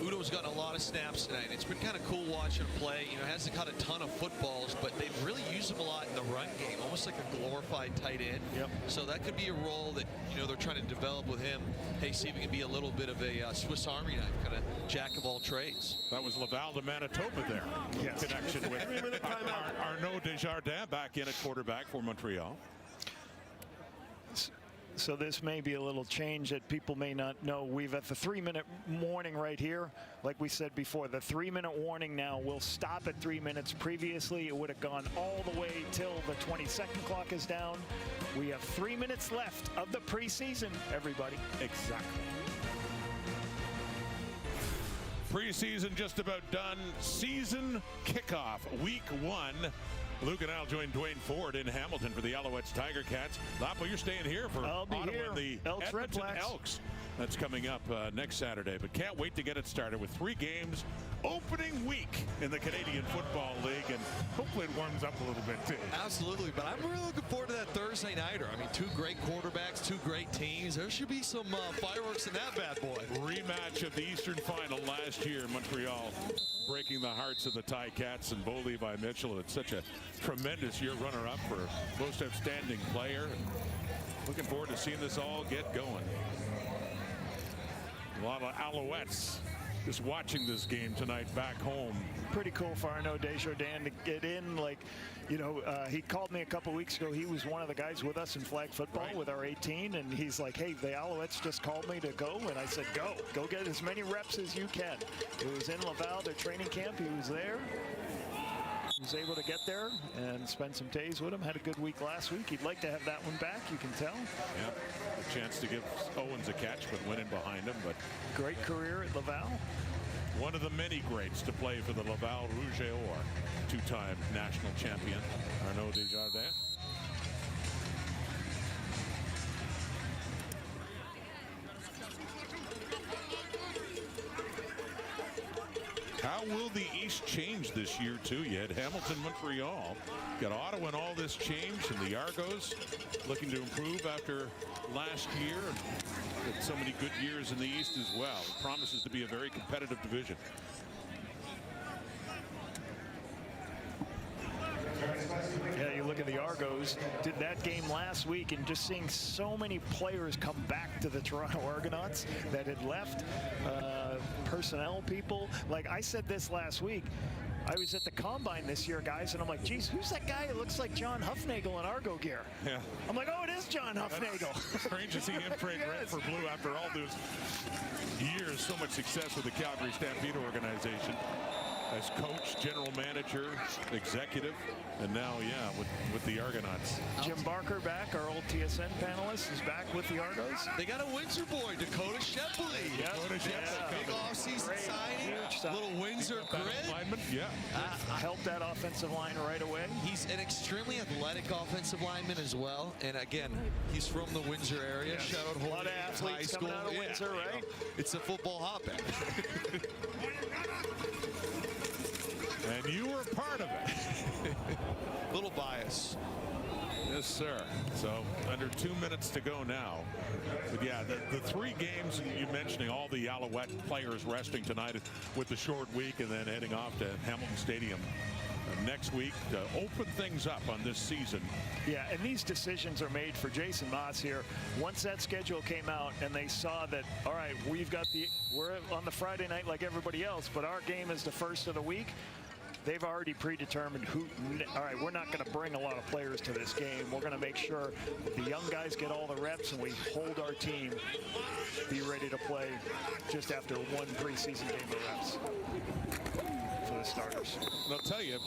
Udo's gotten a lot of snaps tonight. It's been kind of cool watching him play. You know, hasn't caught a ton of footballs, but they've really used him a lot in the run game, almost like a glorified tight end. Yep. So that could be a role that, you know, they're trying to develop with him. Hey, see if he can be a little bit of a Swiss Army knife, kind of jack of all trades. That was Laval to Manitoba there. Yes. Connection with Arnaud Desjardins back in at quarterback for Montreal. So this may be a little change that people may not know. We've at the 3-minute warning right here. Like we said before, the 3-minute warning now will stop at 3 minutes. Previously, it would have gone all the way till the 20-second clock is down. We have 3 minutes left of the preseason, everybody. Exactly. Preseason just about done. Season kickoff, week 1. Luke and I'll join Dwayne Ford in Hamilton for the Alouettes Tiger Cats. Lapo, you're staying here for Ottawa and the Edmonton Elks. That's coming up next Saturday, but can't wait to get it started with 3 games opening week in the Canadian Football League, and hopefully it warms up a little bit too. Absolutely, but I'm really looking forward to that Thursday nighter. I mean, 2 great quarterbacks, 2 great teams. There should be some fireworks in that bad boy. Rematch of the Eastern Final last year in Montreal, breaking the hearts of the Ticats and Bo Levi Mitchell. It's such a tremendous year runner-up for most outstanding player. Looking forward to seeing this all get going. A lot of Alouettes just watching this game tonight back home. Pretty cool for Arnaud Desjardins to get in. Like, you know, he called me a couple weeks ago. He was one of the guys with us in flag football with our 18, and he's like, hey, the Alouettes just called me to go, and I said, go get as many reps as you can. It was in Laval, their training camp. He was there. He was able to get there and spend some days with him. Had a good week last week. He'd like to have that one back, you can tell. Yeah, a chance to give Owens a catch, but went in behind him. But great career at Laval. One of the many greats to play for the Laval Rouge et Or. 2-time national champion, Arnaud Desjardins. How will the East change this year, too? You had Hamilton, Montreal. Got Ottawa and all this change, and the Argos looking to improve after last year. Had so many good years in the East as well. It promises to be a very competitive division. Yeah, you look at the Argos, did that game last week, and just seeing so many players come back to the Toronto Argonauts that had left, personnel people. Like I said this last week, I was at the Combine this year, guys, and I'm like, geez, who's that guy? It looks like John Huffnagel in Argo gear. Yeah. I'm like, oh, it is John Huffnagel. Strange to see him trade red for blue after all those years, so much success with the Calgary Stampede organization. As coach, general manager, executive, and now, yeah, with the Argonauts. Jim Barker back, our old TSN panelist, is back with the Argos. They got a Windsor boy, Dakota Shepley. Yep. Dakota Shepley. Big offseason signing. Huge first time. Little Windsor grit. Yeah. Helped that offensive line right away. He's an extremely athletic offensive lineman as well. And again, he's from the Windsor area. Yes. Shout out A lot of Holy athletes High coming School. out of Windsor, right? You know, it's a football hotbed. And you were part of it. Little bias. Yes, sir. So under 2 minutes to go now. But yeah, the 3 games you mentioning, all the Alouette players resting tonight with the short week and then heading off to Hamilton Stadium next week to open things up on this season. Yeah, and these decisions are made for Jason Moss here. Once that schedule came out and they saw that, all right, we're on the Friday night like everybody else, but our game is the first of the week. They've already predetermined all right, we're not going to bring a lot of players to this game. We're going to make sure the young guys get all the reps and we hold our team be ready to play just after 1 preseason game of reps for the starters. And I'll tell you,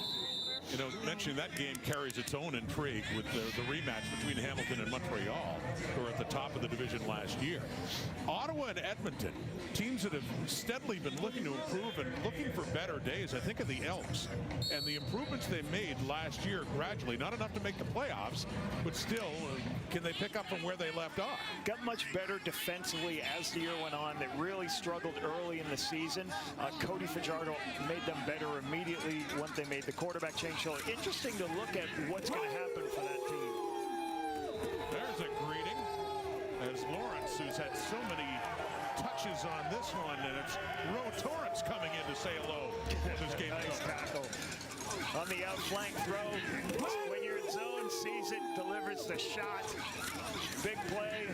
mentioning that game carries its own intrigue with the rematch between Hamilton and Montreal, who were at the top of the division last year. Ottawa and Edmonton, teams that have steadily been looking to improve and looking for better days. I think of the Elks and the improvements they made last year gradually. Not enough to make the playoffs, but still, can they pick up from where they left off? Got much better defensively as the year went on. They really struggled early in the season. Cody Fajardo made them better immediately when they made the quarterback change. So interesting to look at what's going to happen for that team. There's a greeting as Lawrence, who's had so many touches on this one, and it's Roe Torrance coming in to say hello. This game nice tackle. On the outflank throw, when you're in zone, sees it, delivers the shot. Big play.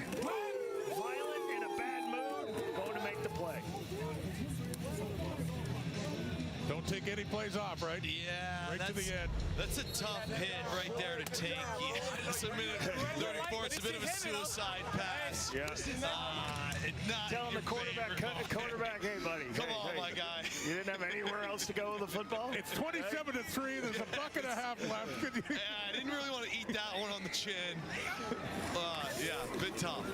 Violent in a bad mood, going to make the play. Don't take any plays off, right? Yeah, right to the end. That's a tough hit right there to take. Yeah, it's a minute 34. It's a bit of a suicide pass. Yeah. Telling the quarterback, hey, buddy. Come on, my guy. You didn't have anywhere else to go with the football? It's 27-3. There's a buck and a half left. Yeah, I didn't really want to eat that one on the chin. Yeah, bit tough.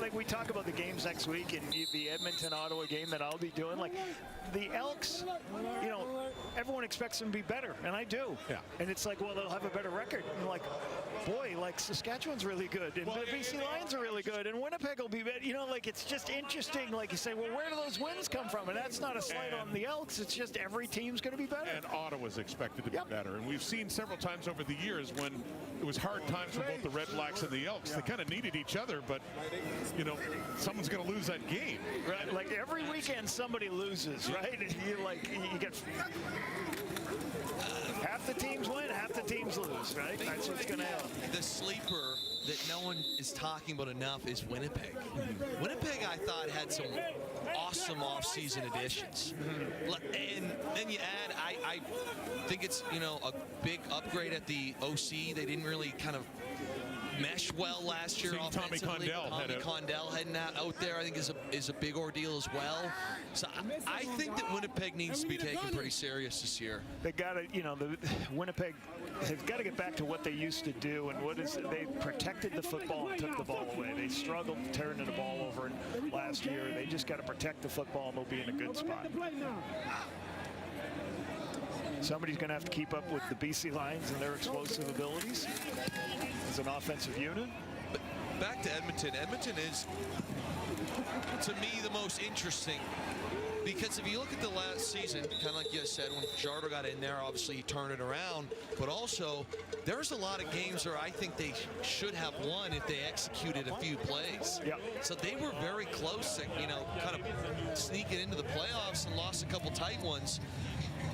Like we talk about the games next week and the Edmonton-Ottawa game that I'll be doing, like the Elks, everyone expects them to be better, and I do. Yeah. And it's like, well, they'll have a better record. And I'm like, boy, like Saskatchewan's really good, and the BC Lions are really good, and Winnipeg will be better. It's just interesting. Like you say, well, where do those wins come from? And that's not a slight on the Elks. It's just every team's going to be better. And Ottawa's expected to be better. And we've seen several times over the years when it was hard times for both the Red Blacks and the Elks. They kind of needed each other, but, someone's going to lose that game. Right, like every weekend somebody loses, right? And you get half the teams win, half the teams lose, right? That's what's going to happen. The sleeper that no one is talking about enough is Winnipeg. Winnipeg, I thought, had some awesome off-season additions. And then you add, I think it's, a big upgrade at the OC. They didn't really kind of mesh well last year offensively. Tommy Condell heading out there, I think, is a big ordeal as well. So I think that Winnipeg needs to be taken pretty serious this year. They got to, Winnipeg has got to get back to what they used to do, and they protected the football and took the ball away. They struggled turning the ball over last year. They just got to protect the football, and they'll be in a good spot. Somebody's going to have to keep up with the BC Lions and their explosive abilities as an offensive unit. But back to Edmonton. Edmonton is, to me, the most interesting. Because if you look at the last season, kind of like you said, when Fajardo got in there, obviously he turned it around. But also, there's a lot of games where I think they should have won if they executed a few plays. Yeah. So they were very close, kind of sneaking into the playoffs and lost a couple tight ones.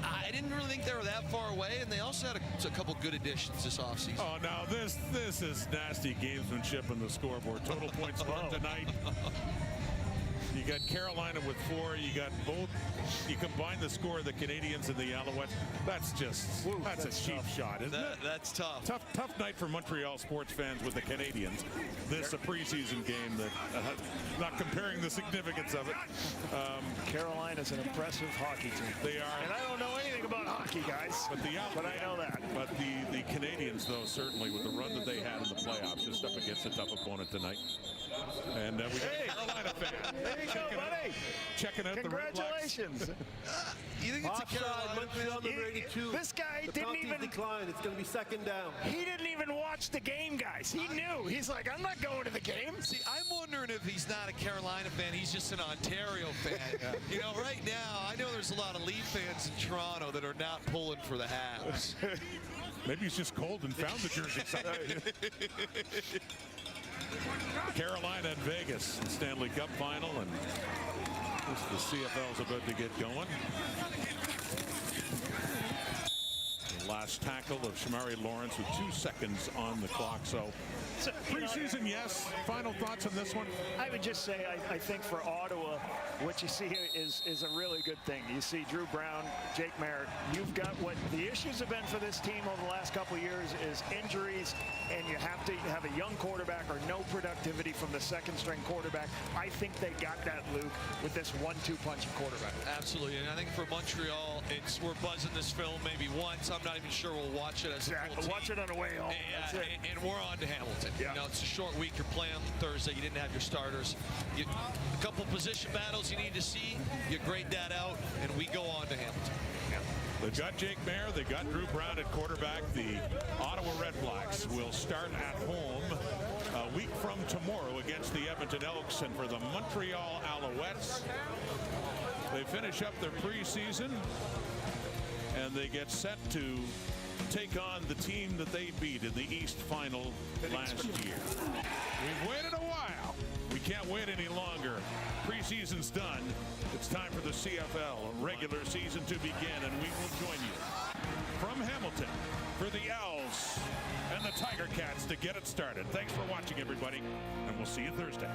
I didn't really think they were that far away, and they also had a couple good additions this offseason. Oh, now this is nasty gamesmanship on the scoreboard. Total points scored tonight. You got Carolina with 4. You got both. You combine the score of the Canadians and the Alouettes. That's a cheap shot, isn't it? That's tough. Tough night for Montreal sports fans with the Canadians. This a preseason game that, not comparing the significance of it. Carolina's an impressive hockey team. They are. And I don't know anything about hockey, guys. But I know that. But the Canadians, though, certainly with the run that they had in the playoffs, just up against a tough opponent tonight. And we got a Carolina fan. There you go, buddy. Checking out the Red Blacks. Congratulations. You think it's a Offside, Carolina Montreal number 82. This guy the didn't penalties even decline. It's going to be second down. He didn't even watch the game, guys. He knew. He's like, I'm not going to the game. See, I'm wondering if he's not a Carolina fan. He's just an Ontario fan. You know, right now, I know there's a lot of Leaf fans in Toronto that are not pulling for the Habs. Maybe he's just cold and found the jersey somewhere. Carolina and Vegas, Stanley Cup final, and the CFL's about to get going. The last tackle of Shamari Lawrence with 2 seconds on the clock. So preseason, yes. Final thoughts on this one? I would just say I think for Ottawa, what you see here is a really good thing. You see Drew Brown, Jake Merritt. You've got what the issues have been for this team over the last couple of years is injuries, and you have to have a young quarterback or no productivity from the second-string quarterback. I think they got that, Luke, with this 1-2 punch of quarterback. Absolutely, and I think for Montreal, we're buzzing this film maybe once. I'm not even sure we'll watch it as a full team. Watch it on the way home. And we're on to Hamilton. Yeah. You know, it's a short week. You're playing on Thursday. You didn't have your starters. A couple position battles you need to see. You grade that out, and we go on to Hamilton. They've got Jake Mayer. They got Drew Brown at quarterback. The Ottawa Redblacks will start at home a week from tomorrow against the Edmonton Elks. And for the Montreal Alouettes, they finish up their preseason, and they get set to take on the team that they beat in the East Final last year. We've waited a while. We can't wait any longer. Preseason's done. It's time for the CFL regular season to begin, and we will join you from Hamilton for the Owls and the Tiger Cats to get it started. Thanks for watching, everybody, and we'll see you Thursday.